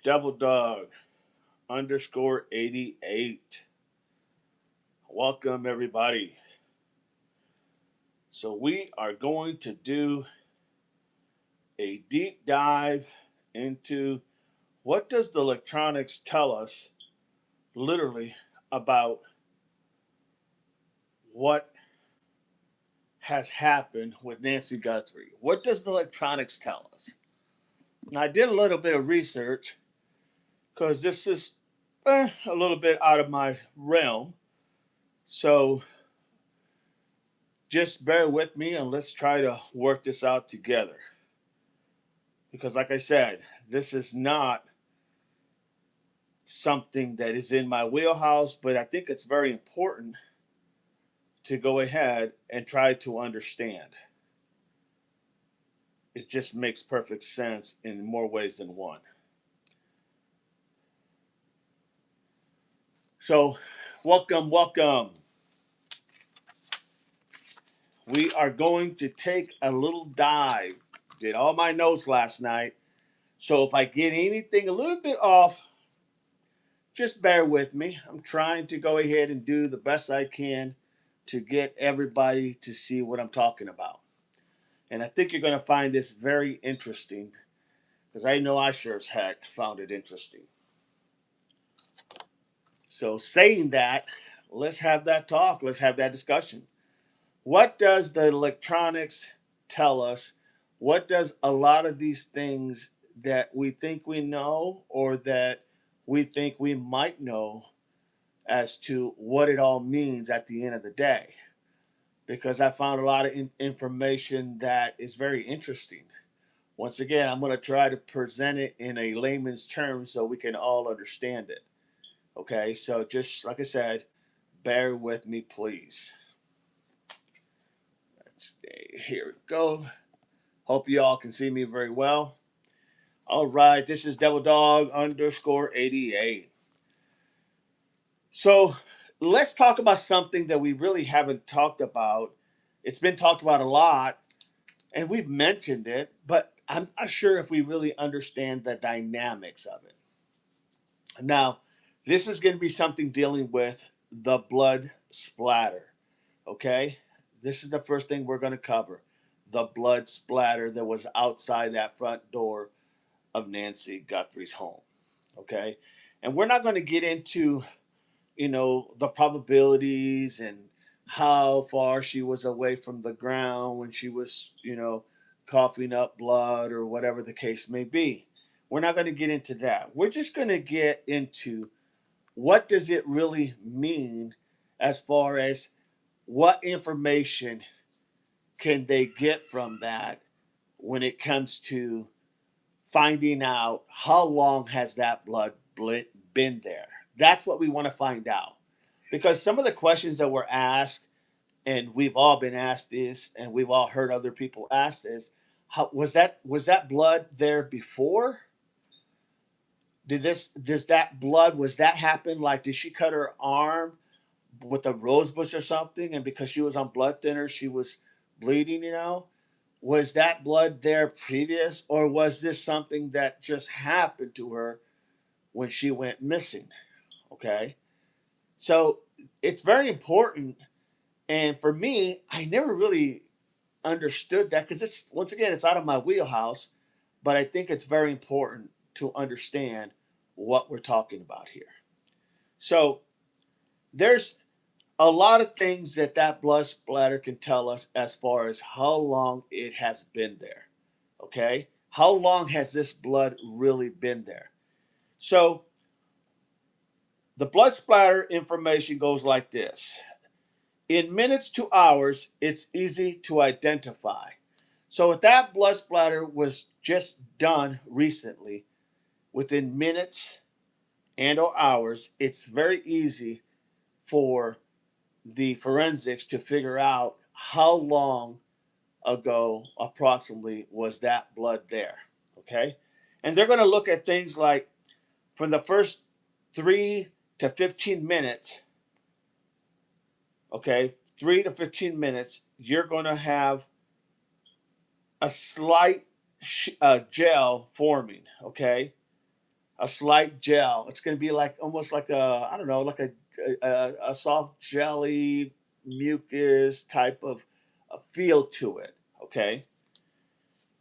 Devil Dog underscore 88. Welcome, everybody. So, we are going to do a deep dive into what does the electronics tell us literally about what has happened with Nancy Guthrie. What does the electronics tell us? Now, I did a little bit of research because this is a little bit out of my realm. So just bear with me and let's try to work this out together. Because, like I said, this is not something that is in my wheelhouse, but I think it's very important to go ahead and try to understand. It just makes perfect sense in more ways than one. So, welcome. We are going to take a little dive. Did all my notes last night. So, if I get anything a little bit off, just bear with me. I'm trying to go ahead and do the best I can to get everybody to see what I'm talking about. And I think you're going to find this very interesting because I know I sure as heck found it interesting. So, saying that, let's have that talk. Let's have that discussion. What does the electronics tell us? What does a lot of these things that we think we know or that we think we might know as to what it all means at the end of the day? Because I found a lot of information that is very interesting. Once again, I'm going to try to present it in a layman's terms so we can all understand it. Okay, so just like I said, bear with me, please. Here we go. Hope you all can see me very well. All right, this is Devil Dog underscore 88. So let's talk about something that we really haven't talked about. It's been talked about a lot, and we've mentioned it, but I'm not sure if we really understand the dynamics of it. Now, this is going to be something dealing with the blood splatter. Okay? This is the first thing we're going to cover. The blood splatter that was outside that front door of Nancy Guthrie's home. Okay? And we're not going to get into, the probabilities and how far she was away from the ground when she was, coughing up blood or whatever the case may be. We're not going to get into that. We're just going to get into what does it really mean as far as what information can they get from that when it comes to finding out how long has that blood been there. That's what we want to find out. Because some of the questions that were asked, and we've all been asked this, and we've all heard other people ask this, how was that blood there before? Does that blood was that happen? Like, did she cut her arm with a rose bush or something, and because she was on blood thinner, she was bleeding? Was that blood there previous, or was this something that just happened to her when she went missing? Okay, so it's very important, and for me, I never really understood that because it's once again it's out of my wheelhouse, but I think it's very important to understand what we're talking about here. So there's a lot of things that blood splatter can tell us as far as how long it has been there. Okay, how long has this blood really been there? So the blood splatter information goes like this: in minutes to hours, it's easy to identify. So if that blood splatter was just done recently, within minutes and or hours, it's very easy for the forensics to figure out how long ago approximately was that blood there. Okay, and they're going to look at things like from the first 3 to 15 minutes. Okay, 3 to 15 minutes, you're going to have a slight gel forming. Okay, a slight gel. It's going to be like almost like a, I don't know, like a soft jelly mucus type of a feel to it. Okay.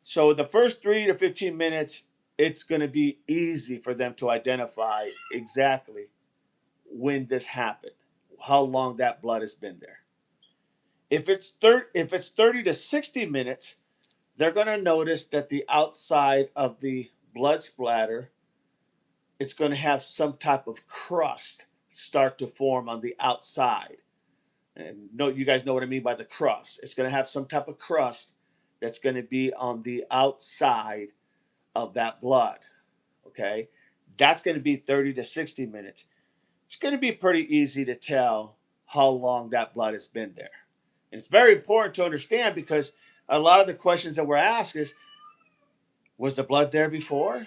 So the first 3 to 15 minutes, it's going to be easy for them to identify exactly when this happened, how long that blood has been there. If it's 30 to 60 minutes, they're going to notice that the outside of the blood splatter, it's going to have some type of crust start to form on the outside. And no, you guys know what I mean by the crust. It's going to have some type of crust that's going to be on the outside of that blood. Okay. That's going to be 30 to 60 minutes. It's going to be pretty easy to tell how long that blood has been there. And it's very important to understand because a lot of the questions that we're asked is, was the blood there before?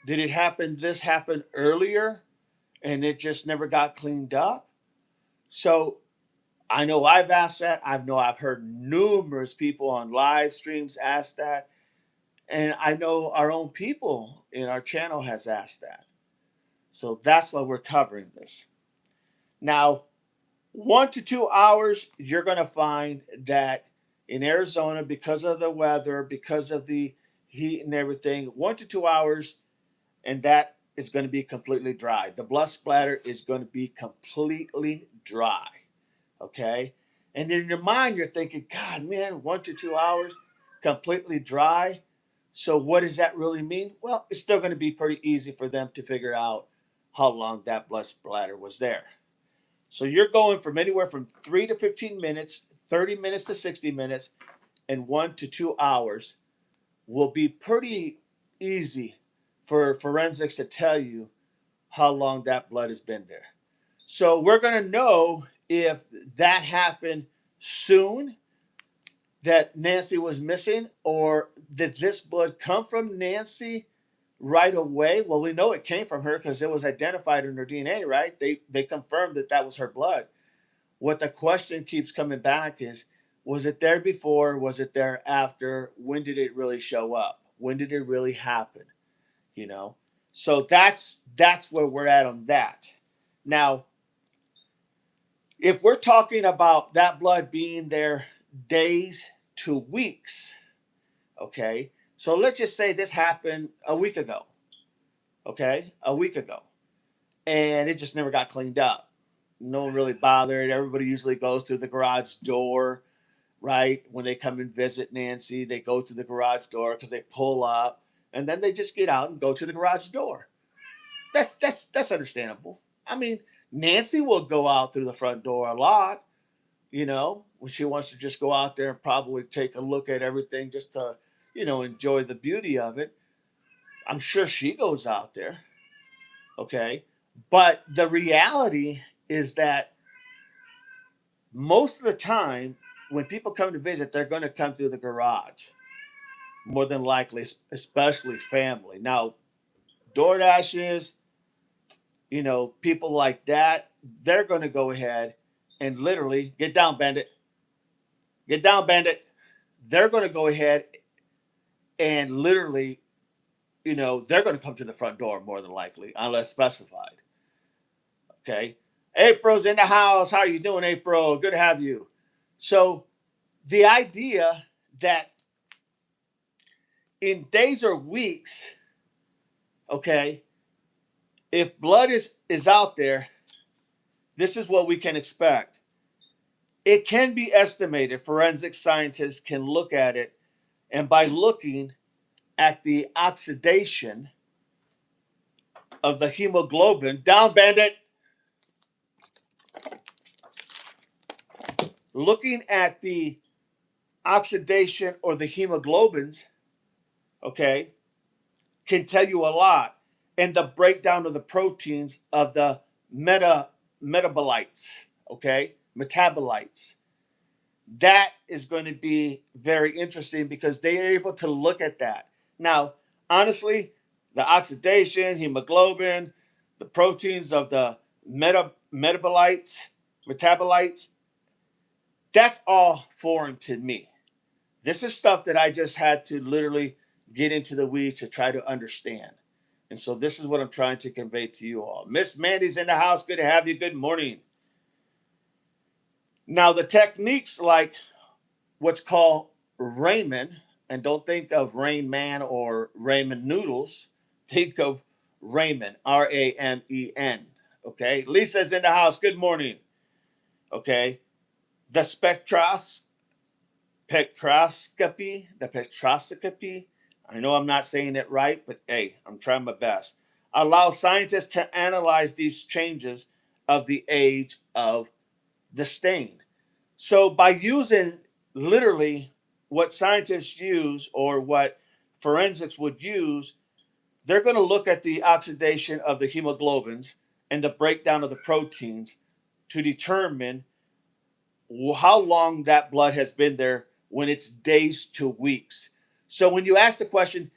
Did it happen? This happened earlier and it just never got cleaned up. So I know I've asked that. I know I've heard numerous people on live streams ask that. And I know our own people in our channel has asked that. So that's why we're covering this. Now, 1 to 2 hours, you're going to find that in Arizona, because of the weather, because of the heat and everything, 1 to 2 hours, and that is going to be completely dry. The blood splatter is going to be completely dry. Okay? And in your mind, you're thinking, God, man, 1 to 2 hours, completely dry. So what does that really mean? Well, it's still going to be pretty easy for them to figure out how long that blood splatter was there. So you're going from anywhere from 3 to 15 minutes, 30 minutes to 60 minutes, and 1 to 2 hours will be pretty easy for forensics to tell you how long that blood has been there. So we're going to know if that happened soon, that Nancy was missing, or did this blood come from Nancy right away? Well, we know it came from her because it was identified in her DNA, right? They confirmed that that was her blood. What the question keeps coming back is, was it there before? Was it there after? When did it really show up? When did it really happen? You know? So that's where we're at on that. Now, if we're talking about that blood being there days to weeks, okay? So let's just say this happened a week ago, okay? A week ago. And it just never got cleaned up. No one really bothered. Everybody usually goes through the garage door, right? When they come and visit Nancy, they go to the garage door because they pull up and then they just get out and go to the garage door. That's understandable. I mean, Nancy will go out through the front door a lot, when she wants to just go out there and probably take a look at everything just to, enjoy the beauty of it. I'm sure she goes out there. Okay. But the reality is that most of the time when people come to visit, they're going to come through the garage, more than likely, especially family. Now, DoorDashes, people like that, they're going to go ahead and literally get down, bandit. Get down, bandit. They're going to go ahead and literally, they're going to come to the front door more than likely, unless specified. Okay. April's in the house. How are you doing, April? Good to have you. So the idea that in days or weeks, okay, if blood is out there, this is what we can expect. It can be estimated. Forensic scientists can look at it, and by looking at the oxidation of the hemoglobin, down bandit, looking at the oxidation or the hemoglobins, okay, can tell you a lot. And the breakdown of the proteins of the metabolites, okay, metabolites. That is going to be very interesting because they are able to look at that. Now, honestly, the oxidation, hemoglobin, the proteins of the metabolites, that's all foreign to me. This is stuff that I just had to literally get into the weeds to try to understand. And so this is what I'm trying to convey to you all. Miss Mandy's in the house. Good to have you. Good morning. Now, the techniques like what's called ramen, and don't think of Rain Man or ramen noodles. Think of ramen, Ramen. Okay. Lisa's in the house. Good morning. Okay. The spectroscopy, I know I'm not saying it right, but hey, I'm trying my best, allows scientists to analyze these changes of the age of the stain. So by using literally what scientists use or what forensics would use, they're going to look at the oxidation of the hemoglobins and the breakdown of the proteins to determine how long that blood has been there when it's days to weeks. So when you ask the question,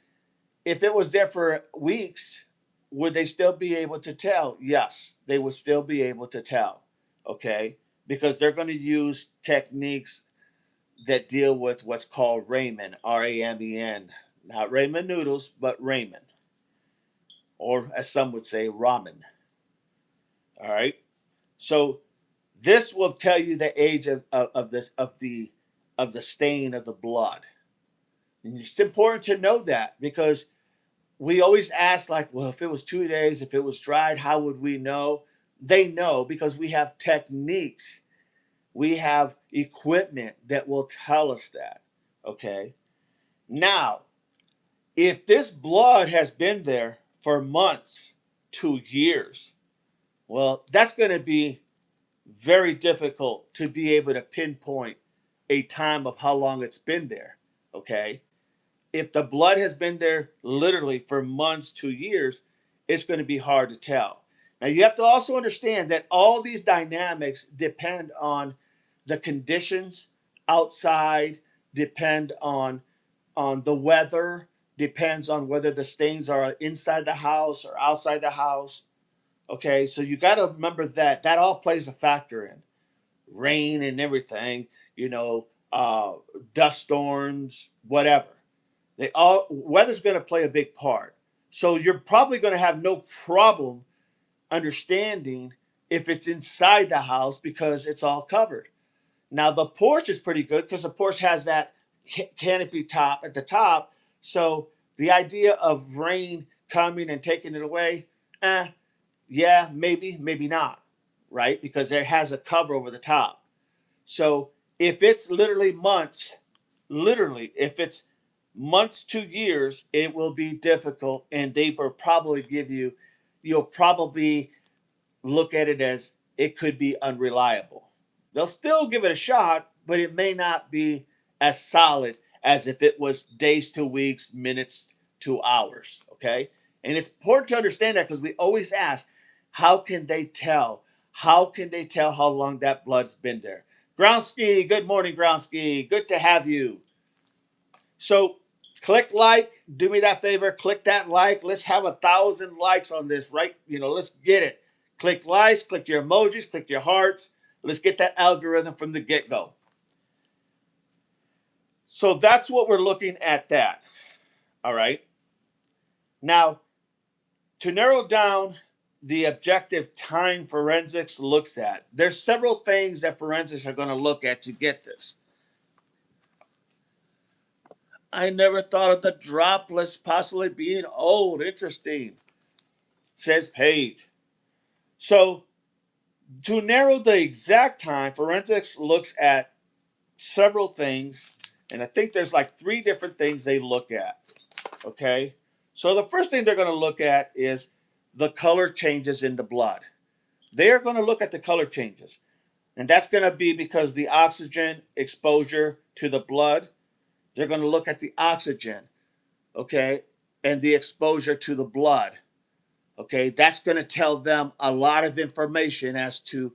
if it was there for weeks, would they still be able to tell? Yes, they would still be able to tell. Okay, because they're going to use techniques that deal with what's called ramen, Ramen, not ramen noodles, but ramen, or as some would say, ramen. All right. So this will tell you the age of this of the stain of the blood. And it's important to know that because we always ask, like, well, if it was 2 days, if it was dried, how would we know? They know because we have techniques, we have equipment that will tell us that. Okay. Now, if this blood has been there for months to years, well, that's going to be very difficult to be able to pinpoint a time of how long it's been there. Okay. If the blood has been there literally for months to years, it's going to be hard to tell. Now, you have to also understand that all these dynamics depend on the conditions outside, depend on the weather, depends on whether the stains are inside the house or outside the house. Okay, so you got to remember that that all plays a factor in rain and everything, you know, dust storms, whatever. They all weather's going to play a big part. So you're probably going to have no problem understanding if it's inside the house because it's all covered. Now the porch is pretty good because the porch has that canopy top at the top. So the idea of rain coming and taking it away, yeah, maybe, maybe not, right? Because it has a cover over the top. So if it's literally, if it's months to years, it will be difficult, and they will probably give you, you'll probably look at it as it could be unreliable. They'll still give it a shot, but it may not be as solid as if it was days to weeks, minutes to hours. Okay. And it's important to understand that because we always ask, how can they tell? How can they tell how long that blood's been there? Groundsky, good morning, Groundsky. Good to have you. So click like, do me that favor, click that like. Let's have 1,000 likes on this, right? Let's get it. Click likes, click your emojis, click your hearts. Let's get that algorithm from the get-go. So that's what we're looking at that. All right. Now, to narrow down the objective time forensics looks at, there's several things that forensics are going to look at to get this. I never thought of the droplets possibly being old. Interesting, says Paige. So to narrow the exact time, forensics looks at several things, and I think there's like 3 different things they look at. Okay. So the first thing they're going to look at is the color changes in the blood. They're going to look at the color changes. And that's going to be because the oxygen exposure to the blood, they're going to look at the oxygen, okay, and the exposure to the blood. Okay, that's going to tell them a lot of information as to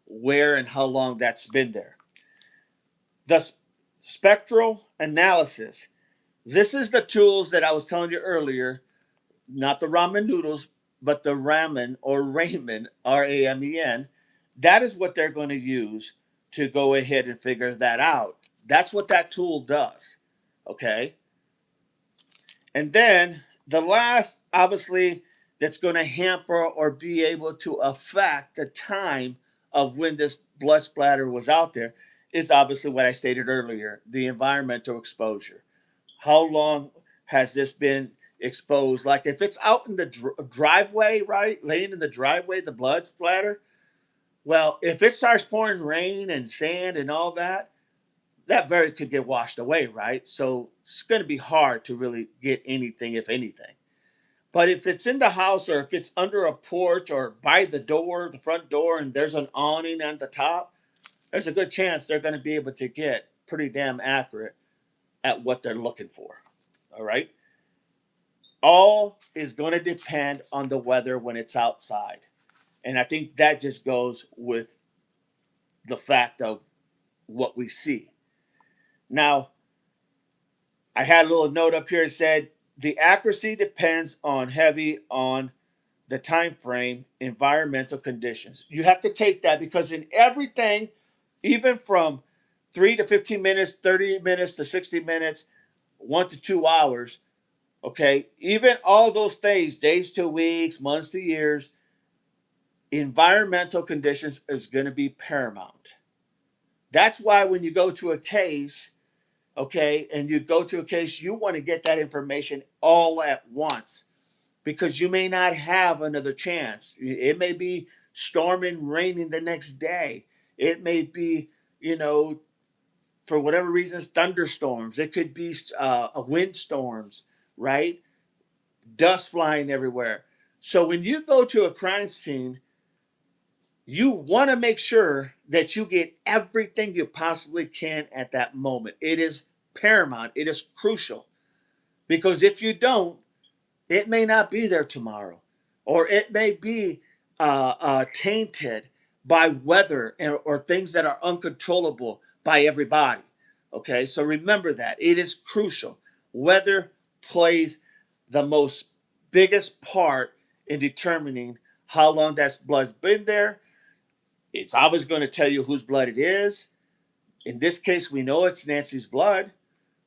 where and how long that's been there. The spectral analysis. This is the tools that I was telling you earlier, not the ramen noodles, but the ramen or ramen, Ramen. That is what they're going to use to go ahead and figure that out. That's what that tool does. Okay. And then The last, obviously, that's going to hamper or be able to affect the time of when this blood splatter was out there is obviously what I stated earlier, the environmental exposure. How long has this been exposed? Like if it's out in the driveway, right, laying in the driveway, the blood splatter. Well, if it starts pouring rain and sand and all that, that very could get washed away, right? So it's going to be hard to really get anything, if anything. But if it's in the house or if it's under a porch or by the door, the front door, and there's an awning on the top, there's a good chance they're going to be able to get pretty damn accurate at what they're looking for. All right. All is going to depend on the weather when it's outside. And I think that just goes with the fact of what we see. Now, I had a little note up here that said the accuracy depends on heavy on the time frame, environmental conditions. You have to take that because in everything, even from 3 to 15 minutes, 30 minutes to 60 minutes, 1 to 2 hours, okay, even all those things, days to weeks, months to years, environmental conditions is going to be paramount. That's why when you go to a case, okay, and you go to a case, you want to get that information all at once because you may not have another chance. It may be storming, raining the next day. It may be, you know, for whatever reasons, thunderstorms. It could be windstorms, right? Dust flying everywhere. So when you go to a crime scene, you want to make sure that you get everything you possibly can at that moment. It is paramount. It is crucial because if you don't, it may not be there tomorrow, or it may be tainted by weather or things that are uncontrollable by everybody. Okay, so remember that it is crucial. Weather plays the most biggest part in determining how long that blood's been there. It's always going to tell you whose blood it is. In this case, we know it's Nancy's blood.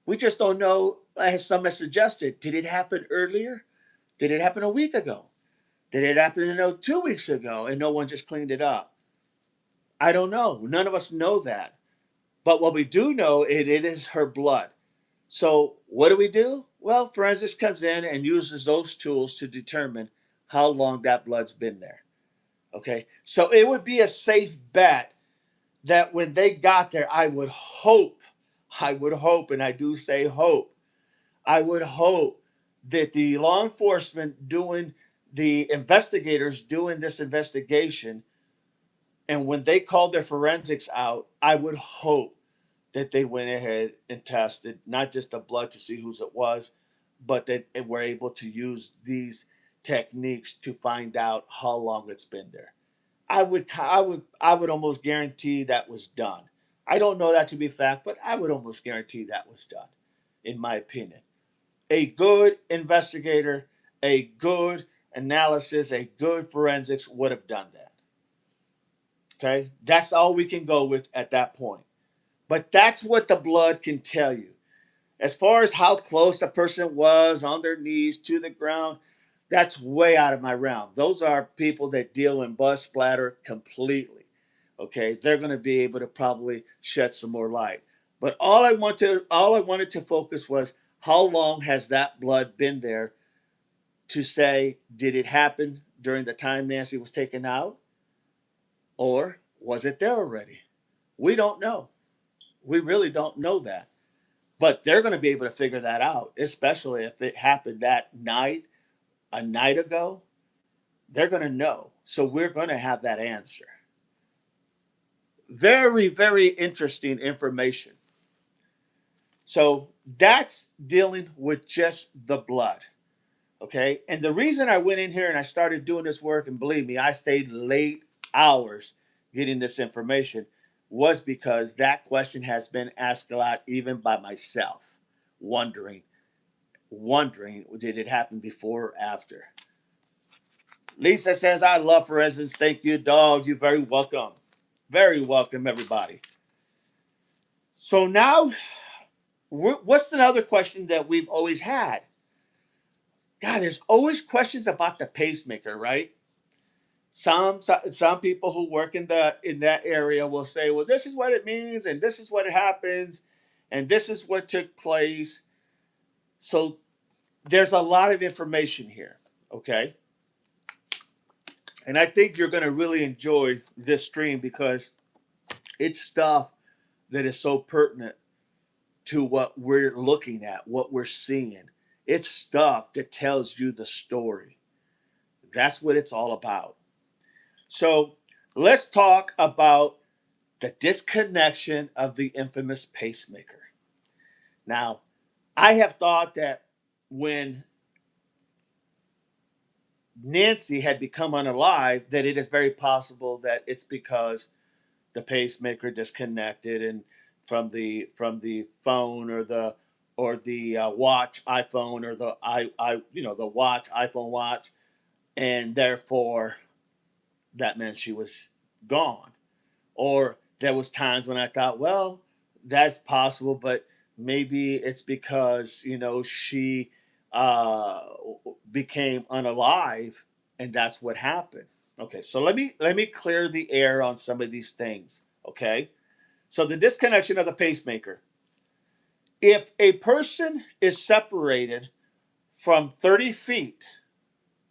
We just don't know, as some have suggested, did it happen earlier? Did it happen a week ago? Did it happen 2 weeks ago and no one just cleaned it up? I don't know. None of us know that. But what we do know, it is her blood. So what do? Well, forensics comes in and uses those tools to determine how long that blood's been there. Okay. So it would be a safe bet that when they got there, I would hope, and I do say hope, I would hope that the law enforcement doing the investigators doing this investigation, and when they called their forensics out, I would hope that they went ahead and tested not just the blood to see whose it was, but that they were able to use these techniques to find out how long it's been there. I would almost guarantee that was done. I don't know that to be fact, but I would almost guarantee that was done, in my opinion. A good investigator, a good analysis, a good forensics would have done that. Okay? That's all we can go with at that point. But that's what the blood can tell you. As far as how close a person was on their knees to the ground, that's way out of my realm. Those are people that deal in blood splatter completely. Okay, they're going to be able to probably shed some more light. But all I wanted to focus was how long has that blood been there to say, did it happen during the time Nancy was taken out? Or was it there already? We don't know. We really don't know that. But they're going to be able to figure that out, especially if it happened that night, a night ago. They're going to know. So we're going to have that answer. Very, very interesting information. So that's dealing with just the blood. Okay. And the reason I went in here and I started doing this work, and believe me, I stayed late hours getting this information, was because that question has been asked a lot, even by myself, wondering, did it happen before or after? Lisa says, I love forensics. Thank you, dog. You're very welcome. Very welcome, everybody. So now, what's another question that we've always had? God, there's always questions about the pacemaker, right? Some people who work in that area will say, well, this is what it means, and this is what happens, and this is what took place. So there's a lot of information here, okay? And I think you're going to really enjoy this stream because it's stuff that is so pertinent to what we're looking at, what we're seeing. It's stuff that tells you the story. That's what it's all about. So let's talk about the disconnection of the infamous pacemaker. Now, I have thought that when Nancy had become unalive, that it is very possible that it's because the pacemaker disconnected and from the phone or the watch iPhone or the the watch iPhone watch, and therefore that meant she was gone. Or there was times when I thought, well, that's possible, but maybe it's because she uh, became unalive, and that's what happened. Okay, so let me clear the air on some of these things. Okay, so the disconnection of the pacemaker. If a person is separated from 30 feet,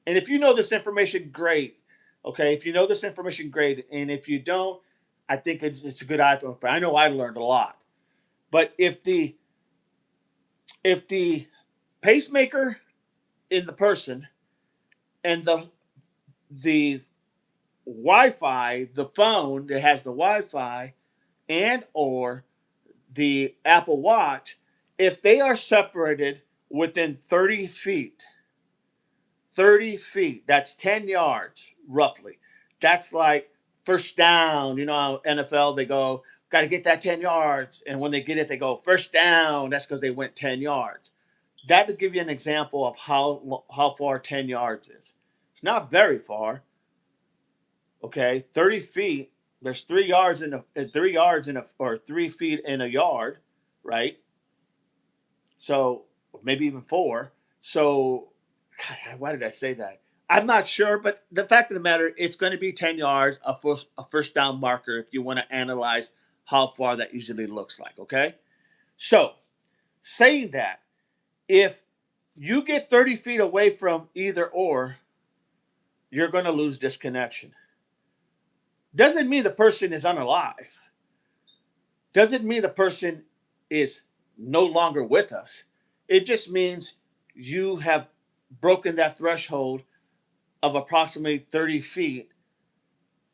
and if you know this information, great. Okay, if you know this information, great. And if you don't, I think it's a good eye opener. I know I learned a lot. But if the pacemaker in the person and the Wi-Fi, the phone that has the Wi-Fi, and or the Apple Watch, if they are separated within 30 feet, 30 feet, that's 10 yards roughly. That's like first down. You know, NFL, they go, got to get that 10 yards. And when they get it, they go first down. That's because they went 10 yards. That would give you an example of how far 10 yards is. It's not very far. Okay, 30 feet. There's 3 yards in a 3 yards in a or 3 feet in a yard, right? So maybe even four. So God, why did I say that? I'm not sure, but the fact of the matter, it's going to be 10 yards, a first down marker if you want to analyze how far that usually looks like. Okay, so saying that, if you get 30 feet away from either or, you're going to lose disconnection. Doesn't mean the person is unalive. Doesn't mean the person is no longer with us. It just means you have broken that threshold of approximately 30 feet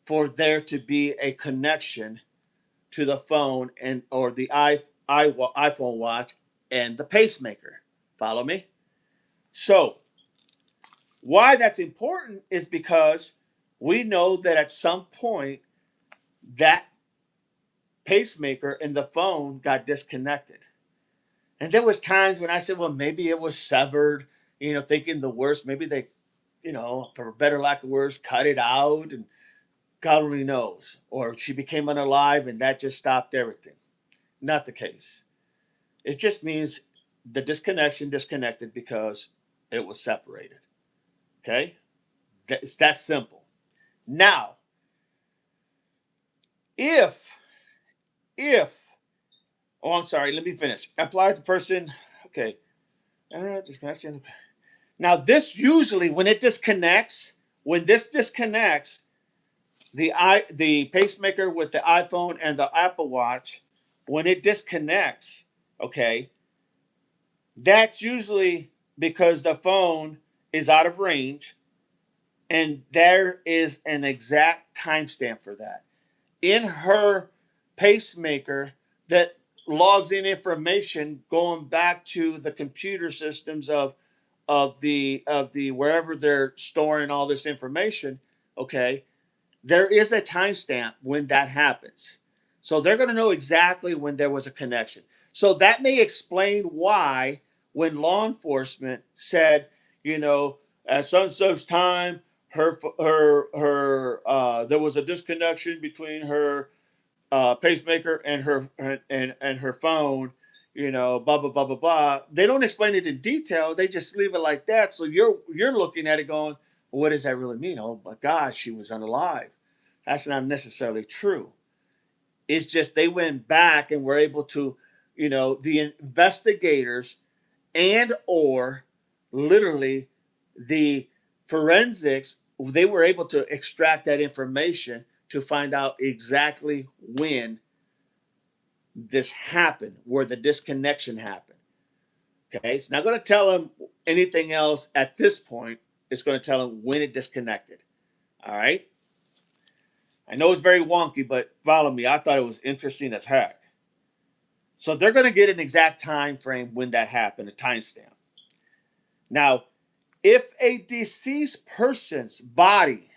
for there to be a connection to the phone and or the iPhone watch and the pacemaker. Follow me? So, why that's important is because we know that at some point that pacemaker and the phone got disconnected. And there was times when I said, well, maybe it was severed, thinking the worst. Maybe they, for better lack of words, cut it out and God only knows. Or she became unalive and that just stopped everything. Not the case. It just means the disconnection disconnected because it was separated. Okay? It's that simple. Now, if, if, oh, I'm sorry, let me finish. Applies to person, okay, disconnection. Now, this usually, when this disconnects, the pacemaker with the iPhone and the Apple Watch, when it disconnects, okay, that's usually because the phone is out of range, and there is an exact timestamp for that in her pacemaker that logs in information going back to the computer systems of the wherever they're storing all this information. Okay, there is a timestamp when that happens. So they're going to know exactly when there was a connection. So that may explain why, when law enforcement said, at such time, there was a disconnection between her pacemaker and her phone. blah blah blah blah blah. They don't explain it in detail. They just leave it like that. So you're looking at it going, well, what does that really mean? Oh my gosh, she was unalive. That's not necessarily true. It's just they went back and were able to, the investigators and or literally the forensics, they were able to extract that information to find out exactly when this happened, where the disconnection happened. Okay, it's not going to tell them anything else at this point. It's going to tell them when it disconnected. All right. I know it's very wonky, but follow me. I thought it was interesting as heck. So they're going to get an exact time frame when that happened, a timestamp. Now, if a deceased person's body,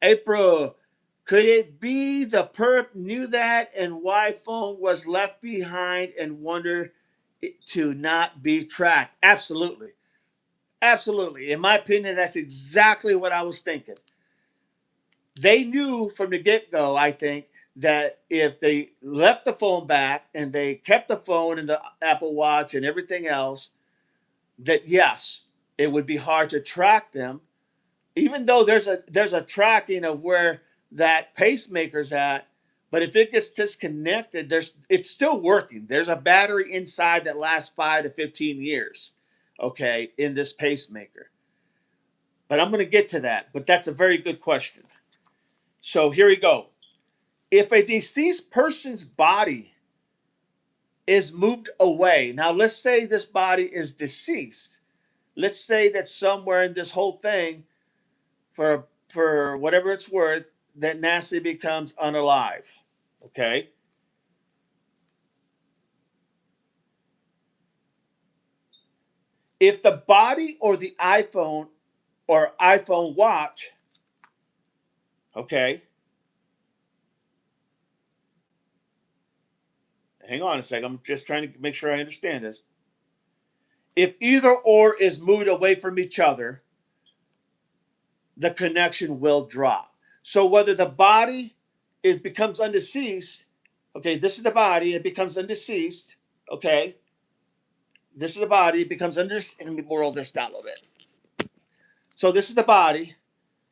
April, could it be the perp knew that and why phone was left behind and wondered it to not be tracked? Absolutely. Absolutely. In my opinion, that's exactly what I was thinking. They knew from the get-go, I think, that if they left the phone back and they kept the phone and the Apple Watch and everything else, that yes, it would be hard to track them, even though there's a tracking of where that pacemaker's at. But if it gets disconnected, it's still working. There's a battery inside that lasts 5 to 15 years, okay, in this pacemaker. But I'm going to get to that. But that's a very good question. So here we go. If a deceased person's body is moved away, now let's say this body is deceased. Let's say that somewhere in this whole thing, for whatever it's worth, that Nancy becomes unalive. Okay? If the body or the iPhone or iPhone watch, okay, hang on a second. I'm just trying to make sure I understand this. If either or is moved away from each other, the connection will drop. So whether the body becomes undeceased, okay, this is the body, it becomes undeceased, okay, this is the body, it becomes undeceased. Let me boil this down a little bit. So this is the body,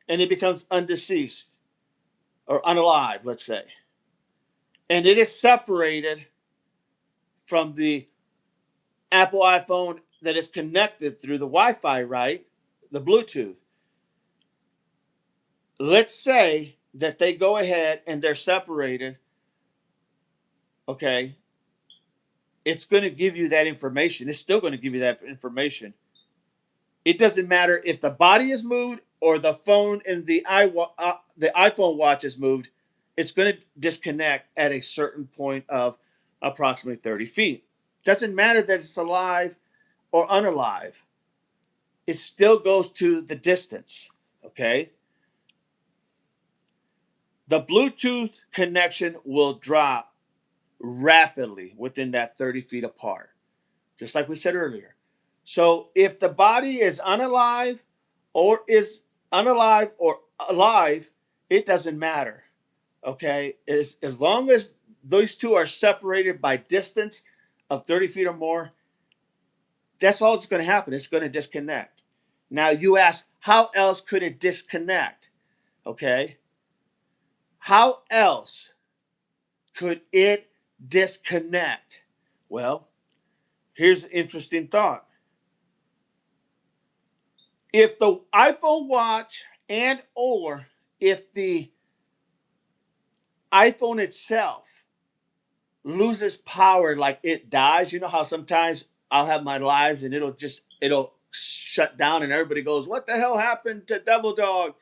and it becomes undeceased or unalive, let's say, and it is separated from the Apple iPhone that is connected through the Wi-Fi, right? The Bluetooth. Let's say that they go ahead and they're separated, okay? It's going to give you that information. It's still going to give you that information. It doesn't matter if the body is moved or the phone and the iPhone watch is moved. It's going to disconnect at a certain point of approximately 30 feet. Doesn't matter that it's alive or unalive. It still goes to the distance, okay? The Bluetooth connection will drop rapidly within that 30 feet apart, just like we said earlier. So if the body is unalive is unalive or alive, it doesn't matter. Okay, as long as those two are separated by distance of 30 feet or more, that's all that's going to happen. It's going to disconnect. Now you ask, how else could it disconnect? Okay, how else could it disconnect? Well, here's an interesting thought. If the iPhone watch and or if the iPhone itself loses power, like it dies, you know how sometimes I'll have my lives and it'll shut down and everybody goes, what the hell happened to Double Dog?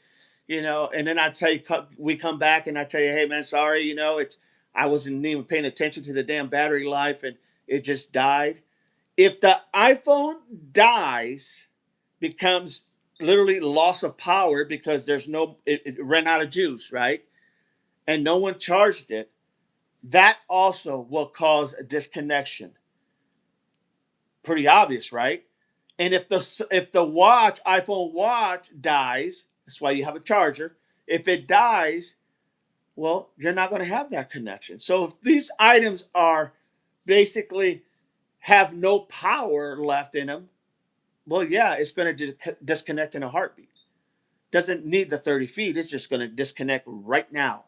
And then I tell you, we come back and I tell you, hey man, sorry, I wasn't even paying attention to the damn battery life and it just died. If the iPhone dies, becomes literally loss of power because it ran out of juice, right? And no one charged it, that also will cause a disconnection. Pretty obvious, right? And if the iPhone watch dies, that's why you have a charger. If it dies, well, you're not going to have that connection. So if these items are basically have no power left in them, well, yeah, it's going to disconnect in a heartbeat. Doesn't need the 30 feet. It's just going to disconnect right now.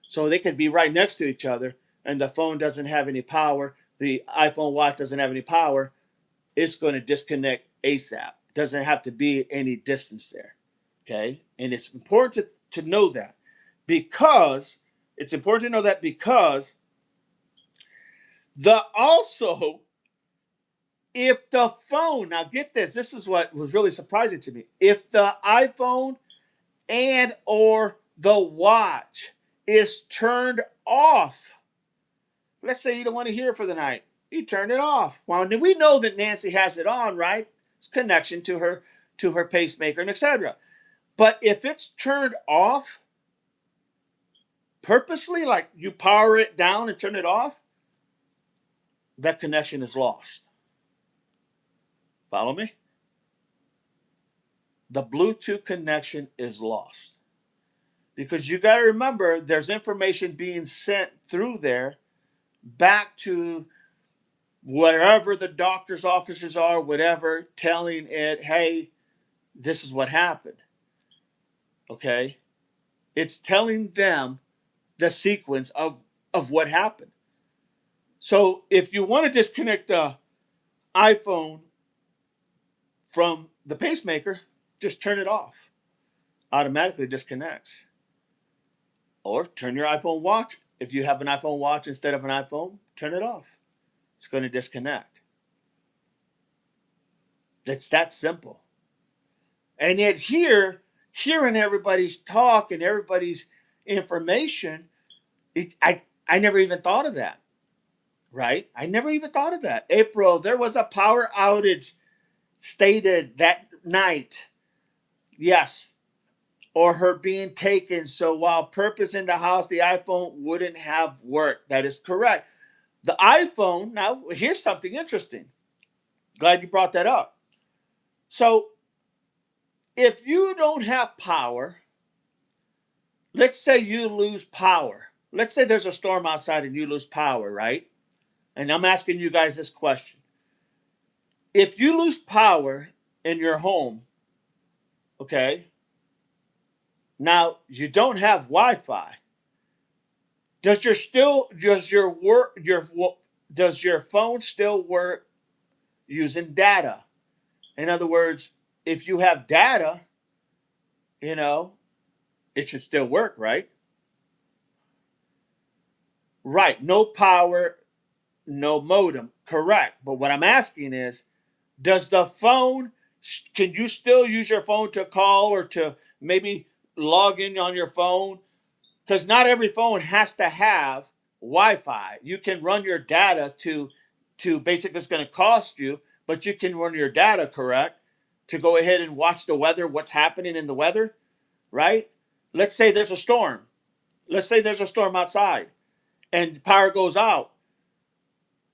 So they could be right next to each other and the phone doesn't have any power. The iPhone watch doesn't have any power. It's going to disconnect ASAP. Doesn't have to be any distance there. Okay. And it's important to know that because the also, if the phone, now get this, this is what was really surprising to me. If the iPhone and or the watch is turned off, let's say you don't want to hear it for the night, you turn it off. Well, we know that Nancy has it on, right? It's connection to her pacemaker and etc. But if it's turned off purposely, like you power it down and turn it off, that connection is lost. Follow me? The Bluetooth connection is lost. Because you got to remember, there's information being sent through there back to wherever the doctor's offices are, whatever, telling it, hey, this is what happened. Okay? It's telling them the sequence of what happened. So if you want to disconnect the iPhone from the pacemaker, just turn it off. Automatically disconnects. Or turn your iPhone watch. If you have an iPhone watch instead of an iPhone, turn it off. It's going to disconnect. It's that simple. And yet hearing everybody's talk and everybody's information, I never even thought of that. Right? I never even thought of that. April, there was a power outage stated that night. Yes. Or her being taken. So while purpose in the house, the iPhone wouldn't have worked. That is correct. The iPhone, now here's something interesting. Glad you brought that up. So if you don't have power, let's say you lose power. Let's say there's a storm outside and you lose power, right? And I'm asking you guys this question. If you lose power in your home, okay, now you don't have Wi-Fi. Does your phone still work using data? In other words, if you have data, it should still work, right? Right. No power, no modem. Correct. But what I'm asking is, does the phone, can you still use your phone to call or to maybe log in on your phone? Because not every phone has to have Wi-Fi. You can run your data to basically, it's going to cost you, but you can run your data, correct, to go ahead and watch the weather, what's happening in the weather, right? Let's say there's a storm. Let's say there's a storm outside and power goes out.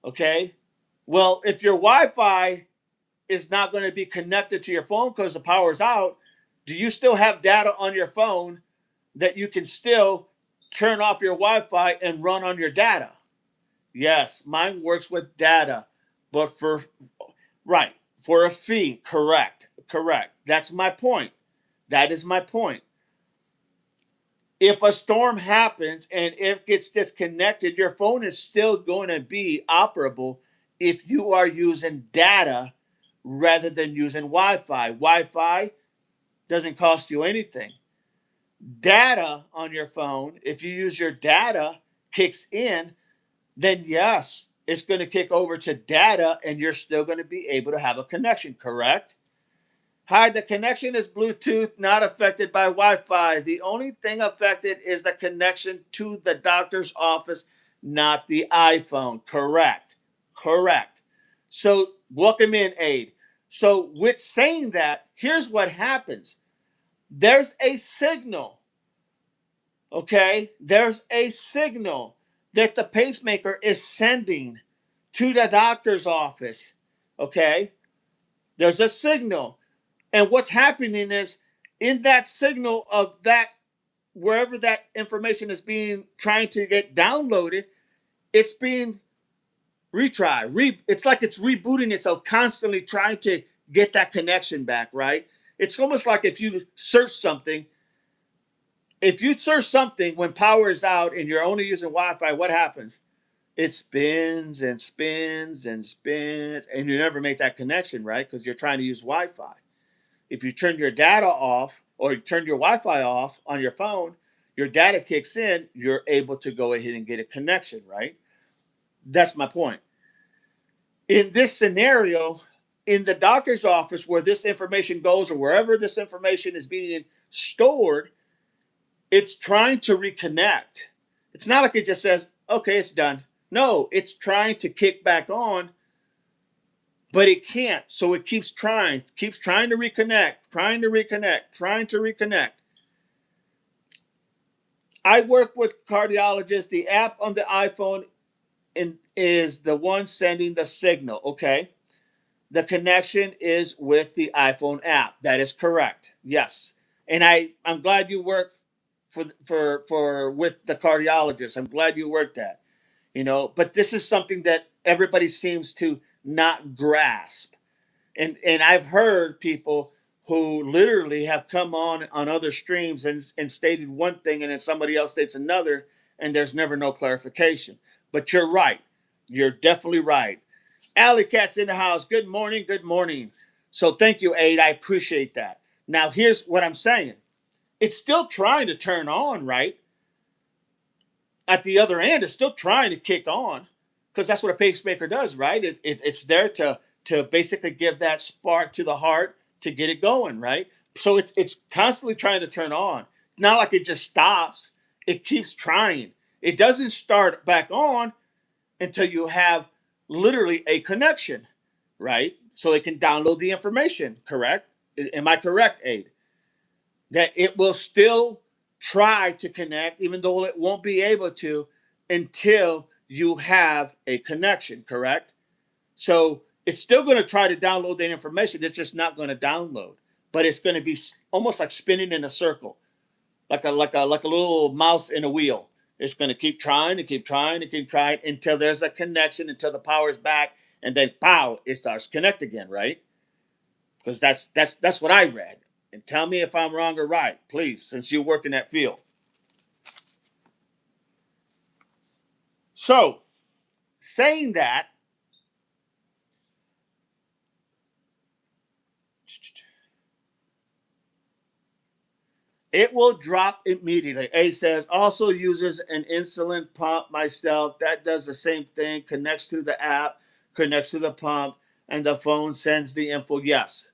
Okay. Well, if your Wi-Fi is not going to be connected to your phone because the power's out, do you still have data on your phone that you can still turn off your Wi-Fi and run on your data? Yes, mine works with data, but for a fee. Correct. That's my point. That is my point. If a storm happens and it gets disconnected, your phone is still going to be operable if you are using data rather than using Wi-Fi. Wi-Fi doesn't cost you anything. Data on your phone, if you use your data, kicks in, then yes, it's going to kick over to data and you're still going to be able to have a connection, correct? Hi, the connection is Bluetooth, not affected by Wi-Fi. The only thing affected is the connection to the doctor's office, not the iPhone. Correct. So welcome in, Aid. So with saying that, here's what happens. There's a signal, okay? There's a signal that the pacemaker is sending to the doctor's office, okay? There's a signal. And what's happening is in that signal of that, wherever that information is being trying to get downloaded, it's being retry. It's like it's rebooting itself, constantly trying to get that connection back, right? It's almost like if you search something when power is out and you're only using Wi-Fi, what happens? It spins and spins and spins, and you never make that connection, right? Because you're trying to use Wi-Fi. If you turn your data off or you turn your Wi-Fi off on your phone, your data kicks in, you're able to go ahead and get a connection, right? That's my point. In this scenario, in the doctor's office where this information goes or wherever this information is being stored, it's trying to reconnect. It's not like it just says, okay, it's done. No, it's trying to kick back on, but it can't. So it keeps trying to reconnect, trying to reconnect, trying to reconnect. I work with cardiologists. The app on the iPhone is the one sending the signal, okay? The connection is with the iPhone app. That is correct. Yes. And I'm glad you work for with the cardiologist. I'm glad you worked that. But this is something that everybody seems to not grasp. And I've heard people who literally have come on other streams and stated one thing and then somebody else states another, and there's never no clarification. But you're right. You're definitely right. Alley Cat's in the house. Good morning. Good morning. So thank you, Aid. I appreciate that. Now, here's what I'm saying. It's still trying to turn on, right? At the other end, it's still trying to kick on because that's what a pacemaker does, right? It's there to basically give that spark to the heart to get it going, right? So it's constantly trying to turn on. It's not like it just stops. It keeps trying. It doesn't start back on until you have literally a connection, right? So it can download the information, correct? Am I correct, Aid? That it will still try to connect, even though it won't be able to until you have a connection, correct? So it's still going to try to download that information. It's just not going to download, but it's going to be almost like spinning in a circle, like a little mouse in a wheel. It's going to keep trying to keep trying to keep trying until there's a connection, until the power's back, and then pow, it starts connect again, right? Because that's what I read. And tell me if I'm wrong or right, please, since you work in that field. So, saying that, it will drop immediately. A says also uses an insulin pump myself. That does the same thing. Connects to the app, connects to the pump, and the phone sends the info. Yes,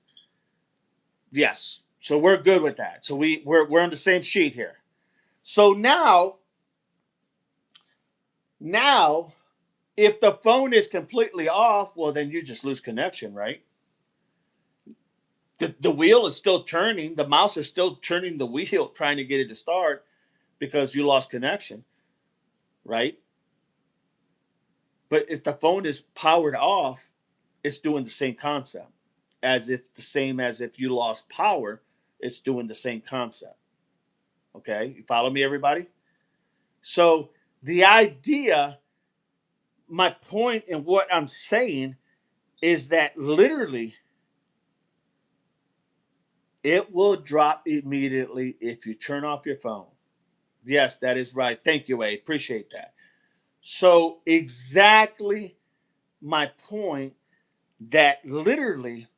yes. So we're good with that. So we're on the same sheet here. So now, if the phone is completely off, well then you just lose connection, right? The wheel is still turning. The mouse is still turning the wheel, trying to get it to start because you lost connection, right? But if the phone is powered off, it's doing the same concept as if you lost power, it's doing the same concept. Okay, you follow me, everybody? So the idea, my point in what I'm saying is that literally it will drop immediately if you turn off your phone. Yes, that is right. Thank you, Wade. Appreciate that. So exactly my point that literally,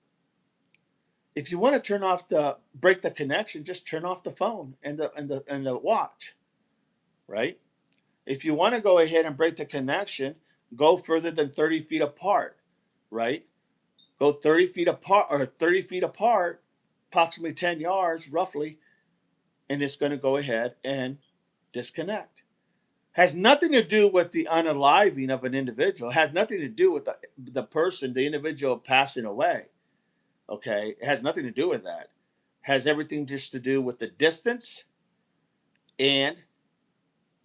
if you want to break the connection, just turn off the phone and the watch, right? If you want to go ahead and break the connection, go further than 30 feet apart, right? Go 30 feet apart or 30 feet apart, approximately 10 yards roughly, and it's going to go ahead and disconnect. Has nothing to do with the unaliving of an individual. It has nothing to do with the person, the individual passing away. Okay, it has nothing to do with that. It has everything just to do with the distance and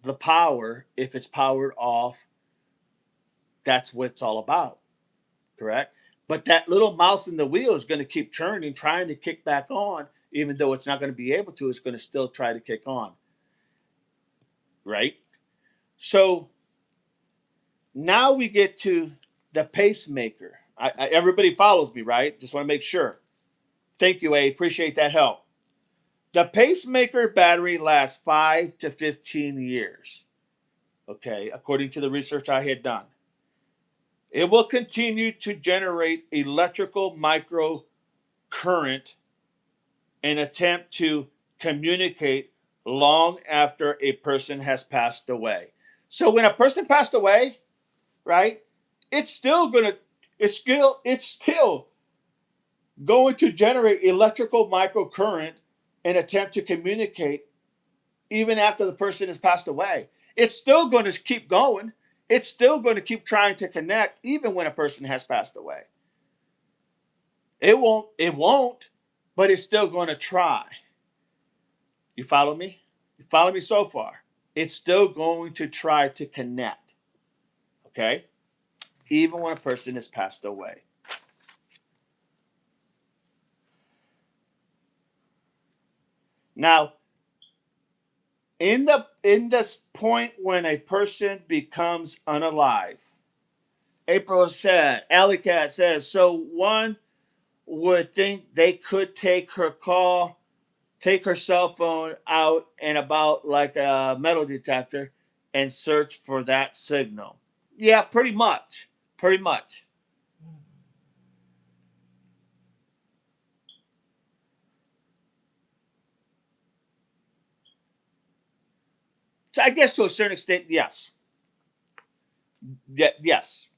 the power. If it's powered off, that's what it's all about. Correct. But that little mouse in the wheel is going to keep turning, trying to kick back on, even though it's not going to be able to. It's going to still try to kick on. Right. So now we get to the pacemaker. Everybody follows me, right? Just want to make sure. Thank you, A. Appreciate that help. The pacemaker battery lasts 5 to 15 years. Okay, according to the research I had done. It will continue to generate electrical microcurrent and attempt to communicate long after a person has passed away. So when a person passed away, right, it's still going to generate electrical microcurrent and attempt to communicate even after the person has passed away. It's still going to keep going. It's still going to keep trying to connect even when a person has passed away. It won't, but it's still going to try. You follow me? You follow me so far? It's still going to try to connect. Okay? Even when a person has passed away. Now, in this point when a person becomes unalive, April said, Alley Cat says, so one would think they could take her cell phone out and about like a metal detector and search for that signal. Yeah, pretty much. Pretty much. So I guess to a certain extent, yes. Yes.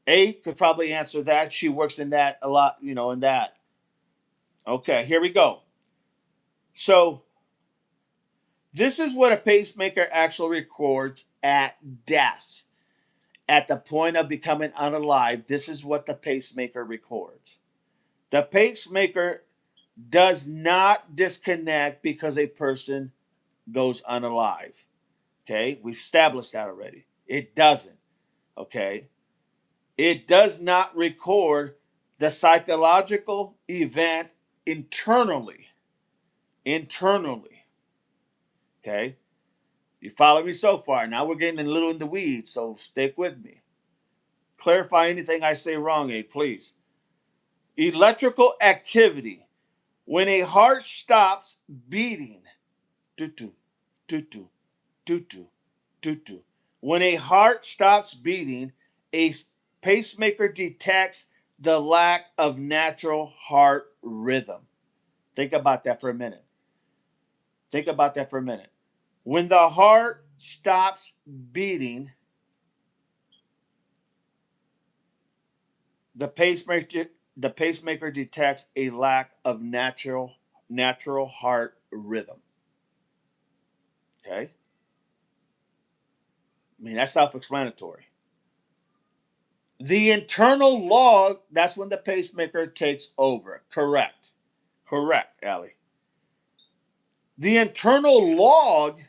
A could probably answer that. She works in that a lot, in that. Okay, here we go. So this is what a pacemaker actually records at death. At the point of becoming unalive, this is what the pacemaker records. The pacemaker does not disconnect because a person goes unalive. Okay, we've established that already. It doesn't. Okay, it does not record the psychological event internally. Internally. Okay, you follow me so far? Now we're getting a little in the weeds, so stick with me. Clarify anything I say wrong, please. Electrical activity. When a heart stops beating, doo doo, doo doo, doo doo, doo doo. When a heart stops beating, a pacemaker detects the lack of natural heart rhythm. Think about that for a minute. Think about that for a minute. When the heart stops beating, the pacemaker the pacemaker detects a lack of natural heart rhythm. Okay? I mean, that's self-explanatory. The internal log, that's when the pacemaker takes over. Correct. Correct, Allie. The internal log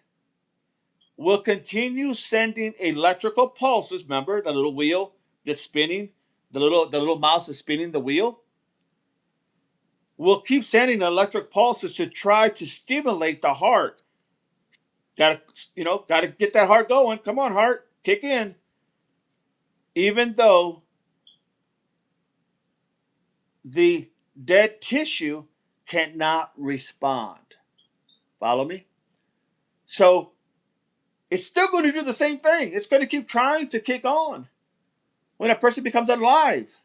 will continue sending electrical pulses. Remember the little wheel that's spinning? The little mouse is spinning the wheel. Will keep sending electric pulses to try to stimulate the heart. Gotta get that heart going. Come on, heart, kick in. Even though the dead tissue cannot respond. Follow me? So it's still going to do the same thing. It's going to keep trying to kick on when a person becomes alive.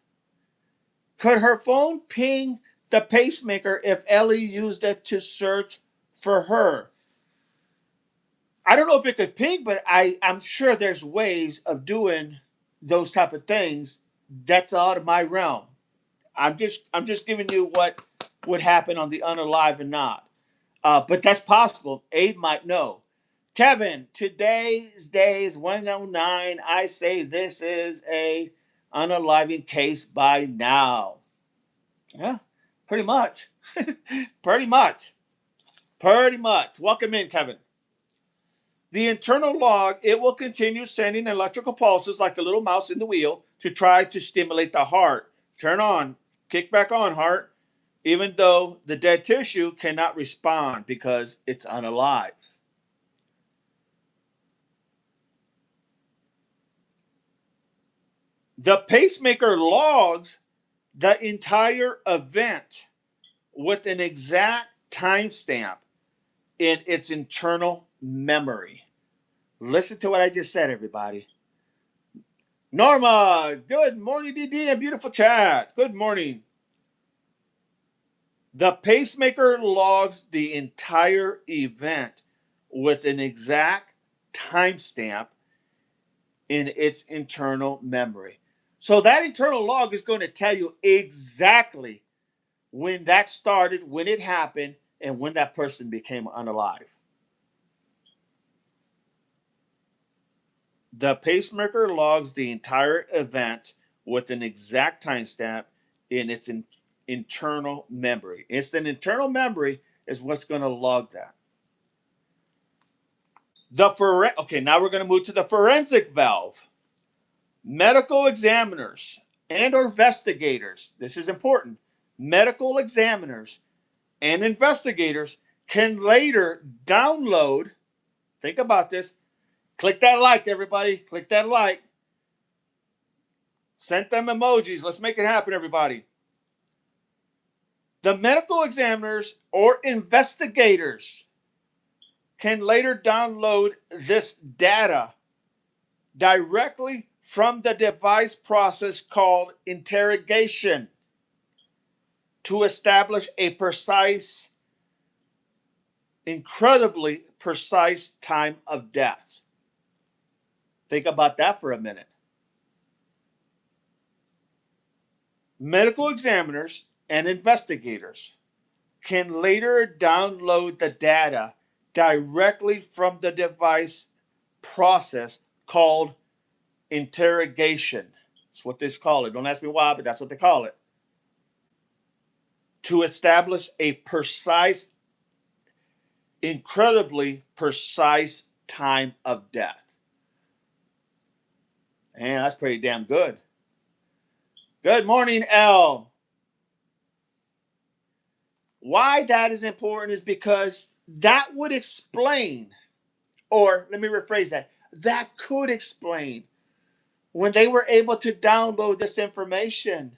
Could her phone ping the pacemaker if Ellie used it to search for her? I don't know if it could ping, but I'm sure there's ways of doing those type of things. That's out of my realm. I'm just giving you what would happen on the unalive and not. But that's possible. Abe might know. Kevin, today's day is 109. I say this is a unaliving case by now. Yeah, pretty much. pretty much. Pretty much. Welcome in, Kevin. The internal log, it will continue sending electrical pulses like a little mouse in the wheel to try to stimulate the heart. Turn on, kick back on, heart, even though the dead tissue cannot respond because it's unalive. The pacemaker logs the entire event with an exact timestamp in its internal memory. Listen to what I just said, everybody. Norma, good morning, DD, and beautiful chat. Good morning. The pacemaker logs the entire event with an exact timestamp in its internal memory. So that internal log is going to tell you exactly when that started, when it happened, and when that person became unalive. The pacemaker logs the entire event with an exact timestamp in its internal memory. It's an internal memory is what's going to log that. Okay, now we're going to move to the forensic valve. Medical examiners and investigators, this is important. Medical examiners and investigators can later download, think about this, click that like, everybody, click that like. Send them emojis. Let's make it happen, everybody. The medical examiners or investigators can later download this data directly from the device process called interrogation to establish a precise, incredibly precise time of death. Think about that for a minute. Medical examiners and investigators can later download the data directly from the device process called interrogation. That's what they call it. Don't ask me why, but that's what they call it. To establish a precise, incredibly precise time of death. And that's pretty damn good. Good morning, L. Why that is important is because that would explain, or let me rephrase that, that could explain when they were able to download this information.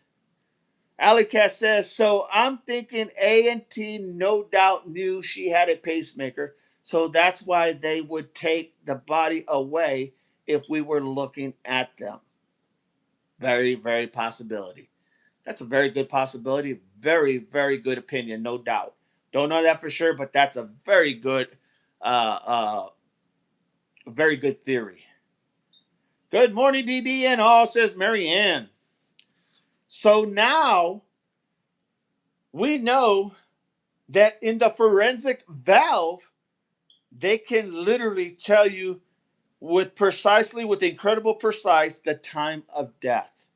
Alicat says, so I'm thinking A&T no doubt knew she had a pacemaker, so that's why they would take the body away if we were looking at them. Very, very possibility. That's a very good possibility. Very, very good opinion, no doubt. Don't know that for sure, but that's a uh, uh, very good theory. Good morning, DD and all, says Mary Ann. So now we know that in the forensic valve, they can literally tell you with incredible precise, the time of death.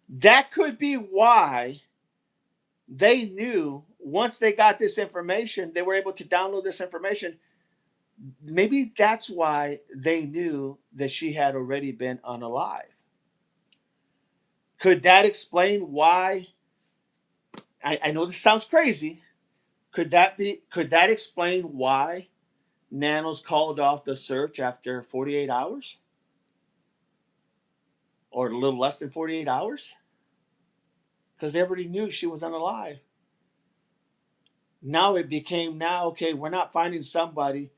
That could be why they knew once they got this information, they were able to download this information. Maybe that's why they knew that she had already been unalive. Could that explain why? I know this sounds crazy. Could that explain why Nanos called off the search after 48 hours? Or a little less than 48 hours? Because they already knew she was unalive. Now it became okay, we're not finding somebody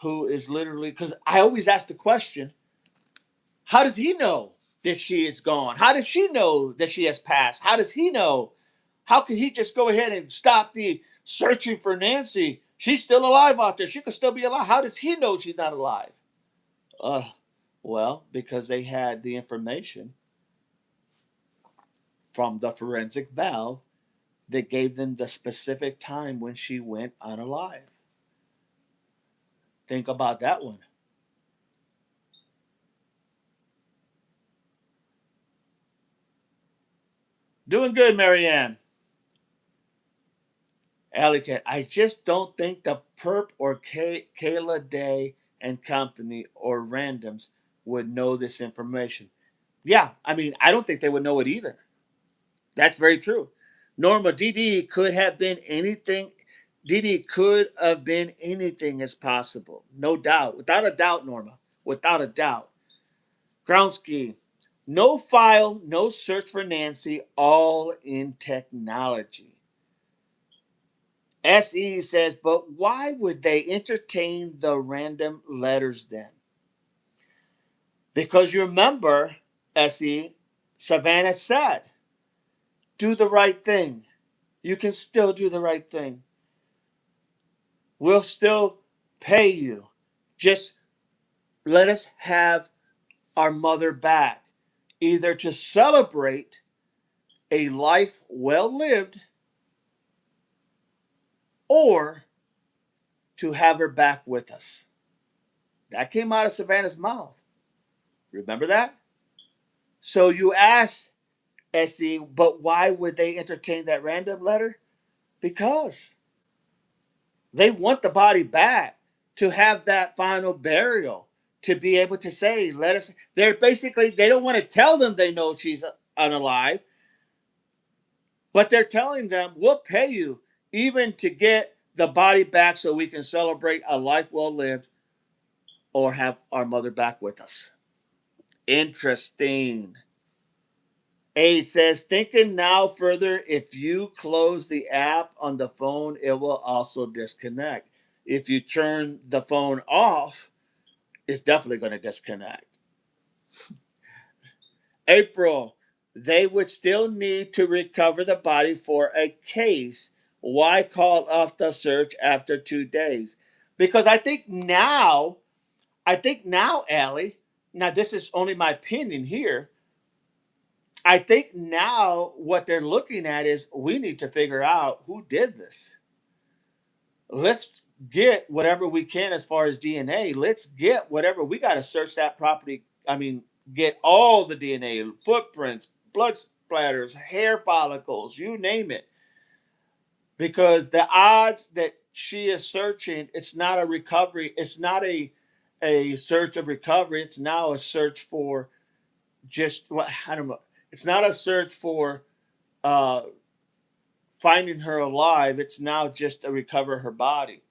who is literally, because I always ask the question, how does he know that she is gone? How does she know that she has passed? How does he know? How could he just go ahead and stop the searching for Nancy? She's still alive out there. She could still be alive. How does he know she's not alive? Uh, well, because they had the information from the forensic valve that gave them the specific time when she went unalive. Think about that one. Doing good, Marianne. Alley I just don't think the perp or Kayla Day and company or randoms would know this information. Yeah, I mean, I don't think they would know it either. That's very true. Norma, DD could have been anything. DD could have been anything as possible. No doubt. Without a doubt, Norma. Without a doubt. Groundsky, no file, no search for Nancy, all in technology. SE says, but why would they entertain the random letters then? Because you remember, SE, Savannah said, do the right thing. You can still do the right thing. We'll still pay you. Just let us have our mother back, either to celebrate a life well lived or to have her back with us. That came out of Savannah's mouth. Remember that? So you ask SE, but why would they entertain that random letter? Because they want the body back to have that final burial, to be able to say, let us. They're basically, they don't want to tell them they know she's unalive, but they're telling them, we'll pay you even to get the body back so we can celebrate a life well lived or have our mother back with us. Interesting. 8 says, thinking now further, if you close the app on the phone, it will also disconnect. If you turn the phone off, it's definitely going to disconnect. April, they would still need to recover the body for a case. Why call off the search after 2 days? Because I think now, Allie, now this is only my opinion here. I think now what they're looking at is we need to figure out who did this. Let's get whatever we can as far as DNA. Let's get whatever we got to search that property. I mean, get all the DNA, footprints, blood splatters, hair follicles, you name it. Because the odds that she is searching, it's not a recovery, it's not a search of recovery, it's now a search for just well, I don't know. It's not a search for uh, finding her alive. It's now just to recover her body.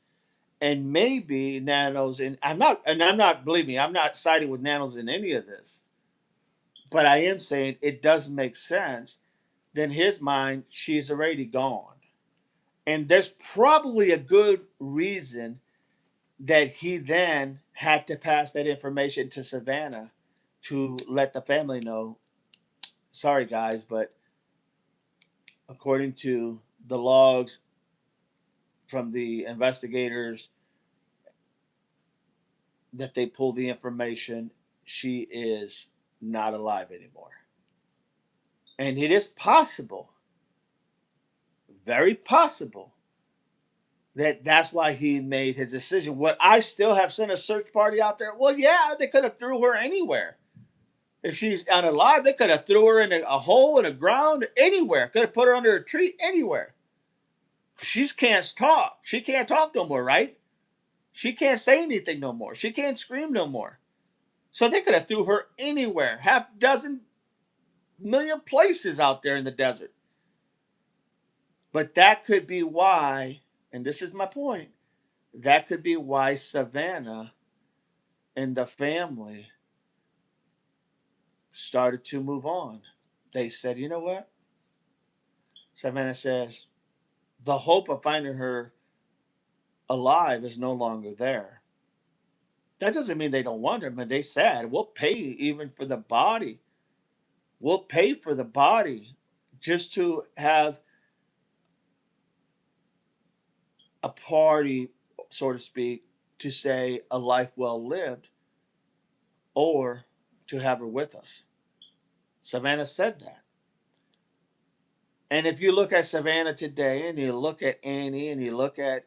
And maybe Nanos in I'm not believe me, I'm not siding with Nanos in any of this. But I am saying it does make sense. Then his mind, she's already gone. And there's probably a good reason that he then had to pass that information to Savannah to let the family know, sorry guys, but according to the logs from the investigators that they pulled the information, she is not alive anymore. And it is possible, very possible, that that's why he made his decision. Would I still have sent a search party out there? Well, yeah, they could have threw her anywhere. If she's unalive, they could have threw her in a hole in the ground anywhere. Could have put her under a tree anywhere. She can't talk. She can't talk no more, right? She can't say anything no more. She can't scream no more. So they could have threw her anywhere, half dozen million places out there in the desert. But that could be why, and this is my point, that could be why Savannah and the family started to move on. They said, you know what? Savannah says, the hope of finding her alive is no longer there. That doesn't mean they don't want her, but they said, we'll pay even for the body. We'll pay for the body just to have a party, so to speak, to say a life well lived or to have her with us. Savannah said that. And if you look at Savannah today and you look at Annie and you look at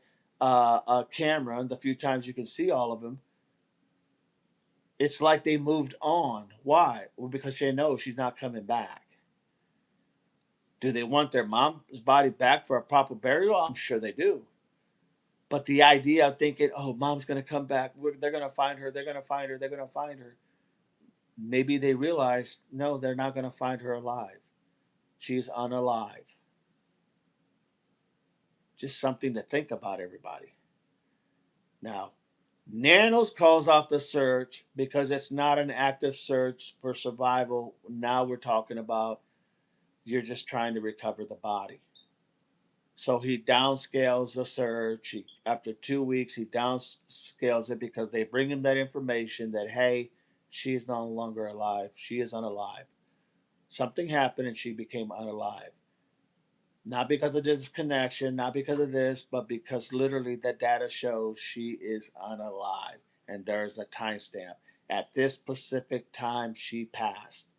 Cameron, the few times you can see all of them, it's like they moved on. Why? Well, because they know she's not coming back. Do they want their mom's body back for a proper burial? I'm sure they do. But the idea of thinking, oh, mom's going to come back, they're going to find her, they're going to find her, they're going to find her. Maybe they realize, no, they're not going to find her alive. She's unalive. Just something to think about, everybody. Now, Nanos calls off the search because it's not an active search for survival. Now we're talking about you're just trying to recover the body. So he downscales the search. After 2 weeks, he downscales it because they bring him that information that, hey, she is no longer alive. She is unalive. Something happened and she became unalive. Not because of this connection, not because of this, but because literally the data shows she is unalive. And there is a timestamp. At this specific time, she passed.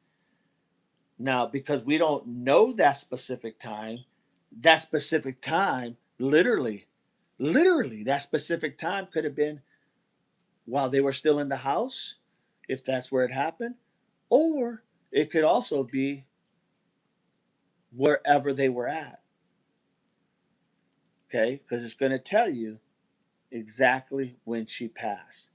Now, because we don't know that specific time, literally, that specific time could have been while they were still in the house, if that's where it happened, or it could also be wherever they were at. Okay, because it's going to tell you exactly when she passed.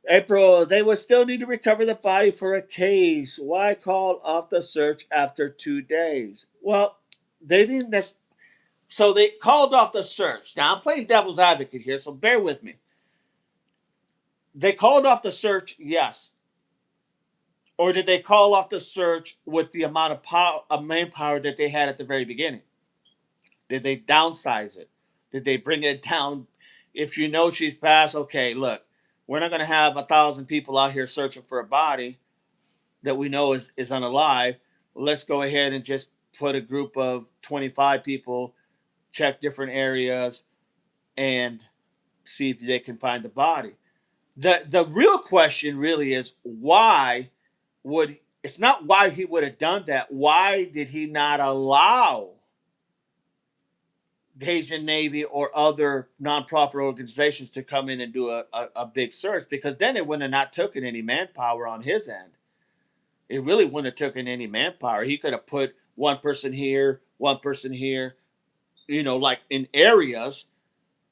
April, they would still need to recover the body for a case. Why call off the search after 2 days? Well, they didn't. So they called off the search. Now I'm playing devil's advocate here, so bear with me. They called off the search, yes, or did they call off the search with the amount of manpower that they had at the very beginning? Did they downsize it? Did they bring it down? If you know she's passed, okay, look, we're not going to have 1,000 people out here searching for a body that we know is unalive. Let's go ahead and just put a group of 25 people, check different areas, and see if they can find the body. The real question really is why would it's not why he would have done that. Why did he not allow the Asian Navy or other nonprofit organizations to come in and do a big search? Because then it wouldn't have not taken any manpower on his end. It really wouldn't have taken any manpower. He could have put one person here, like in areas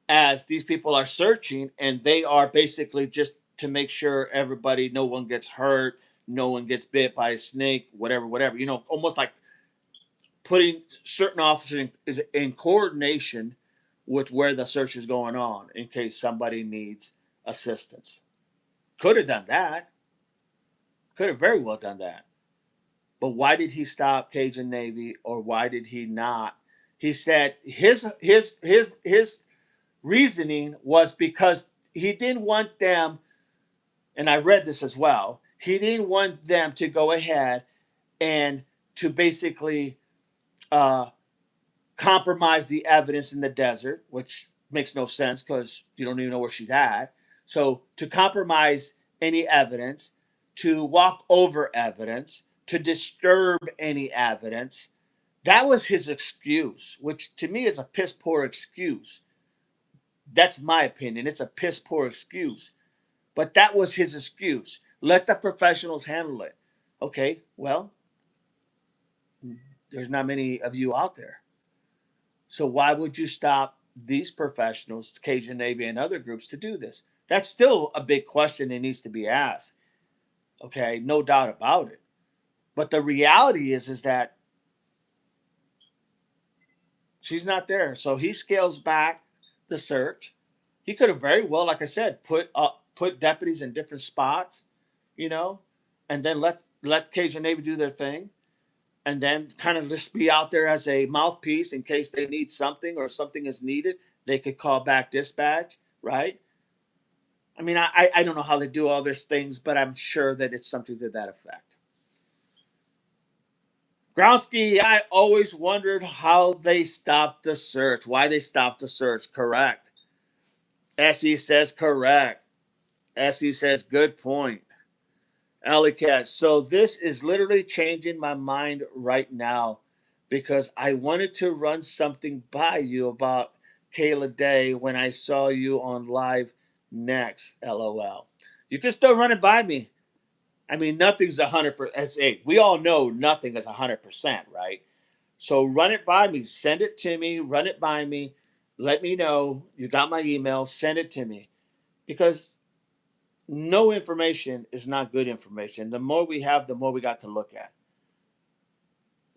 as these people are searching, and they are basically just to make sure no one gets hurt, no one gets bit by a snake, whatever. Almost like putting certain officers in coordination with where the search is going on in case somebody needs assistance. Could have done that. Could have very well done that. But why did he stop Cajun Navy, or why did he not? He said his reasoning was because he didn't want them, and I read this as well. He didn't want them to go ahead and to basically uh, compromise the evidence in the desert, which makes no sense because you don't even know where she's at. So to compromise any evidence, to walk over evidence, to disturb any evidence, that was his excuse, which to me is a piss poor excuse. That's my opinion. It's a piss poor excuse. But that was his excuse. Let the professionals handle it. Okay, well, there's not many of you out there. So why would you stop these professionals, Cajun Navy and other groups, to do this? That's still a big question that needs to be asked. Okay, no doubt about it. But the reality is that she's not there. So he scales back the search. He could have very well, like I said, put deputies in different spots, you know, and then let Cajun Navy do their thing, and then kind of just be out there as a mouthpiece in case they need something or something is needed. They could call back dispatch, right? I mean, I don't know how they do all these things, but I'm sure that it's something to that effect. Gronsky, I always wondered how they stopped the search, why they stopped the search. Correct. SE says correct. SE says good point. Alicat, so this is literally changing my mind right now because I wanted to run something by you about Kayla Day when I saw you on live next. LOL. You can still run it by me. I mean, nothing's 100%. Hey, we all know nothing is 100%, right? So run it by me. Send it to me. Run it by me. Let me know. You got my email. Send it to me. Because no information is not good information. The more we have, the more we got to look at.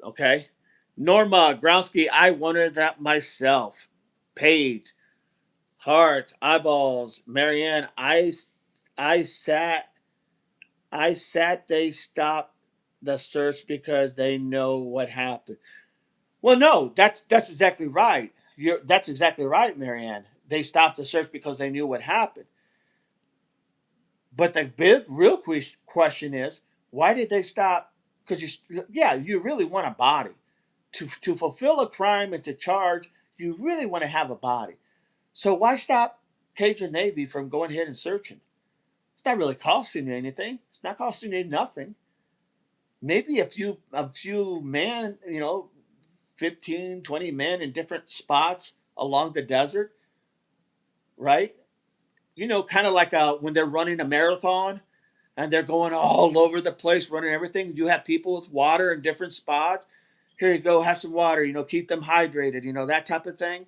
Okay? Norma Gronsky, I wondered that myself. Paige, Hearts, eyeballs, Marianne. I sat, They stopped the search because they know what happened. Well, no, that's exactly right. That's exactly right, Marianne. They stopped the search because they knew what happened. But the big, real question is, why did they stop? Because you really want a body to fulfill a crime and to charge. You really want to have a body. So why stop Cajun Navy from going ahead and searching? It's not really costing you anything. It's not costing you nothing. Maybe a few men, 15, 20 men in different spots along the desert, right? Kind of like when they're running a marathon and they're going all over the place running everything. You have people with water in different spots. Here you go, have some water, keep them hydrated, that type of thing.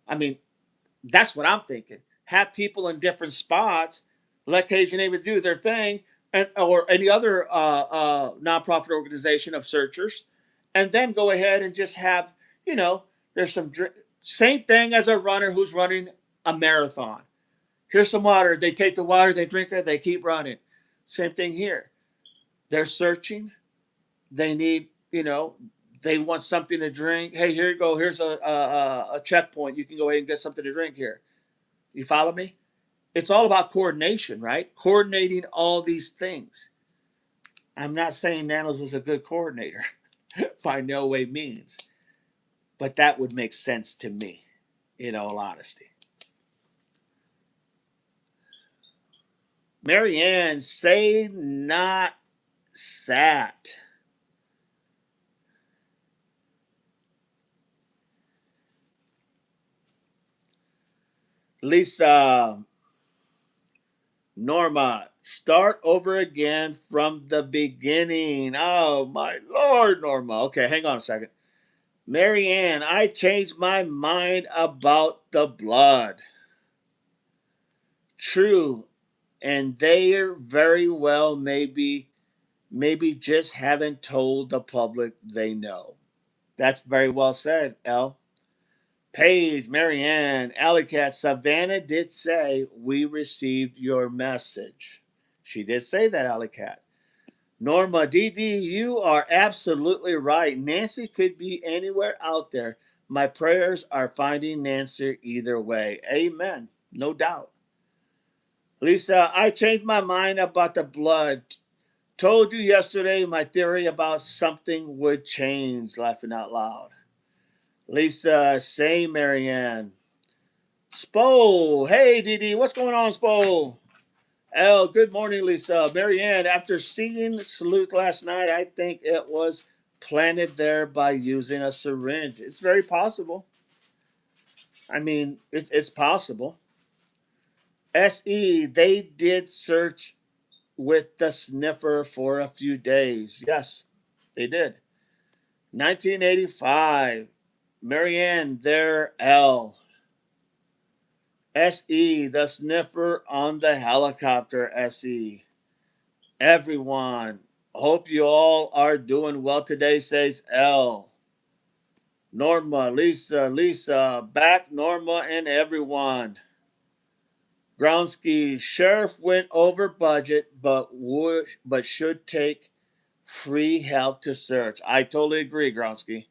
I mean, that's what I'm thinking. Have people in different spots, let Cajun Navy do their thing, or any other nonprofit organization of searchers, and then go ahead and just have, you know, there's same thing as a runner who's running a marathon. Here's some water. They take the water, they drink it, they keep running. Same thing here. They're searching. They need, they want something to drink. Hey, here you go. Here's a checkpoint. You can go ahead and get something to drink here. You follow me? It's all about coordination, right? Coordinating all these things. I'm not saying Nanos was a good coordinator by no way means, but that would make sense to me, in all honesty. Marianne, say not sat. Lisa, Norma, start over again from the beginning. Oh my Lord, Norma. Okay, hang on a second. Marianne, I changed my mind about the blood. True, and they very well maybe just haven't told the public they know. That's very well said, El. Paige, Marianne, Alley Cat, Savannah did say we received your message. She did say that, Alley Cat. Norma, DD, you are absolutely right. Nancy could be anywhere out there. My prayers are finding Nancy either way. Amen. No doubt. Lisa, I changed my mind about the blood. Told you yesterday my theory about something would change, laughing out loud. Lisa, say Marianne. Spo, hey DD, what's going on, Spo? Oh, good morning, Lisa. Marianne, after seeing Sleuth last night, I think it was planted there by using a syringe. It's very possible. I mean, it's possible. SE, they did search with the sniffer for a few days. Yes, they did. 1985. Marianne, there, L. SE, the sniffer on the helicopter, SE. Everyone, hope you all are doing well today, says L. Norma, Lisa, back Norma and everyone. Groundsky, sheriff went over budget, but should take free help to search. I totally agree, Groundsky.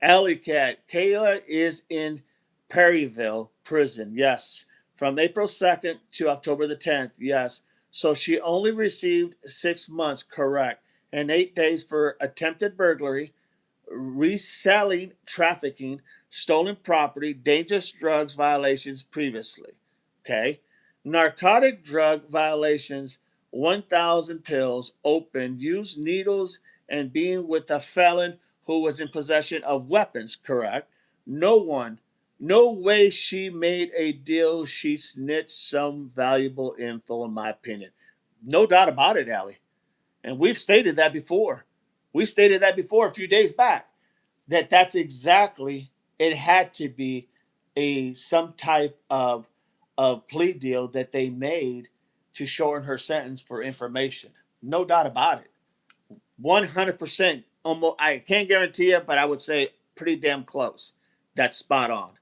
Alley Cat, Kayla is in Perryville prison. Yes. From April 2nd to October the 10th. Yes. So she only received 6 months, correct, and 8 days for attempted burglary, reselling, trafficking, stolen property, dangerous drugs violations previously. Okay. Narcotic drug violations, 1,000 pills opened, used needles, and being with a felon who was in possession of weapons, correct? No one, no way she made a deal. She snitched some valuable info, in my opinion. No doubt about it, Allie. And we've stated that before. We stated that before a few days back that's exactly it had to be a some type of plea deal that they made to shorten her sentence for information. No doubt about it. 100%. Almost, I can't guarantee it, but I would say pretty damn close. That's spot on.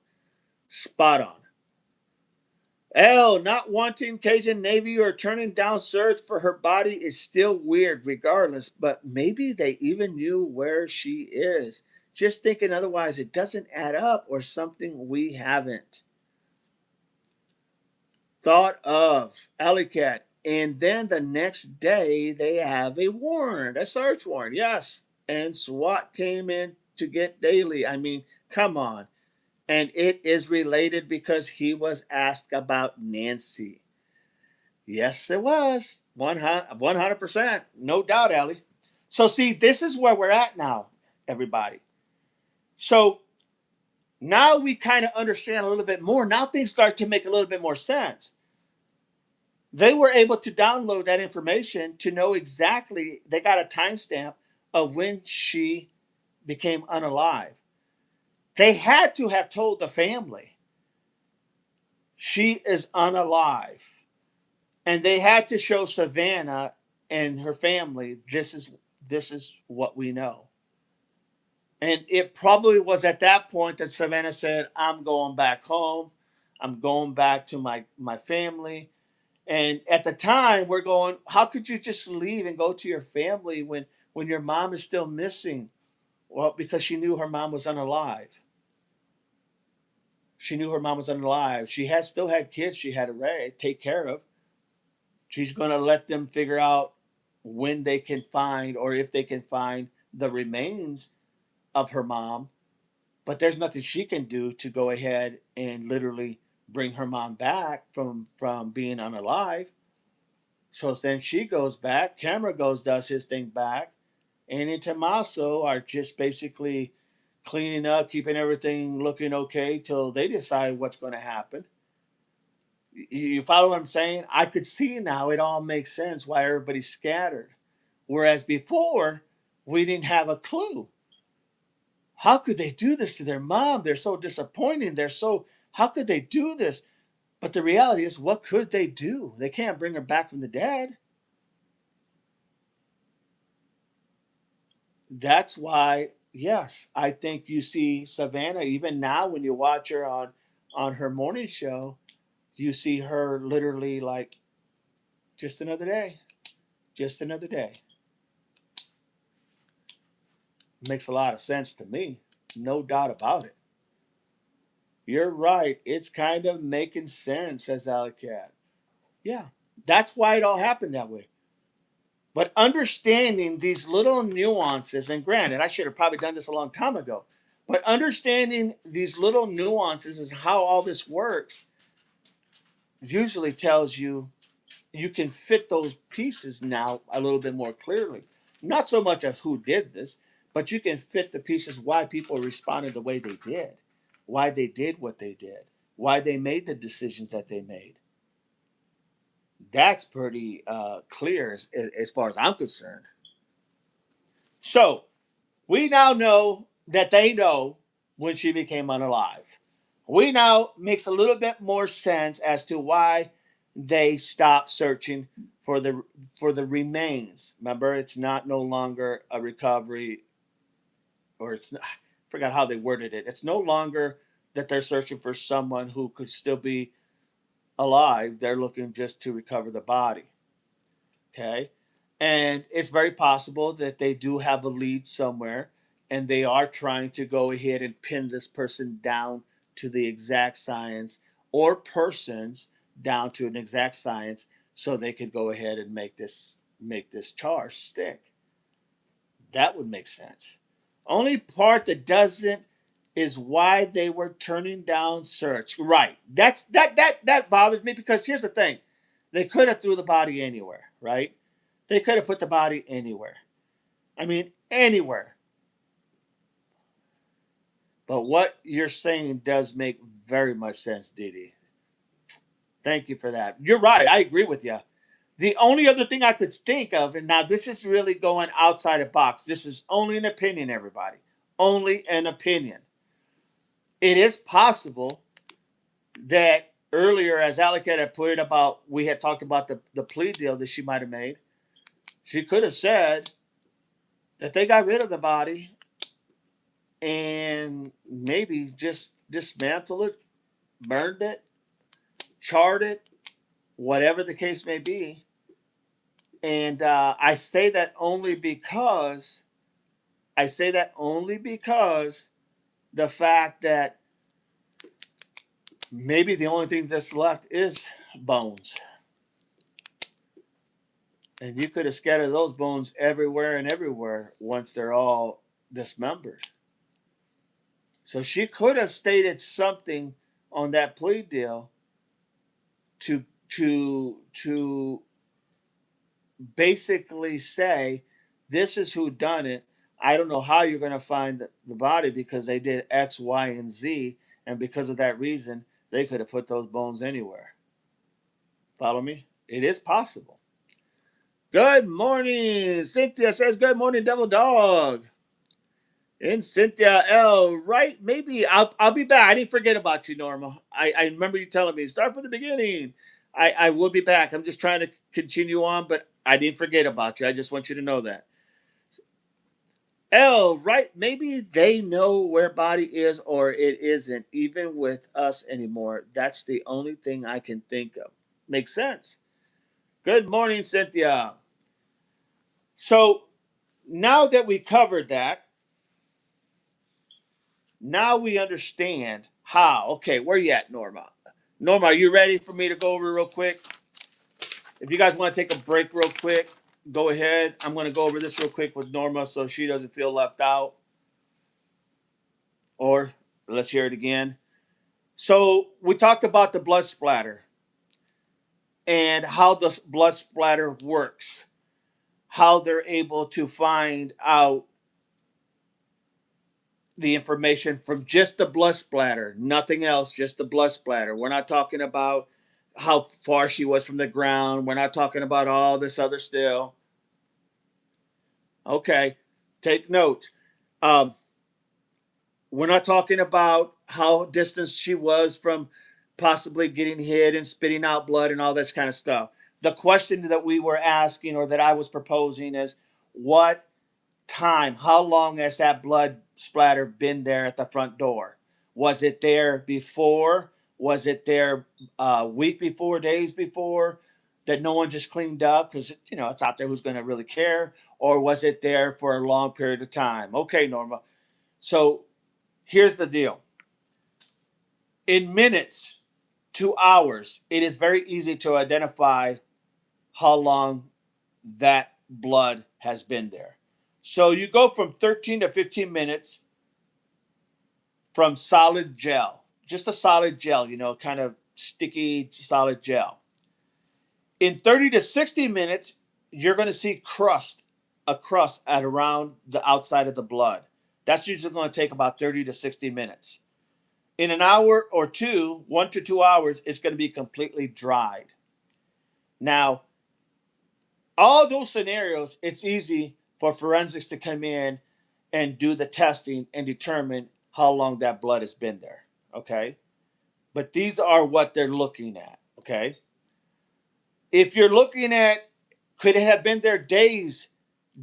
Spot on. L, not wanting Cajun Navy or turning down search for her body is still weird regardless, but maybe they even knew where she is. Just thinking otherwise, it doesn't add up or something we haven't thought of. Alley Cat. And then the next day, they have a warrant, a search warrant, yes. And SWAT came in to get Daly. I mean, come on. And it is related because he was asked about Nancy. Yes, it was. 100%. No doubt, Ellie. So, see, this is where we're at now, everybody. So, now we kind of understand a little bit more. Now things start to make a little bit more sense. They were able to download that information to know exactly, they got a timestamp of when she became unalive. They had to have told the family she is unalive. And they had to show Savannah and her family this is what we know. And it probably was at that point that Savannah said, I'm going back home. I'm going back to my family. And at the time, we're going, how could you just leave and go to your family when your mom is still missing? Well, because she knew her mom was unalive. She knew her mom was unalive. She had still had kids she had to take care of. She's going to let them figure out when they can find or if they can find the remains of her mom. But there's nothing she can do to go ahead and literally bring her mom back from being unalive. So then she goes back. Camera goes, does his thing back. And in Tommaso are just basically cleaning up, keeping everything looking okay till they decide what's going to happen. You follow what I'm saying? I could see now it all makes sense why everybody's scattered. Whereas before, we didn't have a clue. How could they do this to their mom? They're so disappointing. How could they do this? But the reality is, what could they do? They can't bring her back from the dead. That's why, yes, I think you see Savannah, even now when you watch her on her morning show, you see her literally like, just another day, just another day. Makes a lot of sense to me. No doubt about it. You're right. It's kind of making sense, says Alicat. Yeah, that's why it all happened that way. But understanding these little nuances, and granted, I should have probably done this a long time ago, but understanding these little nuances is how all this works usually tells you you can fit those pieces now a little bit more clearly. Not so much as who did this, but you can fit the pieces why people responded the way they did, why they did what they did, why they made the decisions that they made. That's pretty clear as far as I'm concerned. So we now know that they know when she became unalive. We now makes a little bit more sense as to why they stopped searching for the remains. Remember, it's not no longer a recovery, or it's not, I forgot how they worded it. It's no longer that they're searching for someone who could still be alive. They're looking just to recover the body. Okay. And it's very possible that they do have a lead somewhere and they are trying to go ahead and pin this person down to the exact science, or persons down to an exact science, so they could go ahead and make this charge stick. That would make sense. Only part that doesn't is why they were turning down search. Right. That bothers me, because here's the thing. They could have threw the body anywhere, right? They could have put the body anywhere. I mean, anywhere. But what you're saying does make very much sense, Didi. Thank you for that. You're right. I agree with you. The only other thing I could think of, and now this is really going outside the box. This is only an opinion, everybody. Only an opinion. It is possible that earlier, as Alec had put it about, we had talked about the plea deal that she might have made. She could have said that they got rid of the body and maybe just dismantled it, burned it. chart it, whatever the case may be. And I say that only because the fact that maybe the only thing that's left is bones. And you could have scattered those bones everywhere and everywhere once they're all dismembered. So she could have stated something on that plea deal to basically say, this is who done it. I don't know how you're going to find the body because they did X, Y, and Z, and because of that reason, they could have put those bones anywhere. Follow me? It is possible. Good morning. Cynthia says, good morning, Devil Dog. And Cynthia L, right? Maybe I'll be back. I didn't forget about you, Norma. I remember you telling me start from the beginning. I will be back. I'm just trying to continue on, but I didn't forget about you. I just want you to know that. L, right? Maybe they know where body is or it isn't, even with us anymore. That's the only thing I can think of. Makes sense. Good morning, Cynthia. So now that we covered that, now we understand how. Okay, where you at, Norma? Norma, are you ready for me to go over real quick? If you guys want to take a break real quick, go ahead. I'm going to go over this real quick with Norma so she doesn't feel left out. Or let's hear it again. So we talked about the blood splatter and how the blood splatter works, how they're able to find out the information from just the blood splatter, nothing else, just the blood splatter. We're not talking about how far she was from the ground. We're not talking about all this other still. Okay, take notes. Um, we're not talking about how distant she was from possibly getting hit and spitting out blood and all this kind of stuff. The question that we were asking or that I was proposing is what time, how long has that blood splatter been there at the front door? Was it there before? Was it there a week before, days before, that no one just cleaned up because it's out there, who's going to really care? Or was it there for a long period of time? Okay, Norma. So here's the deal. In minutes to hours, it is very easy to identify how long that blood has been there. So you go from 13 to 15 minutes from solid gel, just a solid gel, kind of sticky solid gel. In 30 to 60 minutes, you're going to see a crust at around the outside of the blood. That's usually going to take about 30 to 60 minutes. In an hour or two, 1 to 2 hours, it's going to be completely dried. Now, all those scenarios, it's easy for forensics to come in and do the testing and determine how long that blood has been there. Okay. But these are what they're looking at. Okay. If you're looking at, could it have been there days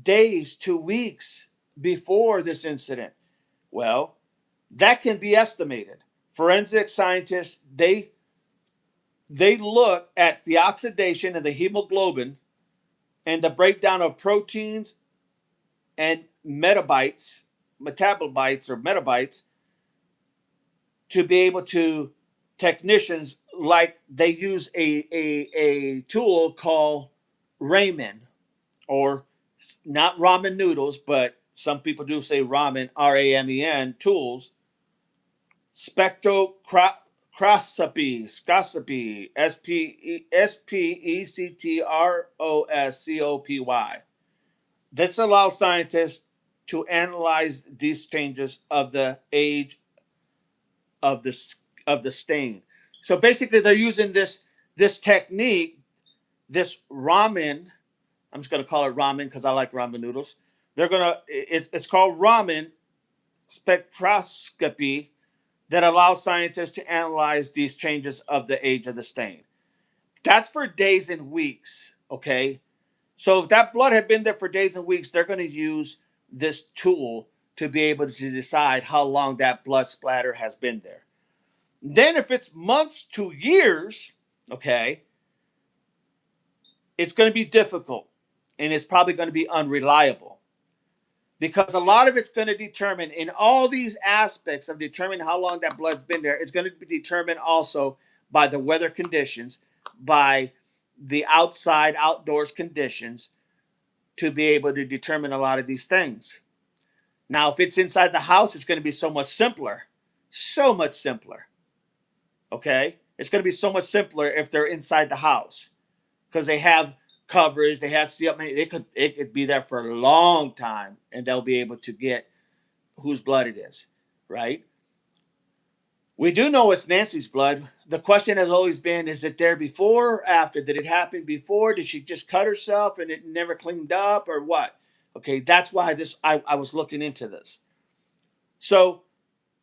to weeks before this incident? Well, that can be estimated. Forensic scientists, they look at the oxidation of the hemoglobin and the breakdown of proteins and metabolites or metabites to be able to, technicians, like they use a tool called Ramen, or not ramen noodles, but some people do say ramen, RAMEN tools, spectroscopy, SPECTROSCOPY. This allows scientists to analyze these changes of the age of the stain. So basically, they're using this technique, this ramen. I'm just gonna call it ramen because I like ramen noodles. It's called ramen spectroscopy, that allows scientists to analyze these changes of the age of the stain. That's for days and weeks. Okay, so if that blood had been there for days and weeks, they're going to use this tool to be able to decide how long that blood splatter has been there. Then, if it's months to years, okay, it's going to be difficult and it's probably going to be unreliable because a lot of it's going to determine in all these aspects of determining how long that blood's been there. It's going to be determined also by the weather conditions, by the outside outdoors conditions to be able to determine a lot of these things. Now, if it's inside the house, it's going to be so much simpler. So much simpler. Okay? It's going to be so much simpler if they're inside the house because they have coverage, they have see up. It could be there for a long time, and they'll be able to get whose blood it is, right? We do know it's Nancy's blood. The question has always been: is it there before or after? Did it happen before? Did she just cut herself and it never cleaned up, or what? Okay, that's why I was looking into this. So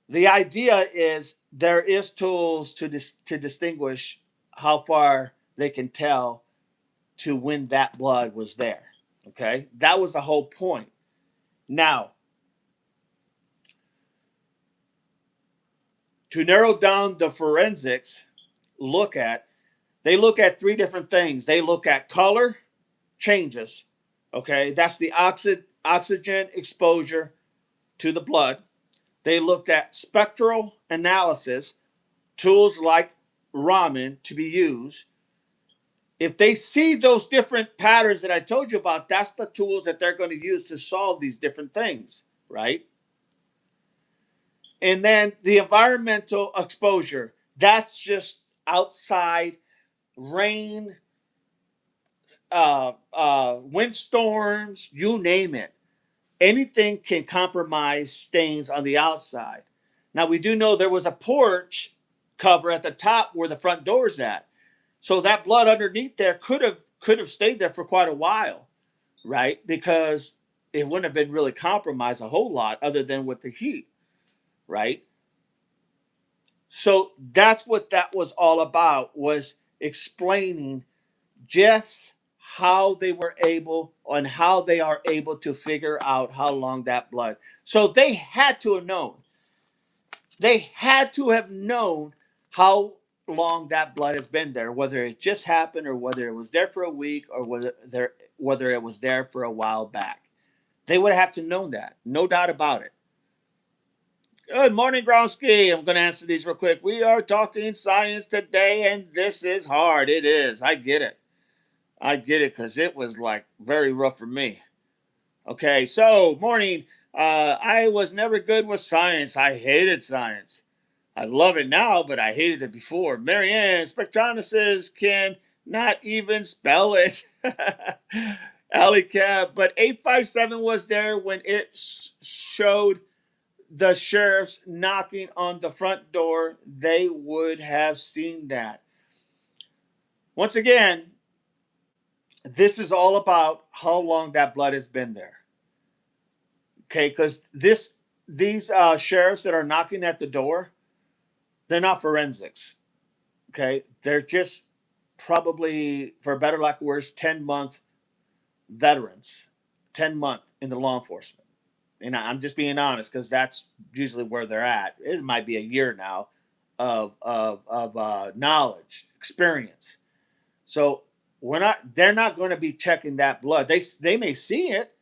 the idea is there is tools to distinguish how far they can tell to when that blood was there. Okay, that was the whole point. Now, to narrow down the forensics, look at they look at three different things. They look at color changes. Okay, that's the oxygen exposure to the blood. They looked at spectral analysis, tools like Raman to be used. If they see those different patterns that I told you about, that's the tools that they're going to use to solve these different things, right? And then the environmental exposure, that's just outside rain, windstorms, you name it. Anything can compromise stains on the outside. Now, we do know there was a porch cover at the top where the front door is at. So that blood underneath there could have stayed there for quite a while, right? Because it wouldn't have been really compromised a whole lot other than with the heat, right? So that's what that was all about, was explaining just how they were able and how they are able to figure out how long that blood. So they had to have known. They had to have known how long that blood has been there, whether it just happened or whether it was there for a week or whether it was there for a while back. They would have to know that, no doubt about it. Good morning, Gronsky. I'm going to answer these real quick. We are talking science today, and this is hard. It is. I get it. I get it because it was like very rough for me. Okay, so morning. I was never good with science. I hated science. I love it now, but I hated it before. Marianne, spectronicist can not even spell it. Alley Cab, but 857 was there when it showed the sheriffs knocking on the front door. They would have seen that. Once again, this is all about how long that blood has been there. Okay, because these sheriffs that are knocking at the door, they're not forensics. Okay, they're just probably, for better or lack of words, 10-month veterans, 10-month in the law enforcement. And I'm just being honest because that's usually where they're at. It might be a year now of knowledge, experience. So they're not going to be checking that blood. They may see it,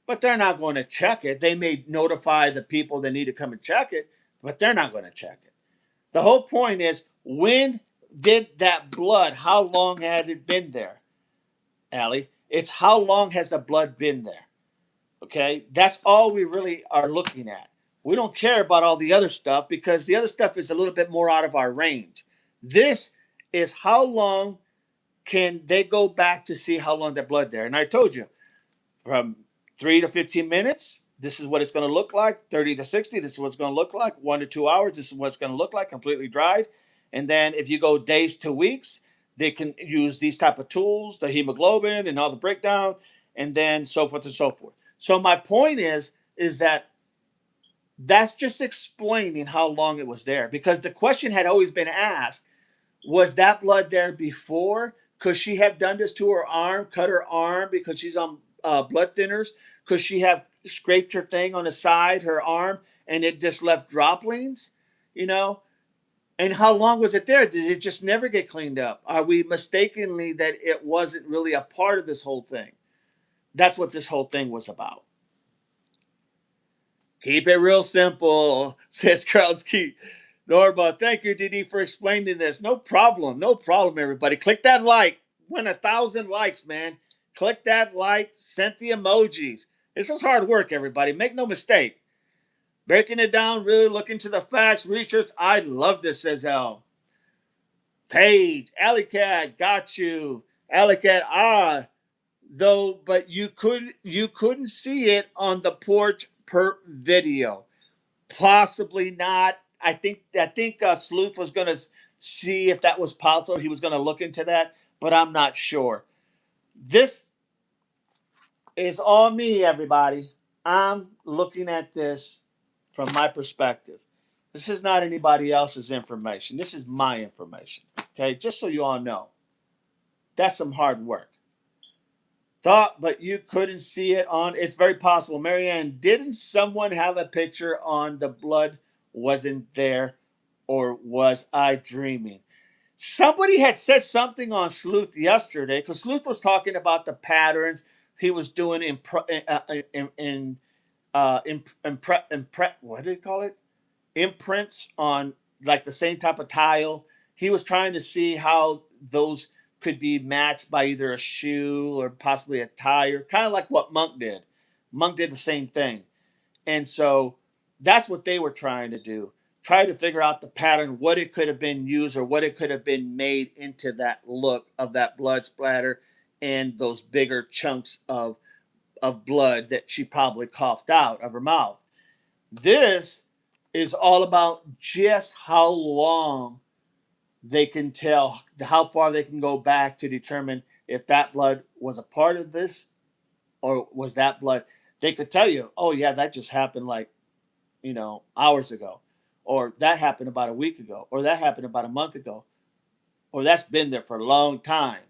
but they're not going to check it. They may notify the people that need to come and check it, but they're not going to check it. The whole point is, when did that blood, how long had it been there, Allie? It's how long has the blood been there? Okay? That's all we really are looking at. We don't care about all the other stuff because the other stuff is a little bit more out of our range. This is how long can they go back to see how long that blood there. And I told you, from 3 to 15 minutes, this is what it's going to look like. 30 to 60, this is what it's going to look like. 1 to 2 hours, this is what it's going to look like, completely dried. And then if you go days to weeks, they can use these type of tools, the hemoglobin and all the breakdown, and then so forth and so forth. So my point is that that's just explaining how long it was there, because the question had always been asked, was that blood there before? Could she have done this to her arm, cut her arm because she's on blood thinners? Could she have scraped her thing on the side, her arm, and it just left droplings? You know, And how long was it there? Did it just never get cleaned up? Are we mistakenly that it wasn't really a part of this whole thing? That's what this whole thing was about. Keep it real simple, says Krautsky. Norma, thank you, DD, for explaining this. No problem. No problem, everybody. Click that like. Win 1,000 likes, man. Click that like. Send the emojis. This was hard work, everybody. Make no mistake. Breaking it down, really looking to the facts, research. I love this, says Al. Paige, Alley Cat, got you. Alley Cat, though, but you couldn't see it on the porch per video. Possibly not. I think Sleuth was gonna see if that was possible. He was gonna look into that, but I'm not sure. This is all me, everybody. I'm looking at this from my perspective. This is not anybody else's information. This is my information. Okay, just so you all know, that's some hard work. Thought, but you couldn't see it on. It's very possible. Marianne, didn't someone have a picture on the blood wasn't there, or was I dreaming? Somebody had said something on Sleuth yesterday because Sleuth was talking about the patterns he was doing what did he call it? Imprints on like the same type of tile. He was trying to see how those could be matched by either a shoe or possibly a tire, kind of like what Monk did. Monk did the same thing. And so that's what they were trying to do. Try to figure out the pattern, what it could have been used or what it could have been made into that look of that blood splatter and those bigger chunks of blood that she probably coughed out of her mouth. This is all about just how long they can tell, how far they can go back to determine if that blood was a part of this or was that blood. They could tell you, oh, yeah, that just happened like, hours ago, or that happened about a week ago, or that happened about a month ago, or that's been there for a long time.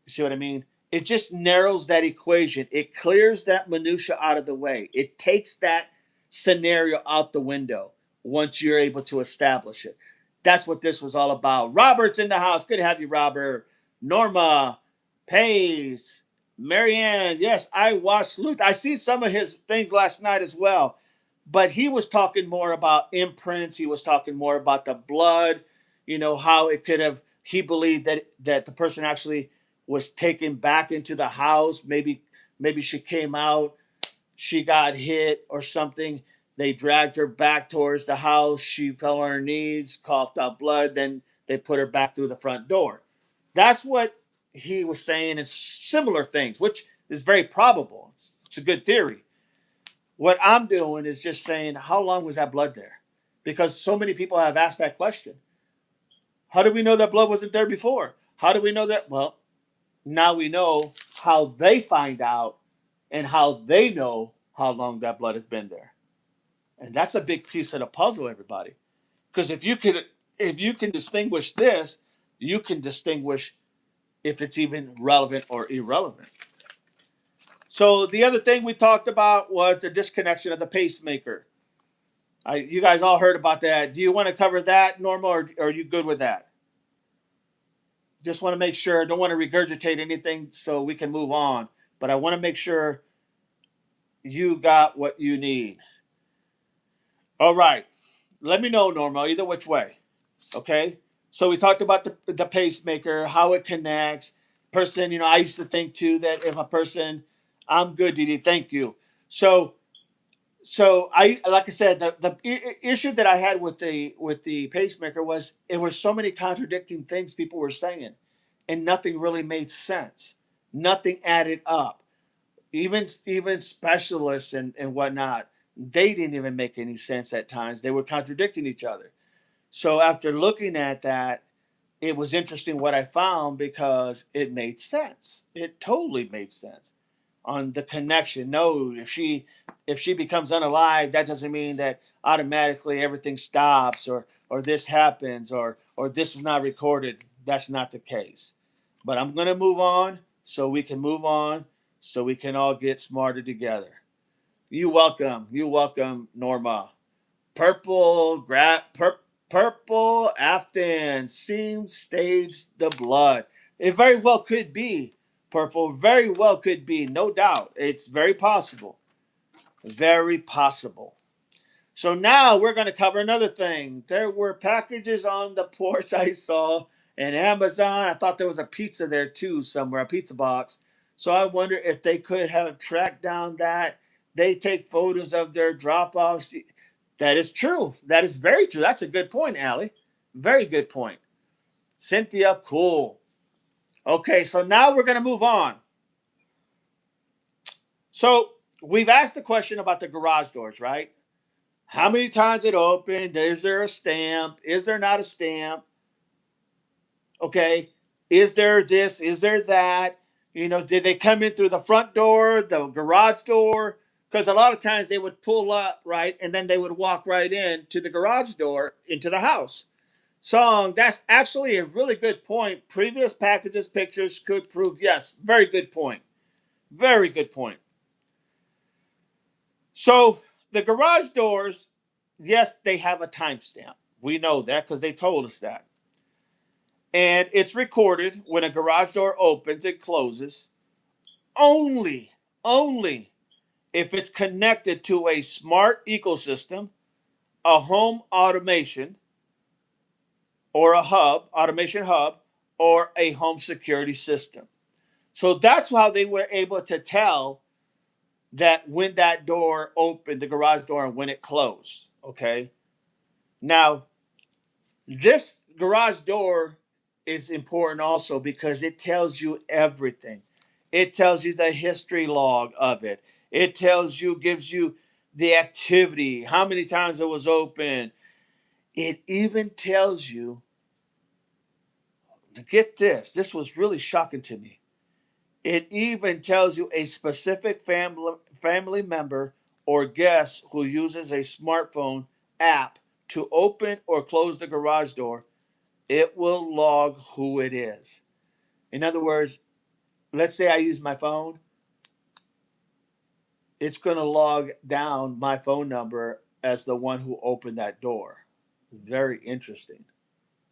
You see what I mean? It just narrows that equation. It clears that minutia out of the way. It takes that scenario out the window once you're able to establish it. That's what this was all about. Robert's in the house. Good to have you, Robert. Norma, Pace, Marianne. Yes, I watched Sleuth. I seen some of his things last night as well. But he was talking more about imprints. He was talking more about the blood, how it could have, he believed that the person actually was taken back into the house. Maybe she came out, she got hit or something. They dragged her back towards the house. She fell on her knees, coughed out blood. Then they put her back through the front door. That's what he was saying, and similar things, which is very probable. It's a good theory. What I'm doing is just saying, how long was that blood there? Because so many people have asked that question. How do we know that blood wasn't there before? How do we know that? Well, now we know how they find out and how they know how long that blood has been there. And that's a big piece of the puzzle, everybody. Because if you can distinguish this, you can distinguish if it's even relevant or irrelevant. So the other thing we talked about was the disconnection of the pacemaker. You guys all heard about that. Do you want to cover that, Norma, or are you good with that? Just want to make sure. Don't want to regurgitate anything so we can move on. But I want to make sure you got what you need. All right. Let me know, Norma, either which way. Okay. So we talked about the pacemaker, how it connects. Person, I used to think too that if a person, I'm good, Didi, thank you. So I, like I said, the issue that I had with the pacemaker was it was so many contradicting things people were saying, and nothing really made sense. Nothing added up. Even specialists and whatnot, they didn't even make any sense at times. They were contradicting each other. So after looking at that, it was interesting what I found because it made sense. It totally made sense on the connection. No, if she becomes unalive, that doesn't mean that automatically everything stops or this happens or this is not recorded. That's not the case. But I'm gonna move on so we can move on so we can all get smarter together. You welcome, Norma. Purple grab, Purple Afton seems staged the blood. It very well could be purple. Very well could be, no doubt. It's very possible. Very possible. So now we're going to cover another thing. There were packages on the porch I saw and Amazon. I thought there was a pizza there too somewhere, a pizza box. So I wonder if they could have tracked down that. They take photos of their drop offs. That is true. That is very true. That's a good point, Allie. Very good point. Cynthia, cool. Okay, so now we're going to move on. So we've asked the question about the garage doors, right? How many times it opened? Is there a stamp? Is there not a stamp? Okay. Is there this? Is there that? Did they come in through the front door, the garage door? Because a lot of times they would pull up, right? And then they would walk right in to the garage door into the house. So that's actually a really good point. Previous packages, pictures could prove, yes, very good point. Very good point. So the garage doors, yes, they have a timestamp. We know that because they told us that. And it's recorded when a garage door opens and closes only if it's connected to a smart ecosystem, a home automation, or a automation hub, or a home security system. So that's how they were able to tell that when that door opened, the garage door, and when it closed. Okay. Now, this garage door is important also because it tells you everything. It tells you the history log of it. It tells you, gives you the activity, how many times it was open. It even tells you, to get this, this was really shocking to me. It even tells you a specific family member or guest who uses a smartphone app to open or close the garage door. It will log who it is. In other words, let's say I use my phone, it's going to log down my phone number as the one who opened that door. Very interesting.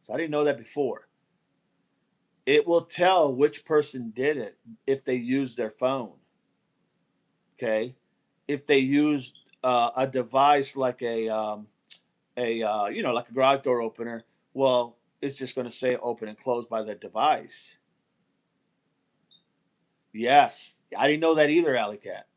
So I didn't know that before. It will tell which person did it if they used their phone. Okay, if they used a device like like a garage door opener, well, it's just going to say open and close by the device. Yes, I didn't know that either, Alley Cat.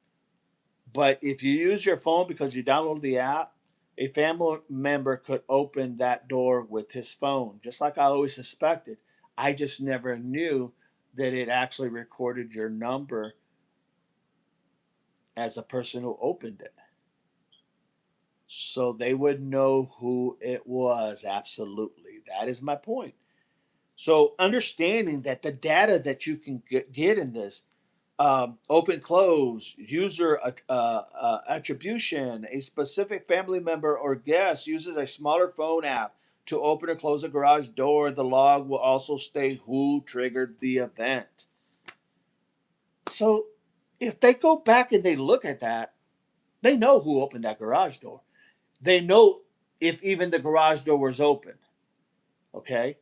But if you use your phone because you downloaded the app, a family member could open that door with his phone, just like I always suspected. I just never knew that it actually recorded your number as the person who opened it. So they would know who it was. Absolutely. That is my point. So understanding that the data that you can get in this, open close, user attribution, a specific family member or guest uses a smaller phone app to open or close a garage door. The log will also state who triggered the event. So if they go back and they look at that, they know who opened that garage door. They know if even the garage door was open. Okay.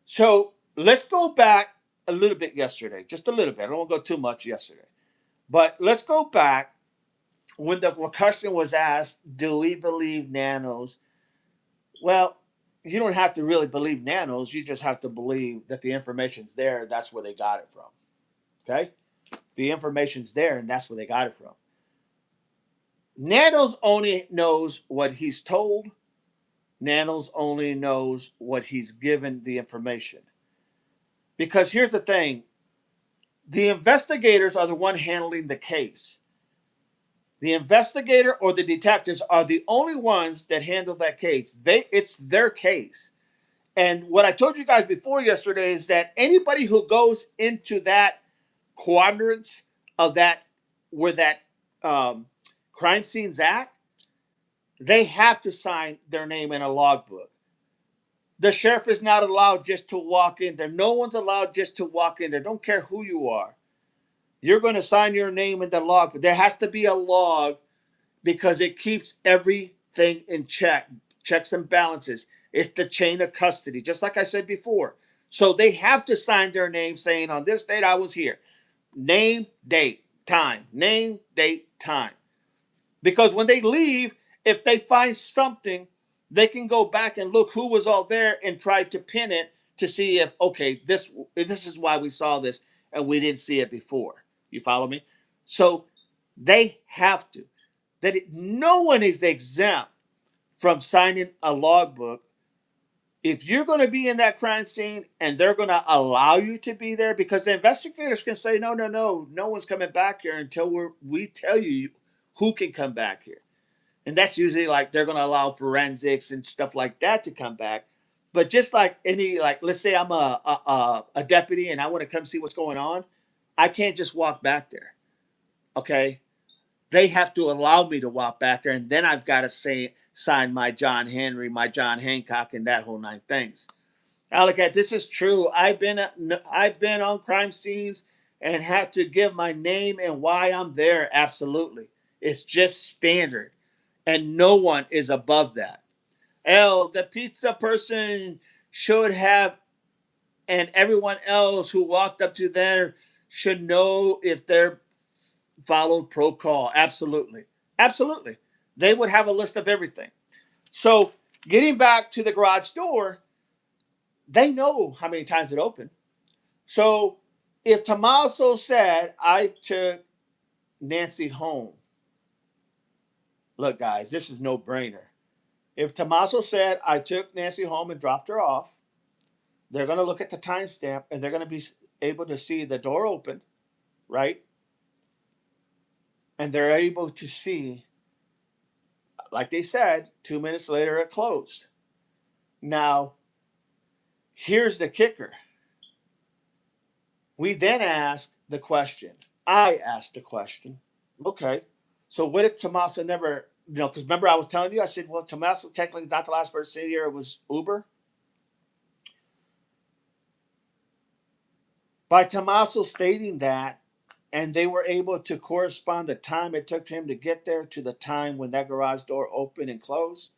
So let's go back a little bit yesterday, just a little bit. I don't want to go too much yesterday. But let's go back when the question was asked, do we believe nanos? Well, you don't have to really believe nanos. You just have to believe that the information's there. That's where they got it from. Okay? The information's there, and that's where they got it from. Nanos only knows what he's told. Nanos only knows what he's given the information. Because here's the thing. The investigators are the one handling the case. The investigator or the detectives are the only ones that handle that case. It's their case. And what I told you guys before yesterday is that anybody who goes into that quadrant of that where that crime scene's at, they have to sign their name in a logbook. The sheriff is not allowed just to walk in there. No one's allowed just to walk in there. Don't care who you are. You're going to sign your name in the log, but there has to be a log because it keeps everything in check, checks and balances. It's the chain of custody, just like I said before. So they have to sign their name saying, on this date I was here. Name, date, time. Name, date, time. Because when they leave, if they find something, they can go back and look who was all there and try to pin it to see if, okay, this is why we saw this and we didn't see it before. You follow me? So they have to. No one is exempt from signing a logbook. If you're going to be in that crime scene and they're going to allow you to be there, because the investigators can say, no, no, no, no one's coming back here until we tell you who can come back here. And that's usually like they're going to allow forensics and stuff like that to come back. But just like any, like, let's say I'm a deputy and I want to come see what's going on, I can't just walk back there. Okay. They have to allow me to walk back there, and then I've got to sign my John Henry, my John Hancock, and that whole nine things. Now, look at this is true. I've been on crime scenes and had to give my name and why I'm there. Absolutely, it's just standard, and no one is above that. The pizza person should have, and everyone else who walked up to them should know if they're followed protocol. Absolutely. Absolutely. They would have a list of everything. So, getting back to the garage door, they know how many times it opened. So, if Tommaso said, I took Nancy home, look, guys, this is no brainer. If Tommaso said, I took Nancy home and dropped her off, they're going to look at the timestamp and they're going to be able to see the door open, right? And they're able to see, like they said, 2 minutes later it closed. Now, here's the kicker. We then asked the question. I asked the question. Okay, so what if Tommaso never, because remember I was telling you, I said, well, Tommaso technically is not the last person here, it was Uber. By Tommaso stating that, and they were able to correspond the time it took him to get there to the time when that garage door opened and closed,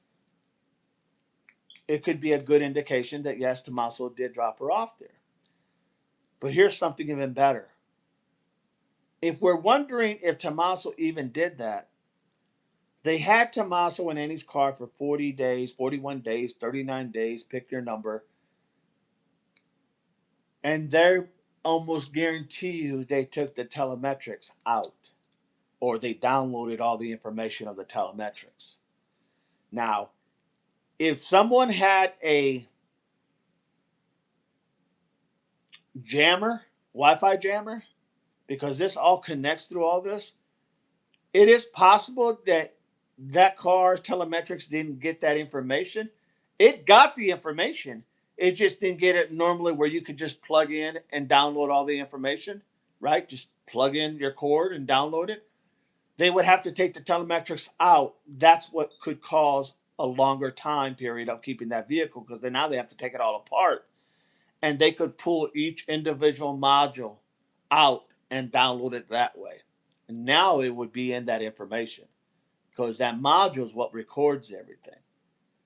it could be a good indication that yes, Tommaso did drop her off there. But here's something even better. If we're wondering if Tommaso even did that, they had Tommaso in Annie's car for 40 days, 41 days, 39 days, pick your number. And they almost guarantee you they took the telemetrics out or they downloaded all the information of the telemetrics. Now, if someone had a jammer, Wi-Fi jammer, because this all connects through all this, it is possible that that car telemetrics didn't get that information. It got the information. It just didn't get it normally where you could just plug in and download all the information, right? Just plug in your cord and download it. They would have to take the telemetrics out. That's what could cause a longer time period of keeping that vehicle because then now they have to take it all apart and they could pull each individual module out and download it that way. And now it would be in that information because that module is what records everything.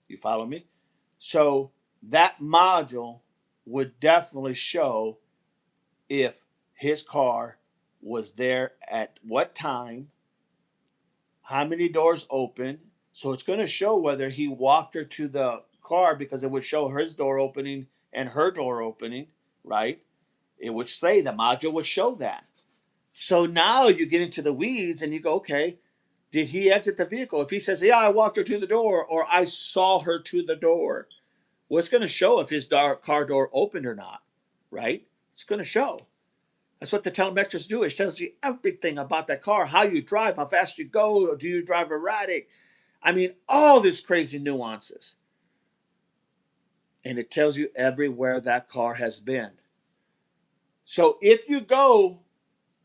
You follow me? So that module would definitely show if his car was there at what time, how many doors open. So it's going to show whether he walked her to the car because it would show his door opening and her door opening, right? It would say the module would show that. So now you get into the weeds and you go, okay, did he exit the vehicle? If he says, yeah, I walked her to the door or I saw her to the door, well, it's going to show if his car door opened or not, right? It's going to show. That's what the telemetrics do. It tells you everything about that car, how you drive, how fast you go, or do you drive erratic? I mean, all these crazy nuances. And it tells you everywhere that car has been. So if you go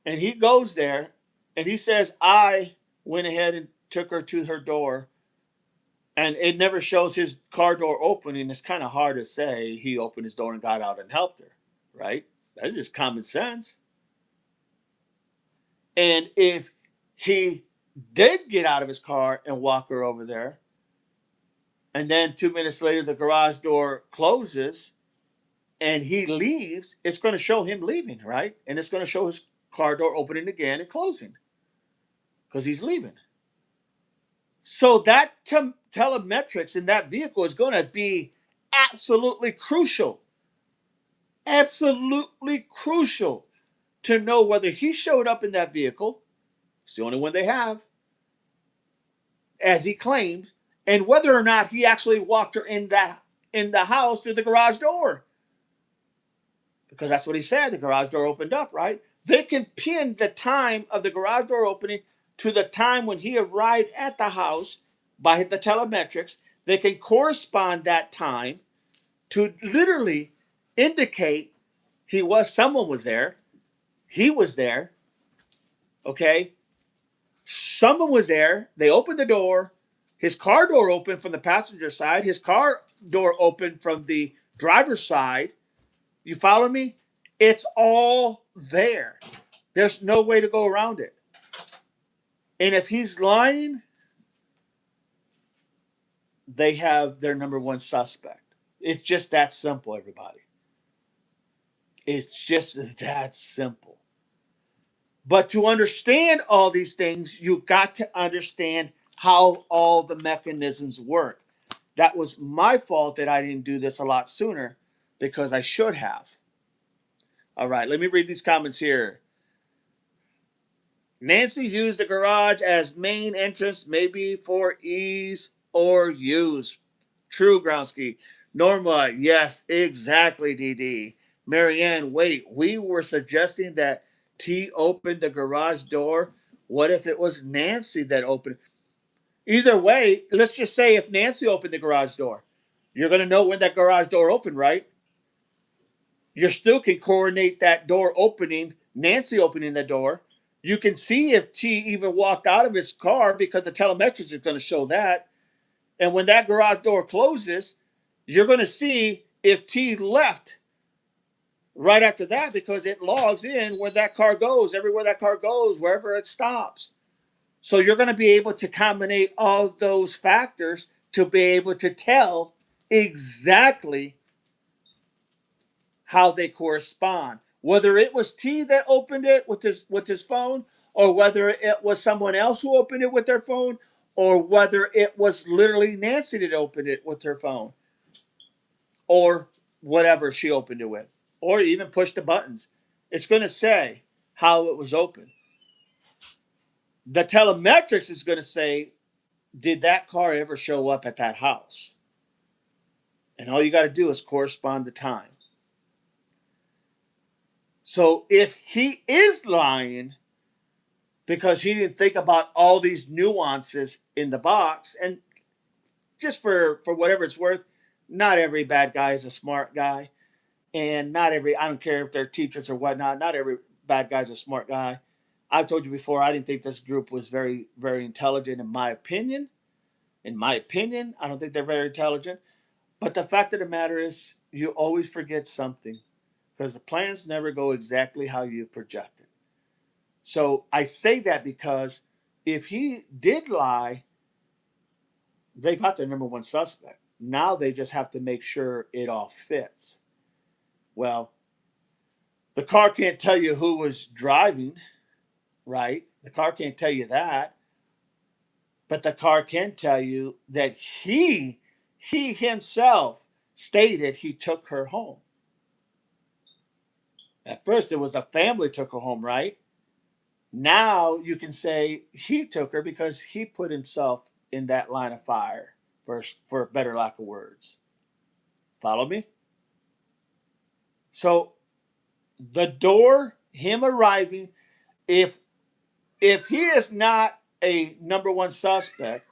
and he goes there and he says, I went ahead and took her to her door, and it never shows his car door opening, it's kind of hard to say he opened his door and got out and helped her, right? That's just common sense. And if he did get out of his car and walk her over there, and then 2 minutes later the garage door closes and he leaves, it's going to show him leaving, right? And it's going to show his car door opening again and closing because he's leaving. So that telemetrics in that vehicle is going to be absolutely crucial. Absolutely crucial to know whether he showed up in that vehicle. It's the only one they have, as he claimed, and whether or not he actually walked her in the house through the garage door. Because that's what he said. The garage door opened up, right? They can pin the time of the garage door opening to the time when he arrived at the house by the telemetrics. They can correspond that time to literally indicate someone was there. He was there. Okay. Someone was there. They opened the door. His car door opened from the passenger side. His car door opened from the driver's side. You follow me? It's all there. There's no way to go around it. And if he's lying, they have their number one suspect. It's just that simple, everybody. It's just that simple. But to understand all these things, you got to understand how all the mechanisms work. That was my fault that I didn't do this a lot sooner because I should have. All right, let me read these comments here. Nancy used the garage as main entrance, maybe for ease or use. True, Gronsky. Norma, yes, exactly, DD. Marianne, wait, we were suggesting that T opened the garage door. What if it was Nancy that opened? Either way, let's just say if Nancy opened the garage door, you're going to know when that garage door opened, right? You still can coordinate that door opening, Nancy opening the door. You can see if T even walked out of his car because the telemetrics is going to show that. And when that garage door closes, you're going to see if T left right after that because it logs in where that car goes, everywhere that car goes, wherever it stops. So you're going to be able to combine all those factors to be able to tell exactly how they correspond. Whether it was T that opened it with his phone, or whether it was someone else who opened it with their phone, or whether it was literally Nancy that opened it with her phone, or whatever she opened it with, or even pushed the buttons. It's going to say how it was opened. The telemetrics is going to say, did that car ever show up at that house? And all you got to do is correspond the time. So if he is lying because he didn't think about all these nuances in the box, and just for whatever it's worth, not every bad guy is a smart guy. And I don't care if they're teachers or whatnot, not every bad guy is a smart guy. I've told you before, I didn't think this group was very, very intelligent in my opinion. In my opinion, I don't think they're very intelligent. But the fact of the matter is, you always forget something because the plans never go exactly how you projected. So I say that because if he did lie, they got their number one suspect. Now they just have to make sure it all fits. Well, the car can't tell you who was driving, right? The car can't tell you that. But the car can tell you that he himself stated he took her home. At first, it was the family took her home, right? Now you can say he took her because he put himself in that line of fire, for a better lack of words. Follow me? So the door, him arriving, if he is not a number one suspect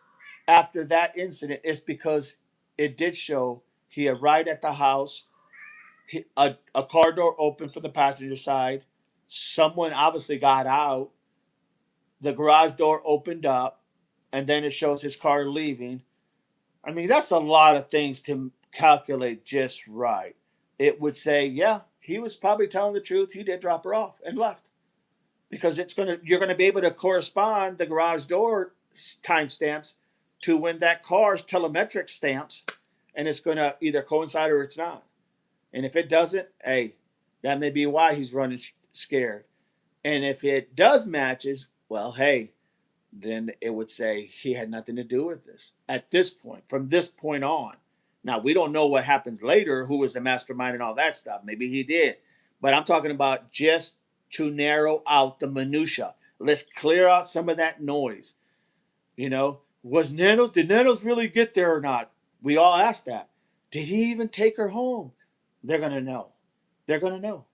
after that incident, it's because it did show he arrived at the house. A car door opened for the passenger side. Someone obviously got out. The garage door opened up, and then it shows his car leaving. I mean, that's a lot of things to calculate just right. It would say, yeah, he was probably telling the truth. He did drop her off and left because you're gonna be able to correspond the garage door timestamps to when that car's telemetric stamps, and it's going to either coincide or it's not. And if it doesn't, hey, that may be why he's running scared. And if it does matches, well, hey, then it would say he had nothing to do with this at this point, from this point on. Now, we don't know what happens later, who was the mastermind and all that stuff. Maybe he did. But I'm talking about just to narrow out the minutia. Let's clear out some of that noise. You know, did Nanos really get there or not? We all asked that. Did he even take her home? They're going to know. They're going to know.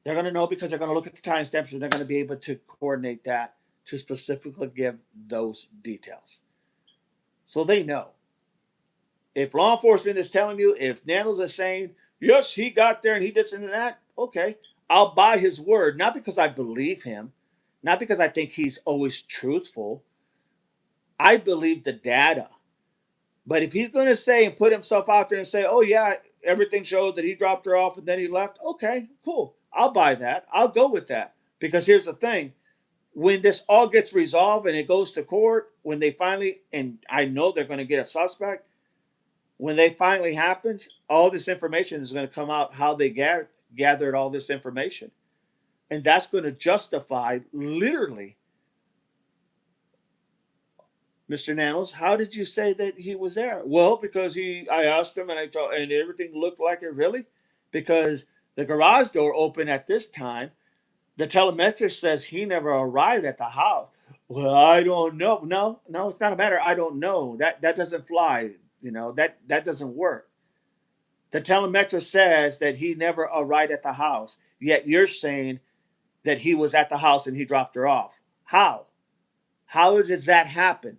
They're going to know because they're going to look at the timestamps and they're going to be able to coordinate that to specifically give those details. So they know. If law enforcement is telling you, if Nanos is saying, yes, he got there and he did this and that, okay, I'll buy his word. Not because I believe him, not because I think he's always truthful. I believe the data. But if he's going to say and put himself out there and say, oh, yeah, everything shows that he dropped her off and then he left, okay, cool. I'll buy that. I'll go with that. Because here's the thing. When this all gets resolved and it goes to court, when they finally, and I know they're going to get a suspect, when they finally happens, all this information is going to come out how they gathered all this information. And that's going to justify literally, Mr. Nanos, how did you say that he was there? Well, because I asked him and I told, and everything looked like it really, because the garage door opened at this time. The telemetric says he never arrived at the house. Well, I don't know. No, it's not a matter. I don't know. That doesn't fly. You know, that doesn't work. The telemetric says that he never arrived at the house. Yet you're saying that he was at the house and he dropped her off. How? How does that happen?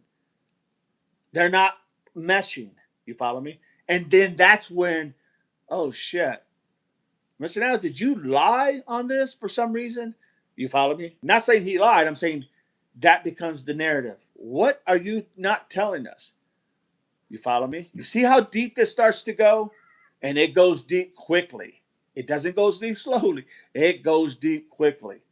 They're not meshing. You follow me? And then that's when, oh shit. Mr. Niles, did you lie on this for some reason? You follow me? Not saying he lied. I'm saying that becomes the narrative. What are you not telling us? You follow me? You see how deep this starts to go? And it goes deep quickly. It doesn't go deep slowly. It goes deep quickly.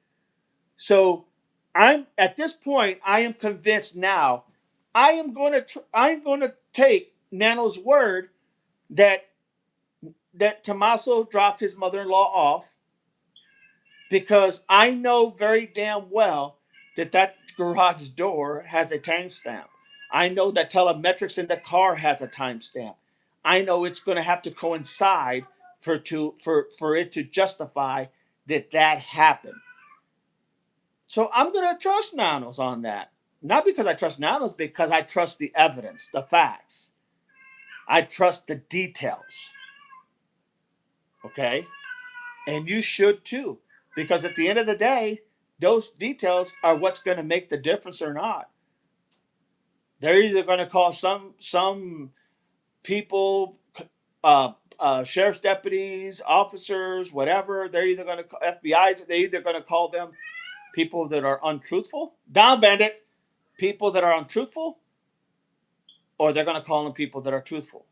So I'm at this point, I am convinced now. I'm going to take Nano's word that Tommaso dropped his mother-in-law off, because I know very damn well that garage door has a timestamp. I know that telemetrics in the car has a timestamp. I know it's going to have to coincide for it to justify that happened. So I'm going to trust Nanos on that. Not because I trust Nanos, because I trust the evidence, the facts. I trust the details. Okay? And you should too. Because at the end of the day, those details are what's going to make the difference or not. They're either going to call some people, sheriff's deputies, officers, whatever. They're either going to call FBI. They're either going to call them people that are untruthful, down bandit, people that are untruthful, or they're going to call them people that are truthful.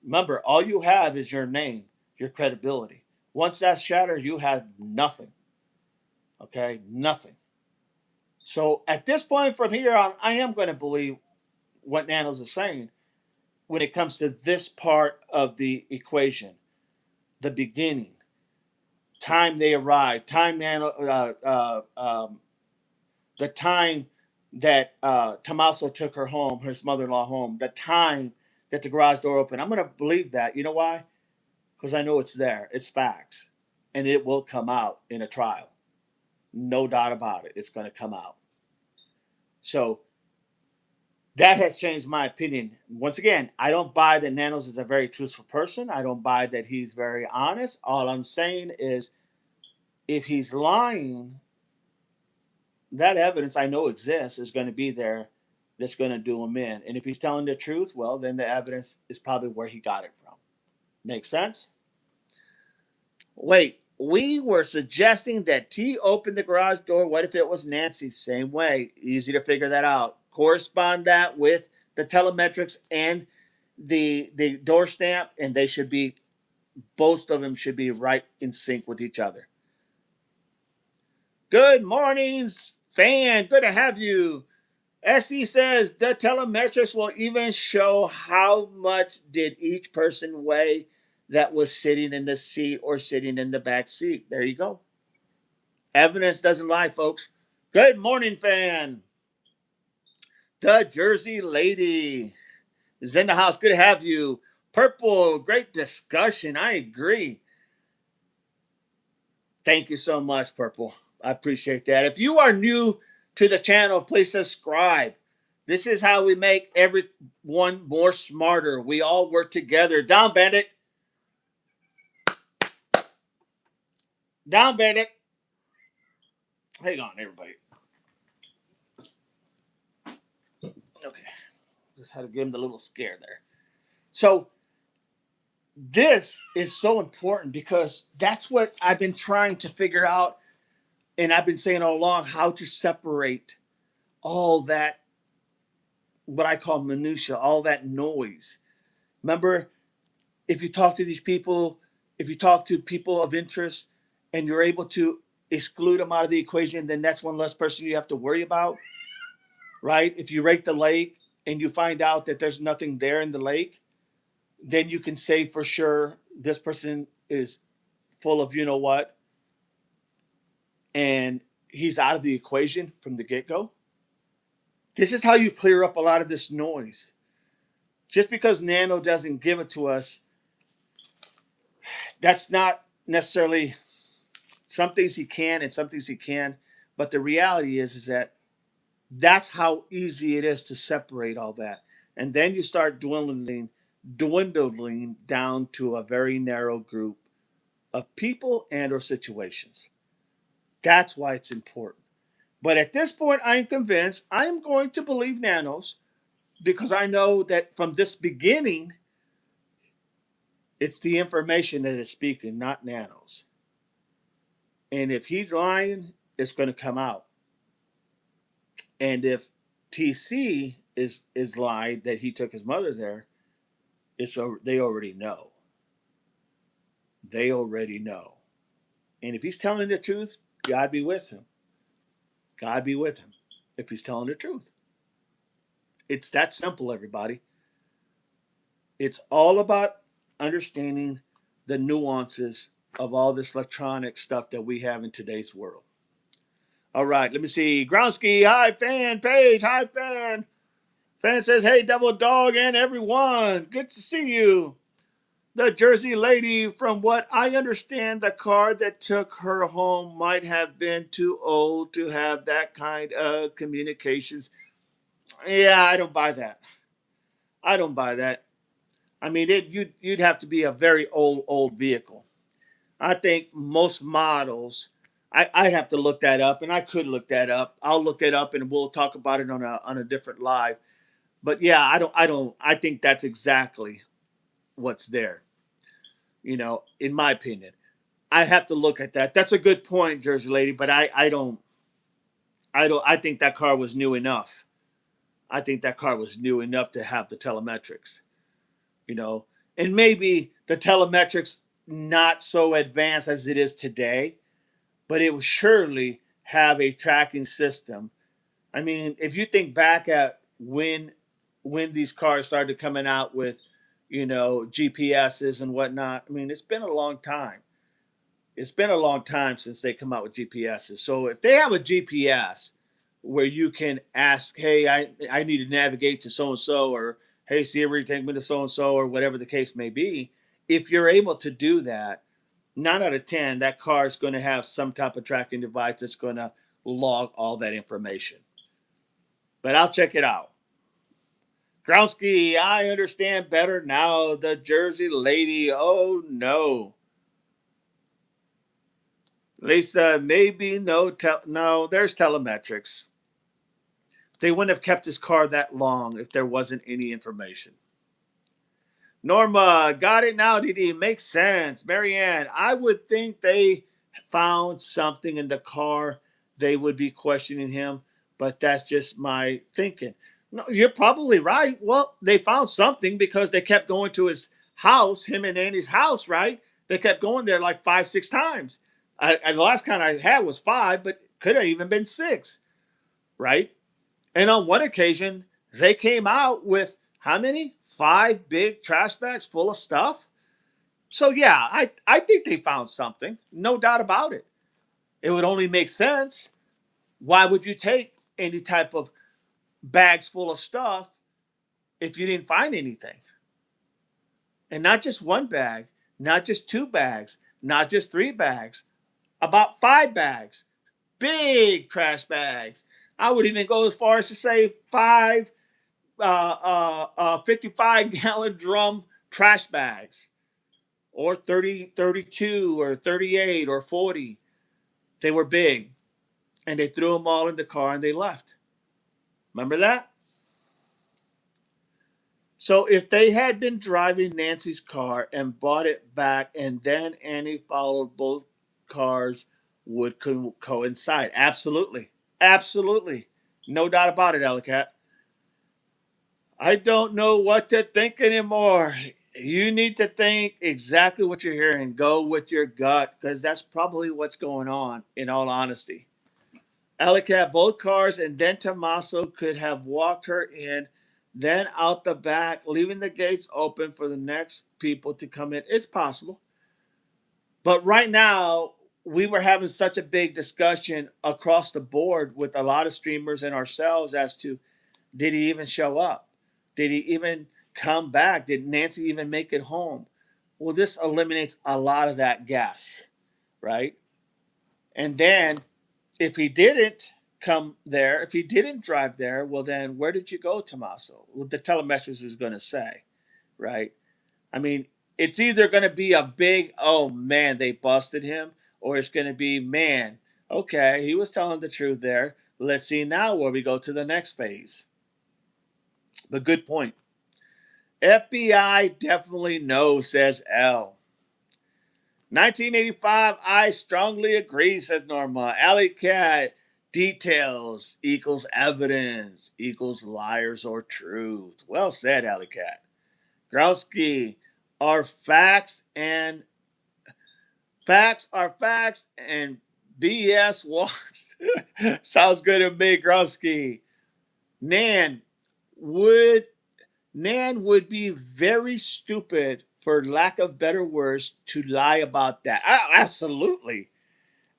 Remember, all you have is your name, your credibility. Once that's shattered, you have nothing. Okay, nothing. So at this point from here on, I am going to believe what Nanos is saying when it comes to this part of the equation, the beginning, time they arrived, the time that Tommaso took her home, his mother-in-law home, the time that the garage door opened. I'm going to believe that. You know why? Because I know it's there. It's facts. And it will come out in a trial. No doubt about it. It's going to come out. So that has changed my opinion. Once again, I don't buy that Nanos is a very truthful person. I don't buy that he's very honest. All I'm saying is, if he's lying, that evidence I know exists is going to be there that's going to do him in. And if he's telling the truth, well, then the evidence is probably where he got it from. Make sense? Wait, we were suggesting that T opened the garage door. What if it was Nancy? Same way. Easy to figure that out. Correspond that with the telemetrics and the door stamp, and they should be, both of them should be right in sync with each other. Good mornings, fan. Good to have you. SC says the telemetrics will even show how much did each person weigh that was sitting in the seat or sitting in the back seat. There you go. Evidence doesn't lie, folks. Good morning, fan. The Jersey Lady is in the house. Good to have you. Purple, great discussion. I agree. Thank you so much, Purple. I appreciate that. If you are new to the channel, please subscribe. This is how we make everyone more smarter. We all work together. Down, Bandit. Down, Bandit. Hang on, everybody. Okay. Just had to give him the little scare there. So, this is so important because that's what I've been trying to figure out. And I've been saying all along how to separate all that, what I call minutia, all that noise. Remember, if you talk to these people, if you talk to people of interest and you're able to exclude them out of the equation, then that's one less person you have to worry about, right? If you rake the lake and you find out that there's nothing there in the lake, then you can say for sure this person is full of you know what, and he's out of the equation from the get-go. This is how you clear up a lot of this noise. Just because Nano doesn't give it to us, that's not necessarily, some things he can and some things he can. But the reality is that that's how easy it is to separate all that. And then you start dwindling down to a very narrow group of people and or situations. That's why it's important. But at this point, I'm convinced I'm going to believe Nanos because I know that from this beginning, it's the information that is speaking, not Nanos. And if he's lying, it's going to come out. And if TC is lied that he took his mother there, they already know. They already know. And if he's telling the truth, God be with him. God be with him if he's telling the truth. It's that simple, everybody. It's all about understanding the nuances of all this electronic stuff that we have in today's world. All right, let me see. Groundsky, hi, fan. Page, hi, fan. Fan says, hey, Double Dog and everyone. Good to see you. The Jersey Lady, from what I understand, the car that took her home might have been too old to have that kind of communications. Yeah, I don't buy that. I don't buy that. I mean, you'd have to be a very old vehicle. I think most models. I'd have to look that up, and I could look that up. I'll look it up, and we'll talk about it on a different live. But yeah, I think that's exactly what's there. In my opinion, I have to look at that. That's a good point, Jersey Lady. But I think that car was new enough. I think that car was new enough to have the telemetrics. And maybe the telemetrics not so advanced as it is today, but it will surely have a tracking system. I mean, if you think back at when these cars started coming out with, GPSs and whatnot, I mean, it's been a long time. It's been a long time since they come out with GPSs. So if they have a GPS where you can ask, hey, I need to navigate to so and so, or hey, Siri, take me to so and so, or whatever the case may be, if you're able to do that, 9 out of 10, that car is going to have some type of tracking device that's going to log all that information. But I'll check it out. Growski, I understand better now. The Jersey Lady, oh no. Lisa, maybe no, there's telemetrics. They wouldn't have kept his car that long if there wasn't any information. Norma, got it now, DD. Makes sense. Marianne, I would think they found something in the car. They would be questioning him, but that's just my thinking. No, you're probably right. Well, they found something because they kept going to his house, him and Annie's house, right? They kept going there like 5, 6 times. The last count I had was 5, but could have even been 6, right? And on one occasion, they came out with how many? 5 big trash bags full of stuff. So yeah, I think they found something. No doubt about it. It would only make sense. Why would you take any type of bags full of stuff if you didn't find anything? And not just one bag, not just 2 bags, not just 3 bags, about 5 bags, big trash bags. I would even go as far as to say 55-gallon drum trash bags, or 30, 32, or 38, or 40. They were big, and they threw them all in the car and they left. Remember that? So if they had been driving Nancy's car and brought it back, and then Annie followed, both cars would coincide. Absolutely. Absolutely. No doubt about it, Ellicat. I don't know what to think anymore. You need to think exactly what you're hearing. Go with your gut, because that's probably what's going on, in all honesty. Ellicat, both cars, and then Tommaso could have walked her in, then out the back, leaving the gates open for the next people to come in. It's possible. But right now, we were having such a big discussion across the board with a lot of streamers and ourselves as to, did he even show up? Did he even come back? Did Nancy even make it home? Well, this eliminates a lot of that guess, right? And then if he didn't come there, if he didn't drive there, well, then where did you go, Tommaso? What the telemessage is going to say, right? I mean, it's either going to be a big, oh man, they busted him, or it's going to be, man, okay, he was telling the truth there. Let's see now where we go to the next phase. But good point. FBI definitely knows, says L. 1985, I strongly agree, says Norma. Alley Cat, details equals evidence equals liars or truth. Well said, Alley Cat. Growski, are facts are facts and BS walks. Sounds good to me, Growski. Nan, would Nan would be very stupid, for lack of better words, to lie about that. Absolutely,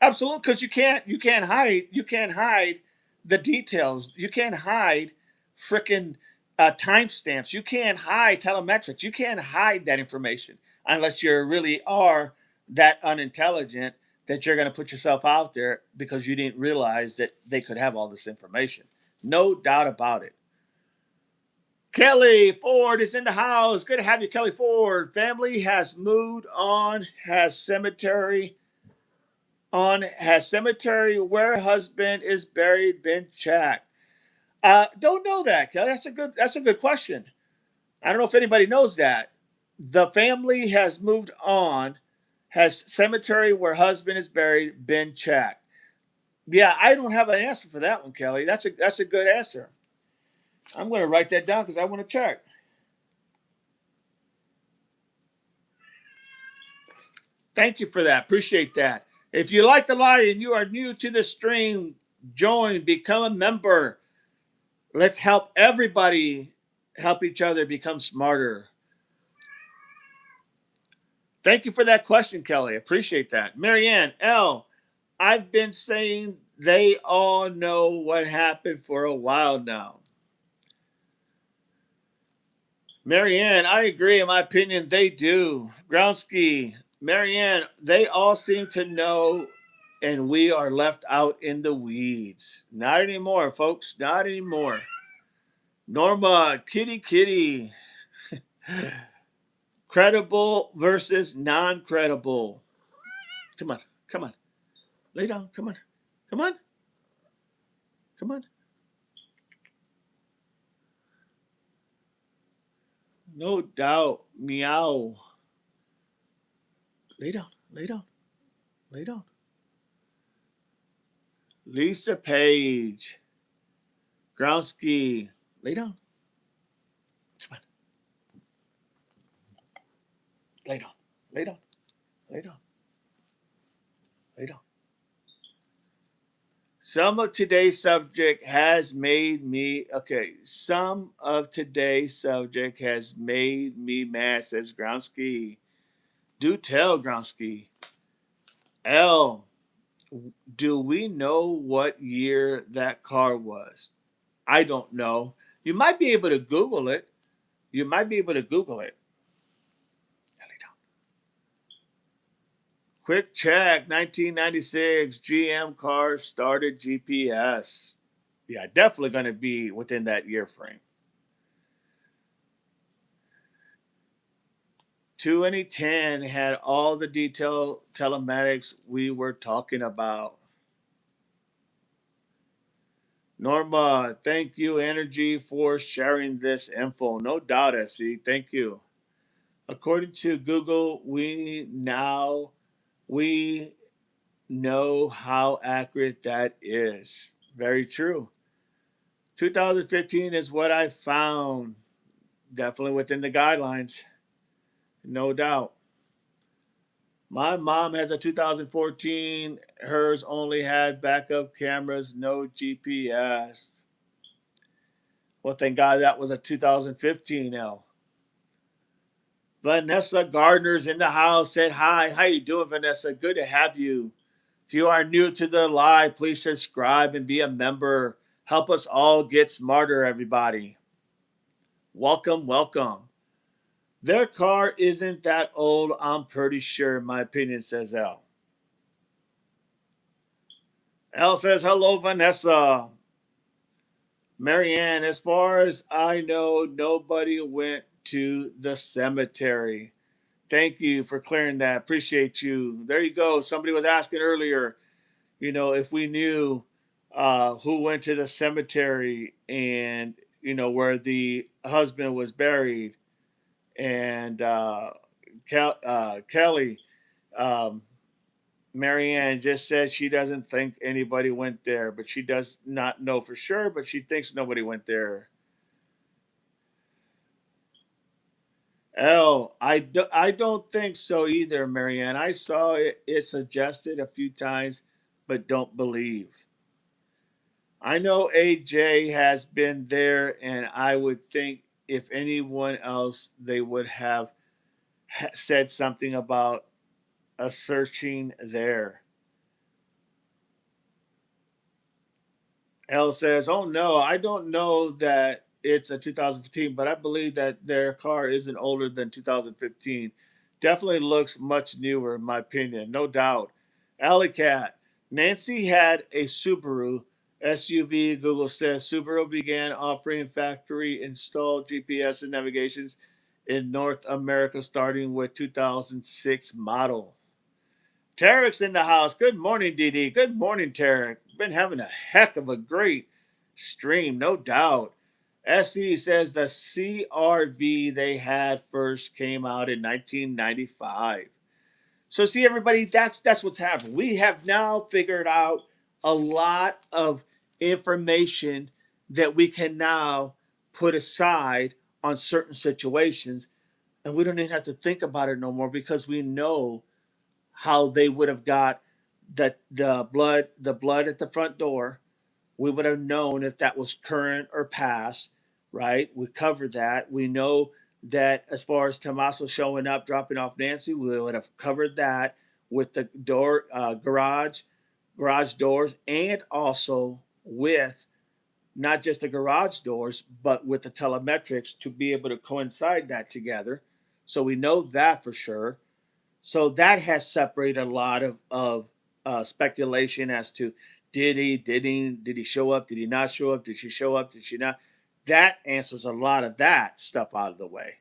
absolutely, because you can't hide the details. You can't hide frickin' timestamps. You can't hide telemetrics. You can't hide that information unless you really are that unintelligent that you're going to put yourself out there because you didn't realize that they could have all this information. No doubt about it. Kelly Ford is in the house. Good to have you, Kelly Ford. Family has moved on. Has cemetery where husband is buried been checked? Don't know that, Kelly. That's a good question. I don't know if anybody knows that. The family has moved on. Has cemetery where husband is buried been checked? Yeah, I don't have an answer for that one, Kelly. That's a good answer. I'm going to write that down because I want to check. Thank you for that. Appreciate that. If you like the lie and you are new to the stream, join, become a member. Let's help everybody help each other become smarter. Thank you for that question, Kelly. Appreciate that. Marianne L. I've been saying they all know what happened for a while now. Marianne, I agree. In my opinion, they do. Groundsky, Marianne, they all seem to know, and we are left out in the weeds. Not anymore, folks. Not anymore. Norma, kitty. Credible versus non credible. Come on. Come on. Lay down. Come on. Come on. Come on. No doubt. Meow. Lay down. Lay down. Lay down. Lisa Page. Groundsky. Lay down. Come on. Lay down. Lay down. Lay down. Lay down. Some of today's subject has made me okay. Some of today's subject has made me mad, says Groundsky. Do tell, Groundsky. L, do we know what year that car was? I don't know. You might be able to Google it. You might be able to Google it. Quick check 1996 GM car started GPS. Yeah, definitely going to be within that year frame. 2010 had all the detailed telematics we were talking about. Norma, thank you, Energy, for sharing this info. No doubt, SE. Thank you. According to Google, we know how accurate that is. Very true. 2015 is what I found. Definitely within the guidelines. No doubt. My mom has a 2014. Hers only had backup cameras, no GPS. Well, thank God that was a 2015 L. Vanessa Gardner's in the house. Said hi. How you doing, Vanessa? Good to have you. If you are new to the live, please subscribe and be a member. Help us all get smarter, everybody. Welcome, welcome. Their car isn't that old, I'm pretty sure, in my opinion, says L. L says, hello, Vanessa. Marianne, as far as I know, nobody went to the cemetery. Thank you for clearing that. Appreciate you. There you go. Somebody was asking earlier, if we knew who went to the cemetery and, where the husband was buried. And Kelly, um, Marianne just said she doesn't think anybody went there, but she does not know for sure, but she thinks nobody went there. I don't think so either, Marianne. I saw it suggested a few times, but don't believe. I know AJ has been there, and I would think if anyone else, they would have said something about a searching there. L says, "Oh no, I don't know that it's a 2015, but I believe that their car isn't older than 2015. Definitely looks much newer, in my opinion, no doubt." Alley Cat, Nancy had a Subaru SUV. Google says Subaru began offering factory installed GPS and navigations in North America starting with 2006 model. Tarek's in the house. Good morning, DD. Good morning, Tarek. Been having a heck of a great stream, no doubt. SE says the CRV they had first came out in 1995. So see, everybody, that's what's happened. We have now figured out a lot of information that we can now put aside on certain situations, and we don't even have to think about it no more because we know how they would have got the blood at the front door. We would have known if that was current or past, right? We covered that. We know that as far as Tommaso showing up, dropping off Nancy, we would have covered that with the door, garage doors, and also with not just the garage doors, but with the telemetrics to be able to coincide that together. So we know that for sure. So that has separated a lot of speculation as to did he show up, did he not show up, did she show up, did she not? That answers a lot of that stuff out of the way.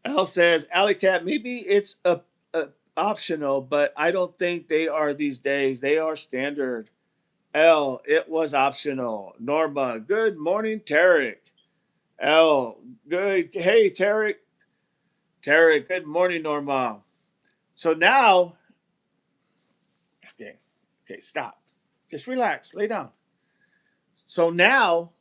L says, Alley Cat, maybe it's a optional, but I don't think they are these days. They are standard. L, it was optional. Norma, good morning, Tarek. L, good. Hey, Tarek. Tarek, good morning, Norma. So now, okay, okay, stop. Just relax, lay down. So now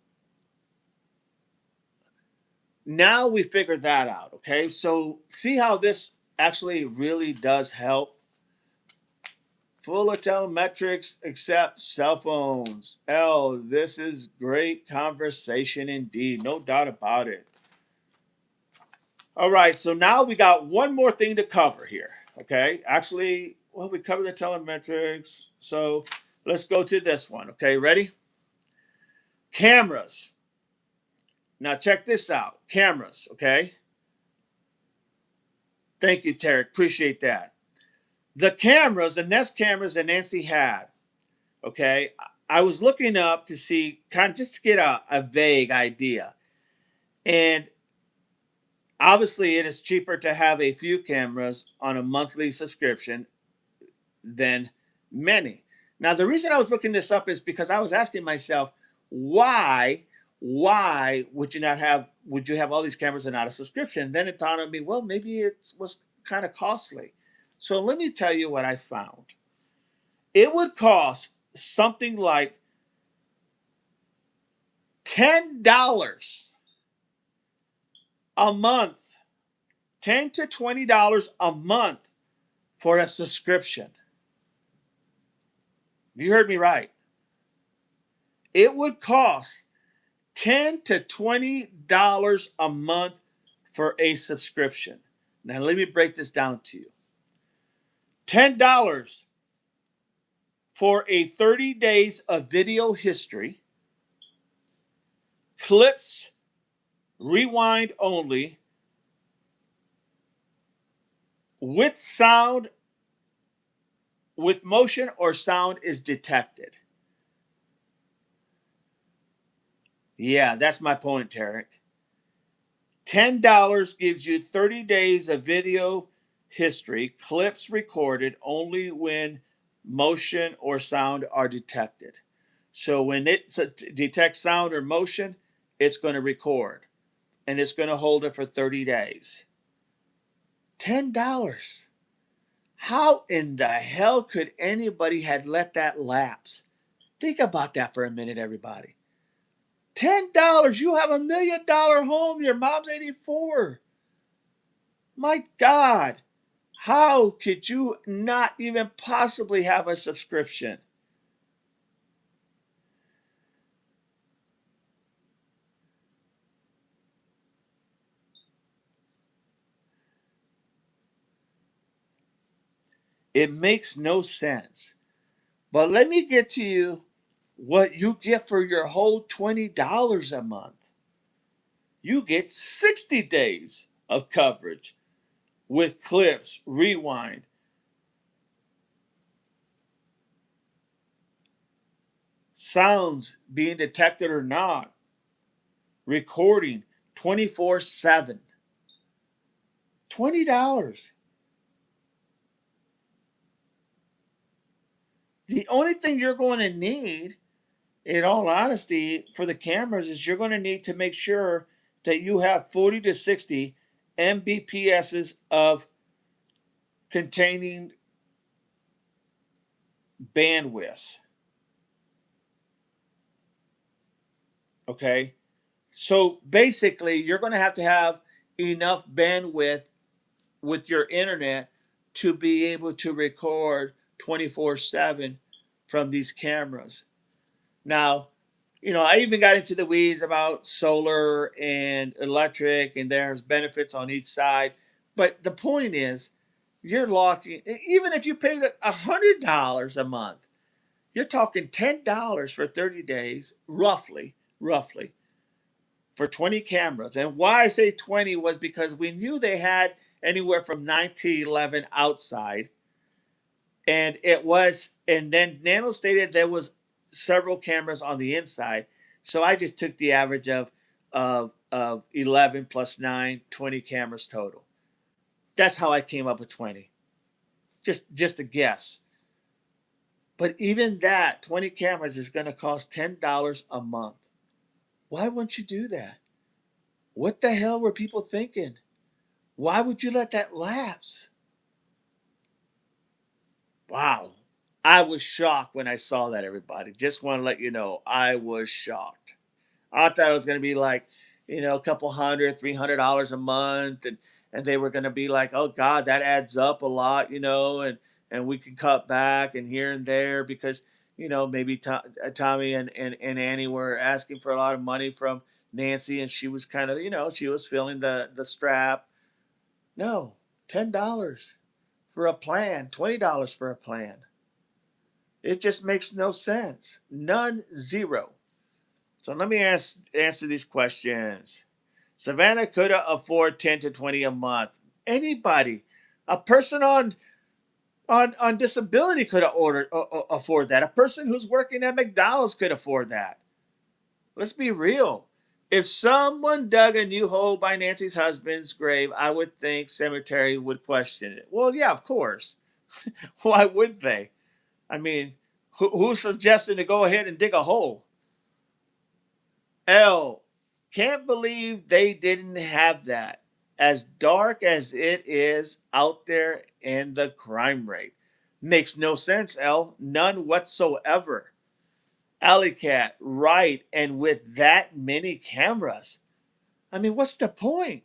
we figured that out, okay? So see how this actually really does help full of telemetrics except cell phones. This is great conversation indeed. No doubt about it. All right, so now we got one more thing to cover here. Okay, actually, well, we covered the telemetrics. So let's go to this one. Okay, ready? Cameras. Now check this out. Cameras, okay? Thank you, Tarek. Appreciate that. The Nest cameras that Nancy had, okay? I was looking up to see, kind of just to get a vague idea. And obviously, it is cheaper to have a few cameras on a monthly subscription than many. Now, the reason I was looking this up is because I was asking myself, why would you have all these cameras and not a subscription? And then it dawned on me, well, maybe it was kind of costly. So let me tell you what I found. It would cost something like $10 a month, $10 to $20 a month for a subscription. You heard me right. It would cost $10 to $20 a month for a subscription. Now, let me break this down to you. $10 for a 30 days of video history, clips, rewind only, with sound, with motion or sound is detected. Yeah, that's my point, Tarek. $10 gives you 30 days of video history, clips recorded only when motion or sound are detected. So when it detects sound or motion, it's going to record and it's going to hold it for 30 days. $10. How in the hell could anybody had let that lapse? Think about that for a minute, everybody. $10. You have $1 million home. Your mom's 84. My God. How could you not even possibly have a subscription? It makes no sense. But let me get to you what you get for your whole $20 a month. You get 60 days of coverage with clips, rewind, sounds being detected or not, recording 24/7. $20. The only thing you're going to need, in all honesty, for the cameras is you're going to need to make sure that you have 40 to 60 Mbps's of containing bandwidth. Okay? So basically, you're going to have enough bandwidth with your internet to be able to record 24/7 from these cameras. Now, I even got into the weeds about solar and electric, and there's benefits on each side. But the point is, you're locking, even if you paid $100 a month, you're talking $10 for 30 days, roughly, for 20 cameras. And why I say 20 was because we knew they had anywhere from 9 to 11 outside. And then Nano stated there was several cameras on the inside. So I just took the average of 11 plus 9, 20 cameras total. That's how I came up with 20. Just a guess. But even that, 20 cameras is going to cost $10 a month. Why wouldn't you do that? What the hell were people thinking? Why would you let that lapse? Wow. I was shocked when I saw that, everybody. Just want to let you know, I was shocked. I thought it was going to be like, a couple hundred, $300 a month. And they were going to be like, oh God, that adds up a lot, and and we could cut back and here and there because maybe Tommy and Annie were asking for a lot of money from Nancy, and she was kind of she was feeling the strap. No, $10 for a plan, $20 for a plan. It just makes no sense. None, zero. So let me answer these questions. Savannah could afford 10 to 20 a month. Anybody, a person on disability could afford that. A person who's working at McDonald's could afford that. Let's be real. If someone dug a new hole by Nancy's husband's grave, I would think cemetery would question it. Well, yeah, of course. Why would they? I mean, who's suggesting to go ahead and dig a hole? L. Can't believe they didn't have that. As dark as it is out there in the crime rate. Makes no sense, L. None whatsoever. Alley Cat, right. And with that many cameras. I mean, what's the point?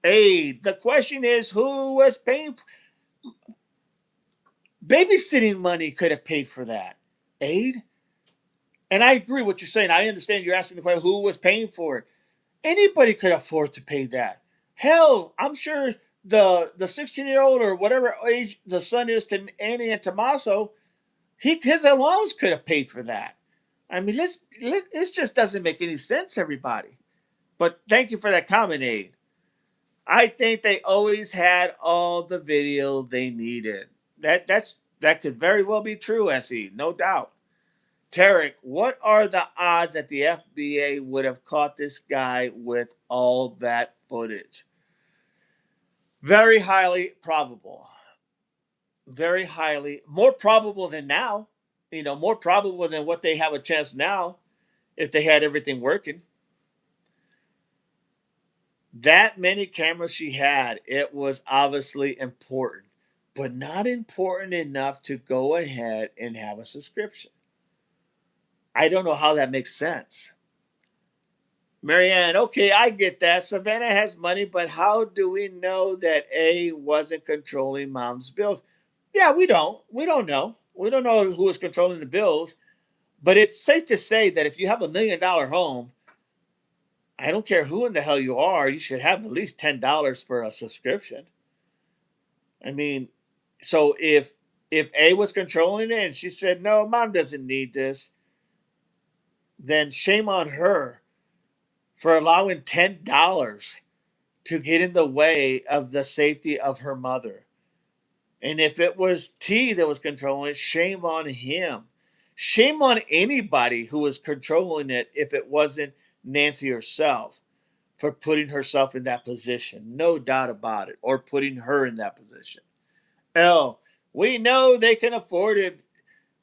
A. The question is who was paying babysitting money could have paid for that. Aid? And I agree with what you're saying. I understand you're asking the question who was paying for it. Anybody could afford to pay that. Hell, I'm sure the 16-year-old or whatever age the son is to Annie and Tommaso, his allowance could have paid for that. I mean, this just doesn't make any sense, everybody. But thank you for that comment, Aid. I think they always had all the video they needed. That could very well be true, SE, no doubt. Tarek, what are the odds that the FBA would have caught this guy with all that footage? Very highly probable. Very highly. More probable than now. More probable than what they have a chance now if they had everything working. That many cameras she had, it was obviously important, but not important enough to go ahead and have a subscription. I don't know how that makes sense. Marianne, okay, I get that. Savannah has money, but how do we know that A wasn't controlling mom's bills? Yeah, we don't. We don't know. We don't know who was controlling the bills, but it's safe to say that if you have $1 million home, I don't care who in the hell you are, you should have at least $10 for a subscription. I mean, so if A was controlling it and she said, no, mom doesn't need this, then shame on her for allowing $10 to get in the way of the safety of her mother. And if it was T that was controlling it, shame on him. Shame on anybody who was controlling it if it wasn't Nancy herself for putting herself in that position. No doubt about it. Or putting her in that position. L, we know they can afford it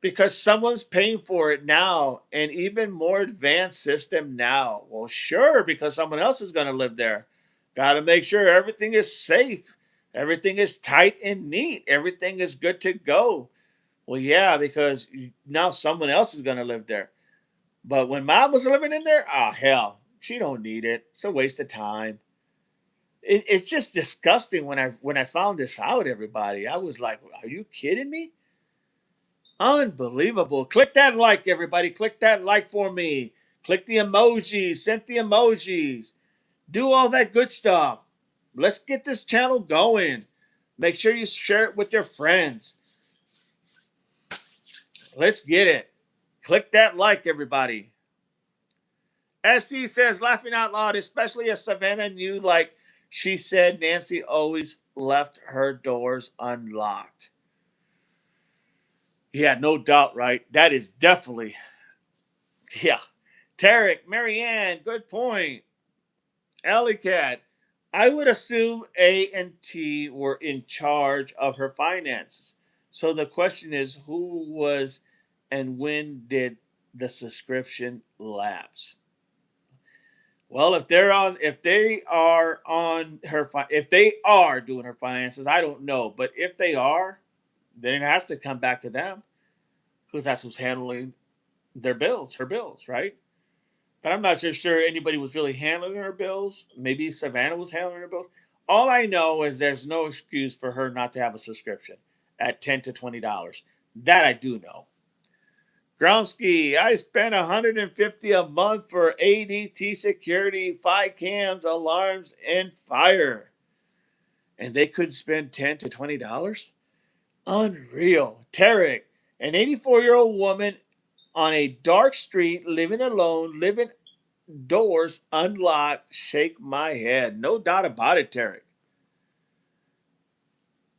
because someone's paying for it now, and even more advanced system now. Well, sure, because someone else is going to live there. Got to make sure everything is safe, everything is tight and neat, everything is good to go. Well, yeah, because now someone else is going to live there. But when mom was living in there, oh hell, she don't need it. It's a waste of time. It's just disgusting when I found this out. Everybody, I was like, are you kidding me? Unbelievable. Click that like, everybody. Click that like for me. Click the emojis. Send the emojis. Do all that good stuff. Let's get this channel going. Make sure you share it with your friends. Let's get it. Click that like, everybody. SC says, laughing out loud, especially as Savannah knew, like she said, Nancy always left her doors unlocked. Yeah, no doubt, right? That is definitely, yeah. Tarek, Marianne, good point. Alley Cat, I would assume A and T were in charge of her finances. So the question is, who was and when did the subscription lapse? Well, if they are on her, if they are doing her finances, I don't know. But if they are, then it has to come back to them because that's who's handling their bills, her bills, right? But I'm not so sure anybody was really handling her bills. Maybe Savannah was handling her bills. All I know is there's no excuse for her not to have a subscription. at $10 to $20. That I do know. Gronsky, I spent $150 a month for ADT security, 5 cams, alarms, and fire. And they could spend $10 to $20? Unreal. Tarek, an 84-year-old woman on a dark street, living alone, living doors unlocked. Shake my head. No doubt about it, Tarek.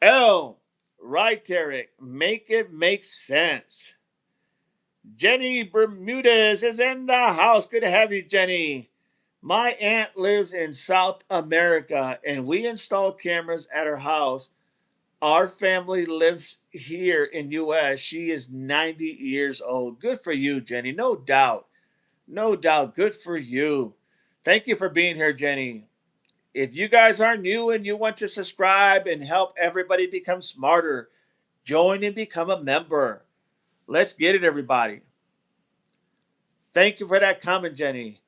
L, right, Tarek. Make it make sense. Jenny Bermudez is in the house. Good to have you, Jenny. My aunt lives in South America and we install cameras at her house. Our family lives here in US. She is 90 years old. Good for you, Jenny. No doubt. No doubt. Good for you. Thank you for being here, Jenny. If you guys are new and you want to subscribe and help everybody become smarter, join and become a member. Let's get it, everybody. Thank you for that comment, Jenny.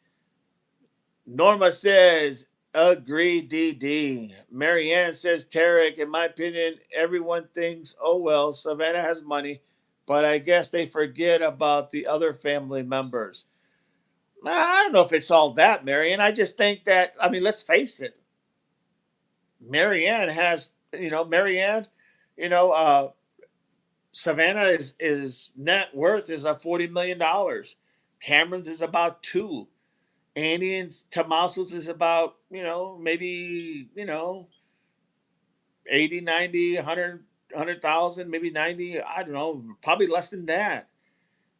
Norma says, agree, DD. Marianne says, Tarek, in my opinion, everyone thinks, oh, well, Savannah has money, but I guess they forget about the other family members. I don't know if it's all that, Marianne. I just think that, I mean, let's face it. Marianne has, Marianne, you know, uh, Savannah is net worth is a $40 million. Cameron's is about two. Andy and Tommaso's is about, maybe, 80, 90, 100,000, maybe 90. I don't know, probably less than that.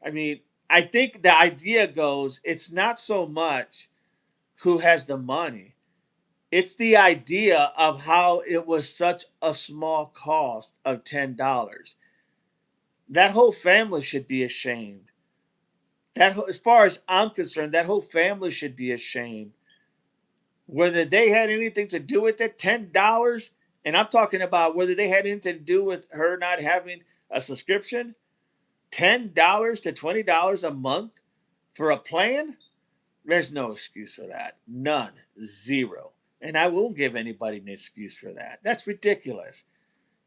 I mean, I think the idea goes, it's not so much who has the money. It's the idea of how it was such a small cost of $10. That whole family should be ashamed. As far as I'm concerned, that whole family should be ashamed. Whether they had anything to do with it, $10, and I'm talking about whether they had anything to do with her not having a subscription, $10 to $20 a month for a plan, there's no excuse for that. None. Zero. And I won't give anybody an excuse for that. That's ridiculous.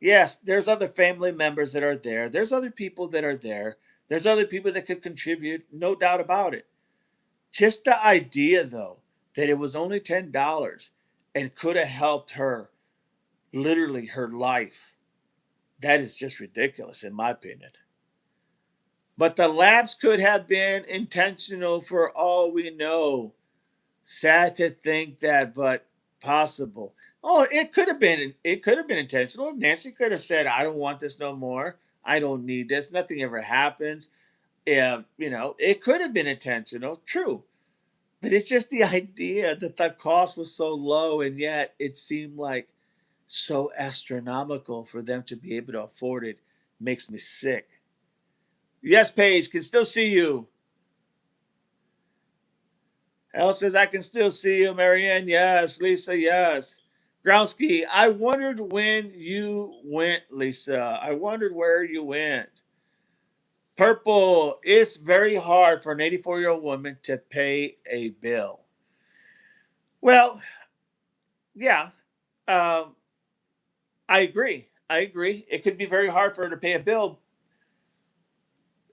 Yes, there's other family members that are there. There's other people that are there. There's other people that could contribute, no doubt about it. Just the idea, though, that it was only $10 and could have helped her, literally her life, that is just ridiculous, in my opinion. But the lapse could have been intentional for all we know. Sad to think that, but possible. Oh, it could have been. It could have been intentional. Nancy could have said, "I don't want this no more. I don't need this. Nothing ever happens." Yeah, it could have been intentional. True, but it's just the idea that the cost was so low, and yet it seemed like so astronomical for them to be able to afford it. Makes me sick. Yes, Paige, can still see you. Elle says, I can still see you. Marianne, yes. Lisa, yes. Groundsky, I wondered when you went, Lisa. I wondered where you went. Purple, it's very hard for an 84-year-old woman to pay a bill. Well, yeah, um, I agree. I agree. It could be very hard for her to pay a bill.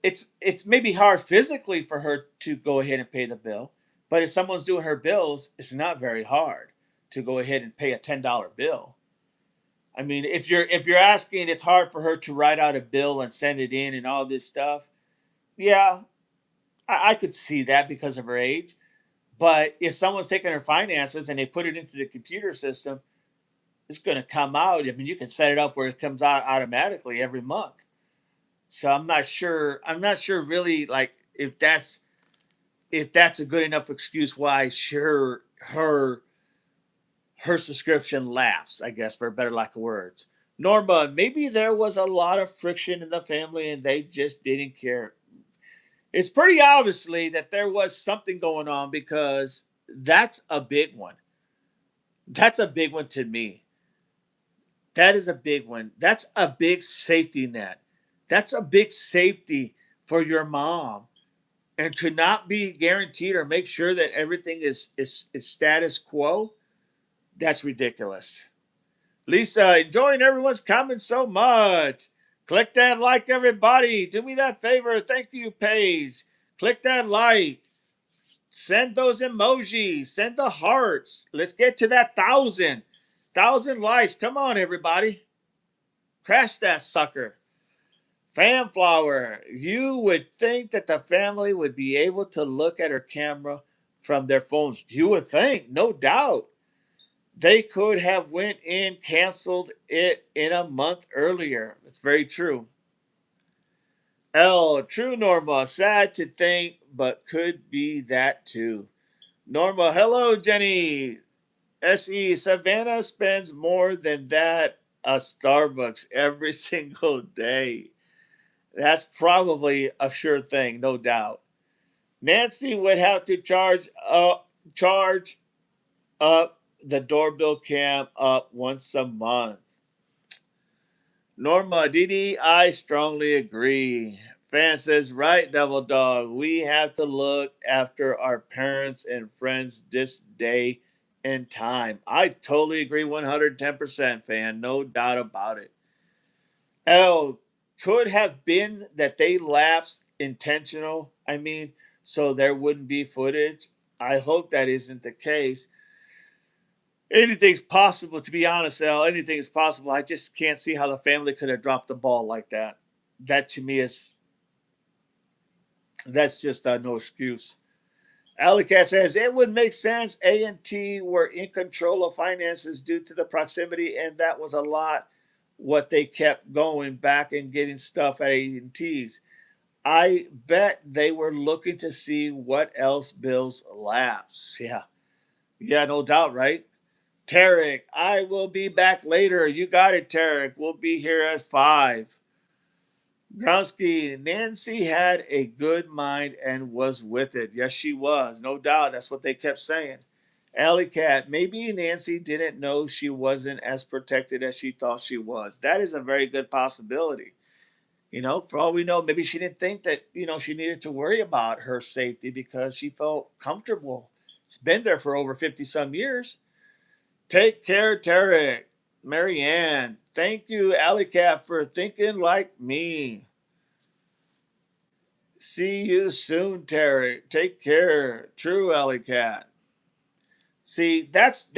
It's maybe hard physically for her to go ahead and pay the bill, but if someone's doing her bills, it's not very hard to go ahead and pay a $10 bill. I mean, if you're asking, it's hard for her to write out a bill and send it in and all this stuff. Yeah, I could see that because of her age. But if someone's taking her finances and they put it into the computer system, it's going to come out. I mean, you can set it up where it comes out automatically every month. So I'm not sure. I'm not sure really like if that's a good enough excuse why sure her subscription lapsed, I guess, for a better lack of words. Norma, maybe there was a lot of friction in the family and they just didn't care. It's pretty obviously that there was something going on because that's a big one. That's a big one to me. That is a big one. That's a big safety net. That's a big safety for your mom. And to not be guaranteed or make sure that everything is status quo, that's ridiculous. Lisa, enjoying everyone's comments so much. Click that like, everybody. Do me that favor. Thank you, page. Click that like. Send those emojis. Send the hearts. Let's get to that thousand likes. Come on, everybody. Crash that sucker. Fanflower. You would think that the family would be able to look at her camera from their phones. You would think, no doubt. They could have went in, canceled it in a month earlier. That's very true. L, true Norma. Sad to think, but could be that too. Norma, hello, Jenny. SE, Savannah spends more than that at Starbucks every single day. That's probably a sure thing, no doubt. Nancy would have to charge up the doorbell cam up once a month. Norma, Didi, I strongly agree. Fan says, right, Devil Dog. We have to look after our parents and friends this day and time. I totally agree 110%, fan. No doubt about it. L, could have been that they lapsed intentional. I mean, so there wouldn't be footage. I hope that isn't the case. Anything's possible, to be honest, Al. Anything is possible. I just can't see how the family could have dropped the ball like that. That to me is that's just no excuse. Alicat says it would make sense. A&T were in control of finances due to the proximity, and that was a lot what they kept going back and getting stuff at A&T's. I bet they were looking to see what else bills lapse. Yeah, no doubt, right? Tarek, I will be back later. You got it, Tarek. We'll be here at 5. Gronsky, Nancy had a good mind and was with it. Yes, she was. No doubt. That's what they kept saying. Alley Cat, maybe Nancy didn't know she wasn't as protected as she thought she was. That is a very good possibility. For all we know, maybe she didn't think that, she needed to worry about her safety because she felt comfortable. It's been there for over 50 some years. Take care, Tarek. Marianne, thank you, Alley Cat, for thinking like me. See you soon, Tarek. Take care. True, Alley Cat. See, that's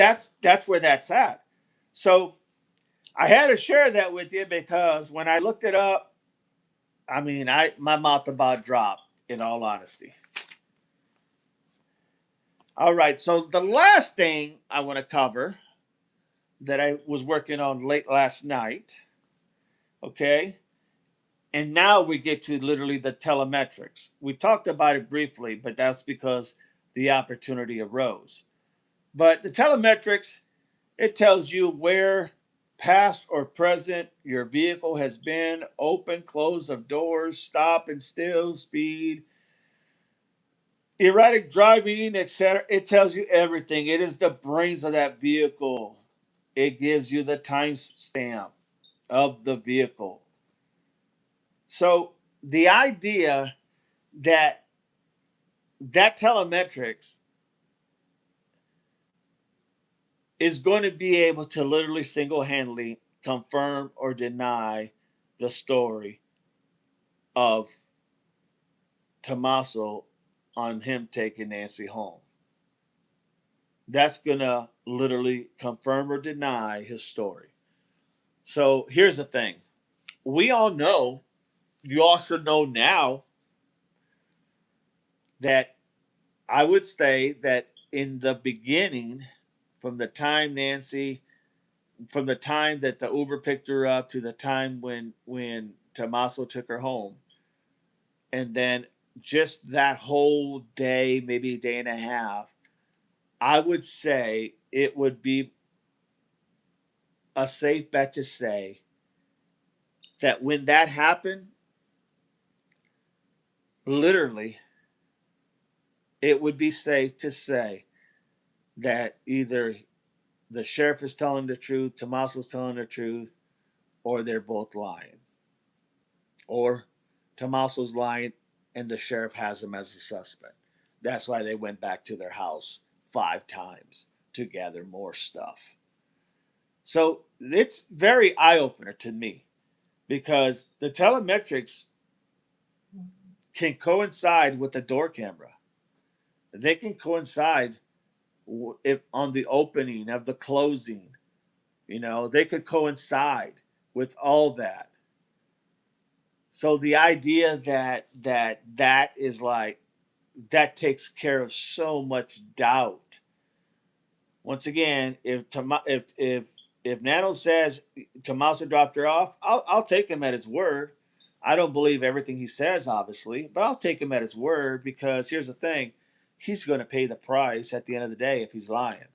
where that's at. So I had to share that with you because when I looked it up, I mean, I my mouth about dropped. In all honesty. All right. So the last thing I want to cover that I was working on late last night. Okay. And now we get to literally the telemetrics. We talked about it briefly, but that's because the opportunity arose. But the telemetrics, it tells you where past or present your vehicle has been, open, close of doors, stop and still, speed, erratic driving, etc. It tells you everything. It is the brains of that vehicle. It gives you the timestamp of the vehicle. So the idea that telemetrics is going to be able to literally single-handedly confirm or deny the story of Tommaso on him taking Nancy home. That's going to literally confirm or deny his story. So here's the thing. We all know, you also know now that I would say that in the beginning, from the time from the time that the Uber picked her up to the time when Tommaso took her home, and then just that whole day, maybe a day and a half, I would say it would be a safe bet to say that when that happened, literally, it would be safe to say that either the sheriff is telling the truth, Tommaso's telling the truth, or they're both lying. Or Tommaso's lying and the sheriff has him as a suspect. That's why they went back to their house 5 times to gather more stuff. So it's very eye opener to me. because the telemetrics can coincide with the door camera. They can coincide if on the opening of the closing. They could coincide with all that. So the idea that is like that takes care of so much doubt. Once again, if Nano says Tommaso dropped her off, I'll take him at his word. I don't believe everything he says, obviously, but I'll take him at his word because here's the thing: he's going to pay the price at the end of the day if he's lying,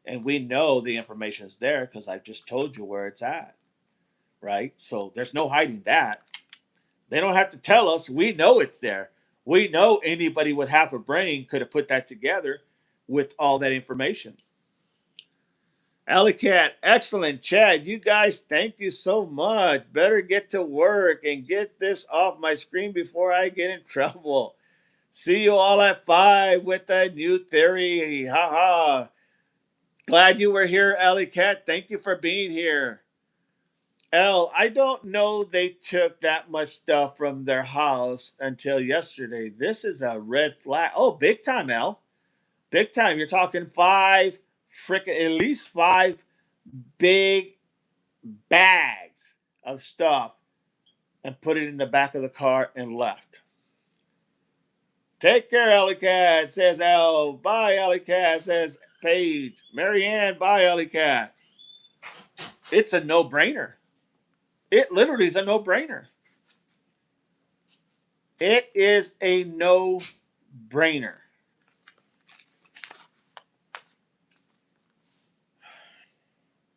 and we know the information is there because I've just told you where it's at, right? So there's no hiding that. They don't have to tell us. We know it's there. We know anybody with half a brain could have put that together with all that information. Alley Cat, excellent chat. You guys, thank you so much. Better get to work and get this off my screen before I get in trouble. See you all at 5 with a new theory. Ha ha. Glad you were here, Alley Cat. Thank you for being here. I don't know they took that much stuff from their house until yesterday. This is a red flag. Oh, big time, L. Big time. You're talking at least 5 big bags of stuff and put it in the back of the car and left. Take care, Ellie Cat, says L. Bye, Ellie Cat, says Paige. Marianne, bye, Ellie Cat. It's a no-brainer. It literally is a no-brainer. It is a no-brainer.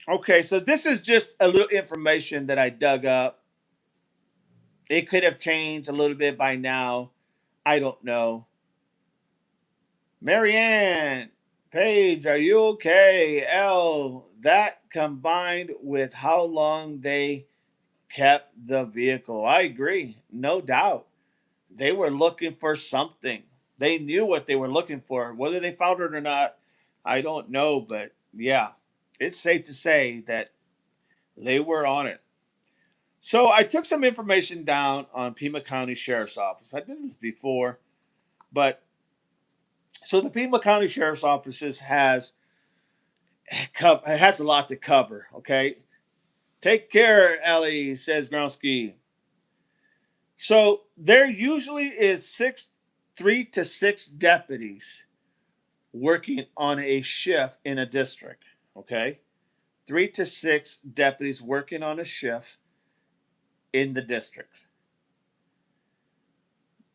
Okay, so this is just a little information that I dug up. It could have changed a little bit by now. I don't know. Marianne, Paige, are you okay? L, that combined with how long they kept the vehicle. I agree, no doubt. They were looking for something. They knew what they were looking for. Whether they found it or not, I don't know. But yeah, it's safe to say that they were on it. So I took some information down on Pima County Sheriff's Office. I did this before, but so the Pima County Sheriff's Office has a lot to cover. Okay, take care, Ellie, says Gronsky. So there usually is 3 to 6 deputies working on a shift in a district. Okay, 3 to 6 deputies working on a shift in the district.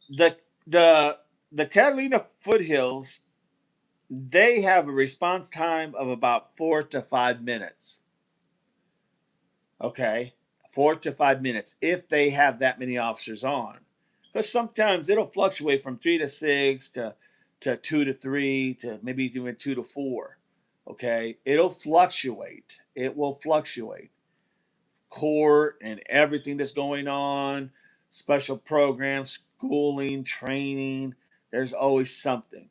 The the the Catalina foothills, they have a response time of about 4 to 5 minutes. Okay, 4 to 5 minutes if they have that many officers on, because sometimes it'll fluctuate from 3 to 6 to 2 to 3 to maybe even 2 to 4. Okay, it'll fluctuate. It will fluctuate. Court and everything that's going on, special programs, schooling, training. There's always something.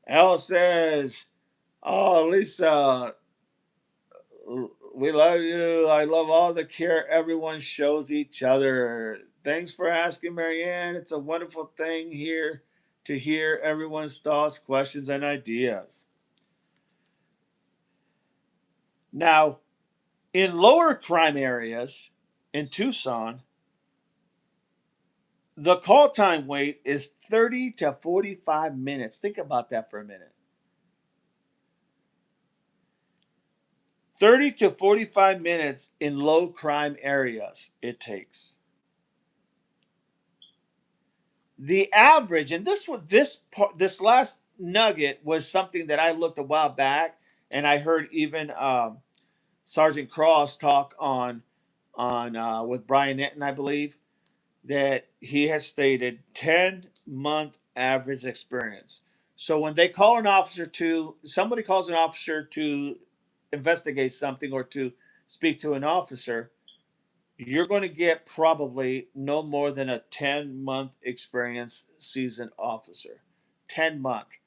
Al says, "Oh, Lisa, we love you. I love all the care everyone shows each other. Thanks for asking, Marianne. It's a wonderful thing here to hear everyone's thoughts, questions, and ideas." Now, in lower crime areas in Tucson, the call time wait is 30 to 45 minutes. Think about that for a minute. 30 to 45 minutes in low crime areas it takes. The average, and this last nugget was something that I looked a while back, and I heard even Sergeant Cross talk on with Brian Netton, I believe, that he has stated 10-month average experience. So when they call somebody calls an officer to investigate something or to speak to an officer, you're going to get probably no more than a 10-month experience seasoned officer. 10-month.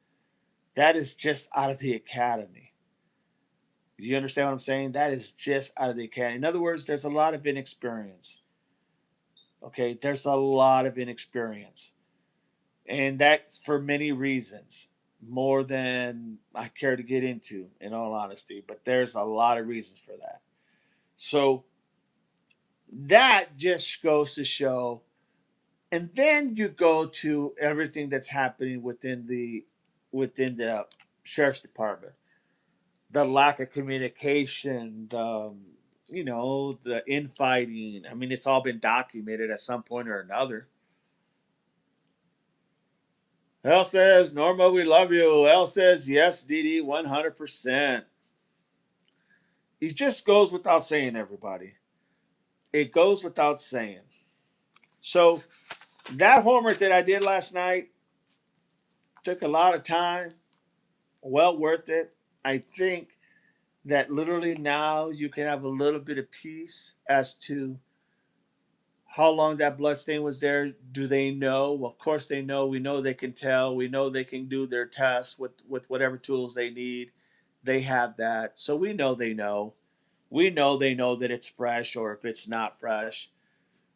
That is just out of the academy. Do you understand what I'm saying? That is just out of the can. In other words, there's a lot of inexperience. Okay, there's a lot of inexperience. And that's for many reasons, more than I care to get into, in all honesty. But there's a lot of reasons for that. So that just goes to show. And then you go to everything that's happening within the sheriff's department, the lack of communication, the infighting. I mean, it's all been documented at some point or another. L says, Norma, we love you. L says, yes, DD, 100%. It just goes without saying, everybody. It goes without saying. So, that homework that I did last night took a lot of time, well worth it. I think that literally now you can have a little bit of peace as to how long that blood stain was there. Do they know? Well, of course they know. We know they can tell. We know they can do their tests with whatever tools they need. They have that. So we know they know. We know they know that it's fresh or if it's not fresh.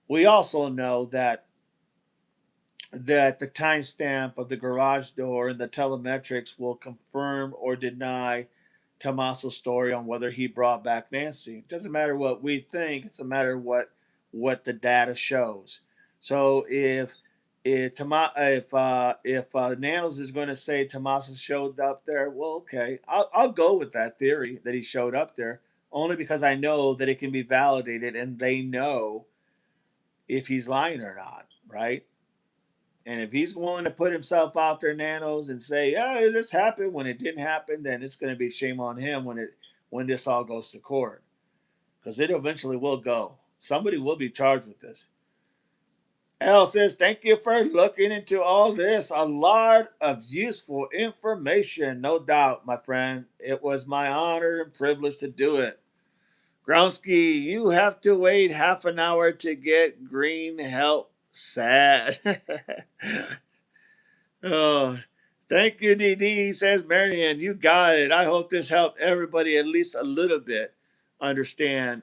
We also know that the timestamp of the garage door and the telemetrics will confirm or deny Tommaso's story on whether he brought back Nancy. It doesn't matter what we think; it's a matter of what the data shows. So if Nanos is going to say Tommaso showed up there, well, okay, I'll go with that theory that he showed up there, only because I know that it can be validated and they know if he's lying or not, right? And if he's willing to put himself out there, Nanos, and say, "Yeah, this happened," when it didn't happen, then it's going to be shame on him when this all goes to court, because it eventually will go. Somebody will be charged with this. Al says, "Thank you for looking into all this. A lot of useful information, no doubt, my friend. It was my honor and privilege to do it." Gronsky, you have to wait half an hour to get green help. Sad. Oh, thank you, DD, says Marion. You got it. I hope this helped everybody at least a little bit understand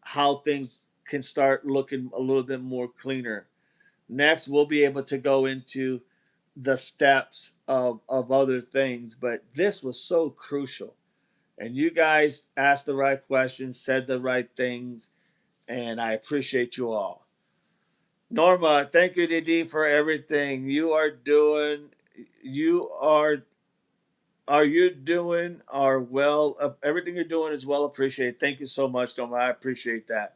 how things can start looking a little bit more cleaner. Next, we'll be able to go into the steps of other things, but this was so crucial. And you guys asked the right questions, said the right things, and I appreciate you all. Norma, thank you, DD, for everything you are doing. You are you doing are well. Everything you're doing is well appreciated. Thank you so much, Norma. I appreciate that.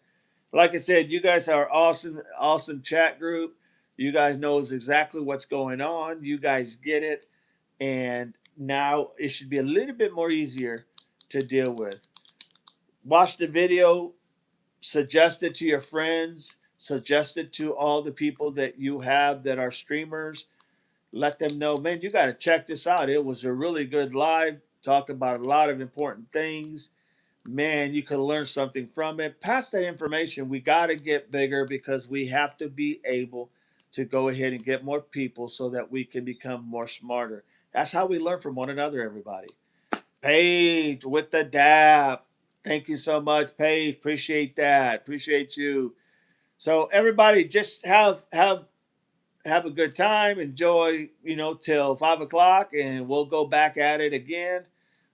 Like I said, you guys are awesome, awesome chat group. You guys knows exactly what's going on. You guys get it, and now it should be a little bit more easier to deal with. Watch the video, suggest it to your friends, suggest it to all the people that you have that are streamers. Let them know, man, you got to check this out. It was a really good live, talked about a lot of important things. Man, you could learn something from it. Pass that information. We got to get bigger because we have to be able to go ahead and get more people so that we can become more smarter. That's how we learn from one another, everybody. Paige with the dap. Thank you so much, Paige. Appreciate that. Appreciate you. So everybody, just have a good time. Enjoy, till 5 o'clock, and we'll go back at it again.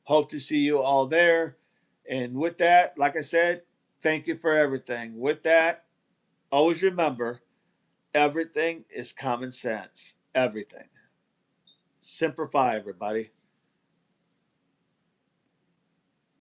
Hope to see you all there. And with that, like I said, thank you for everything. With that, always remember everything is common sense. Everything. Simplify, everybody.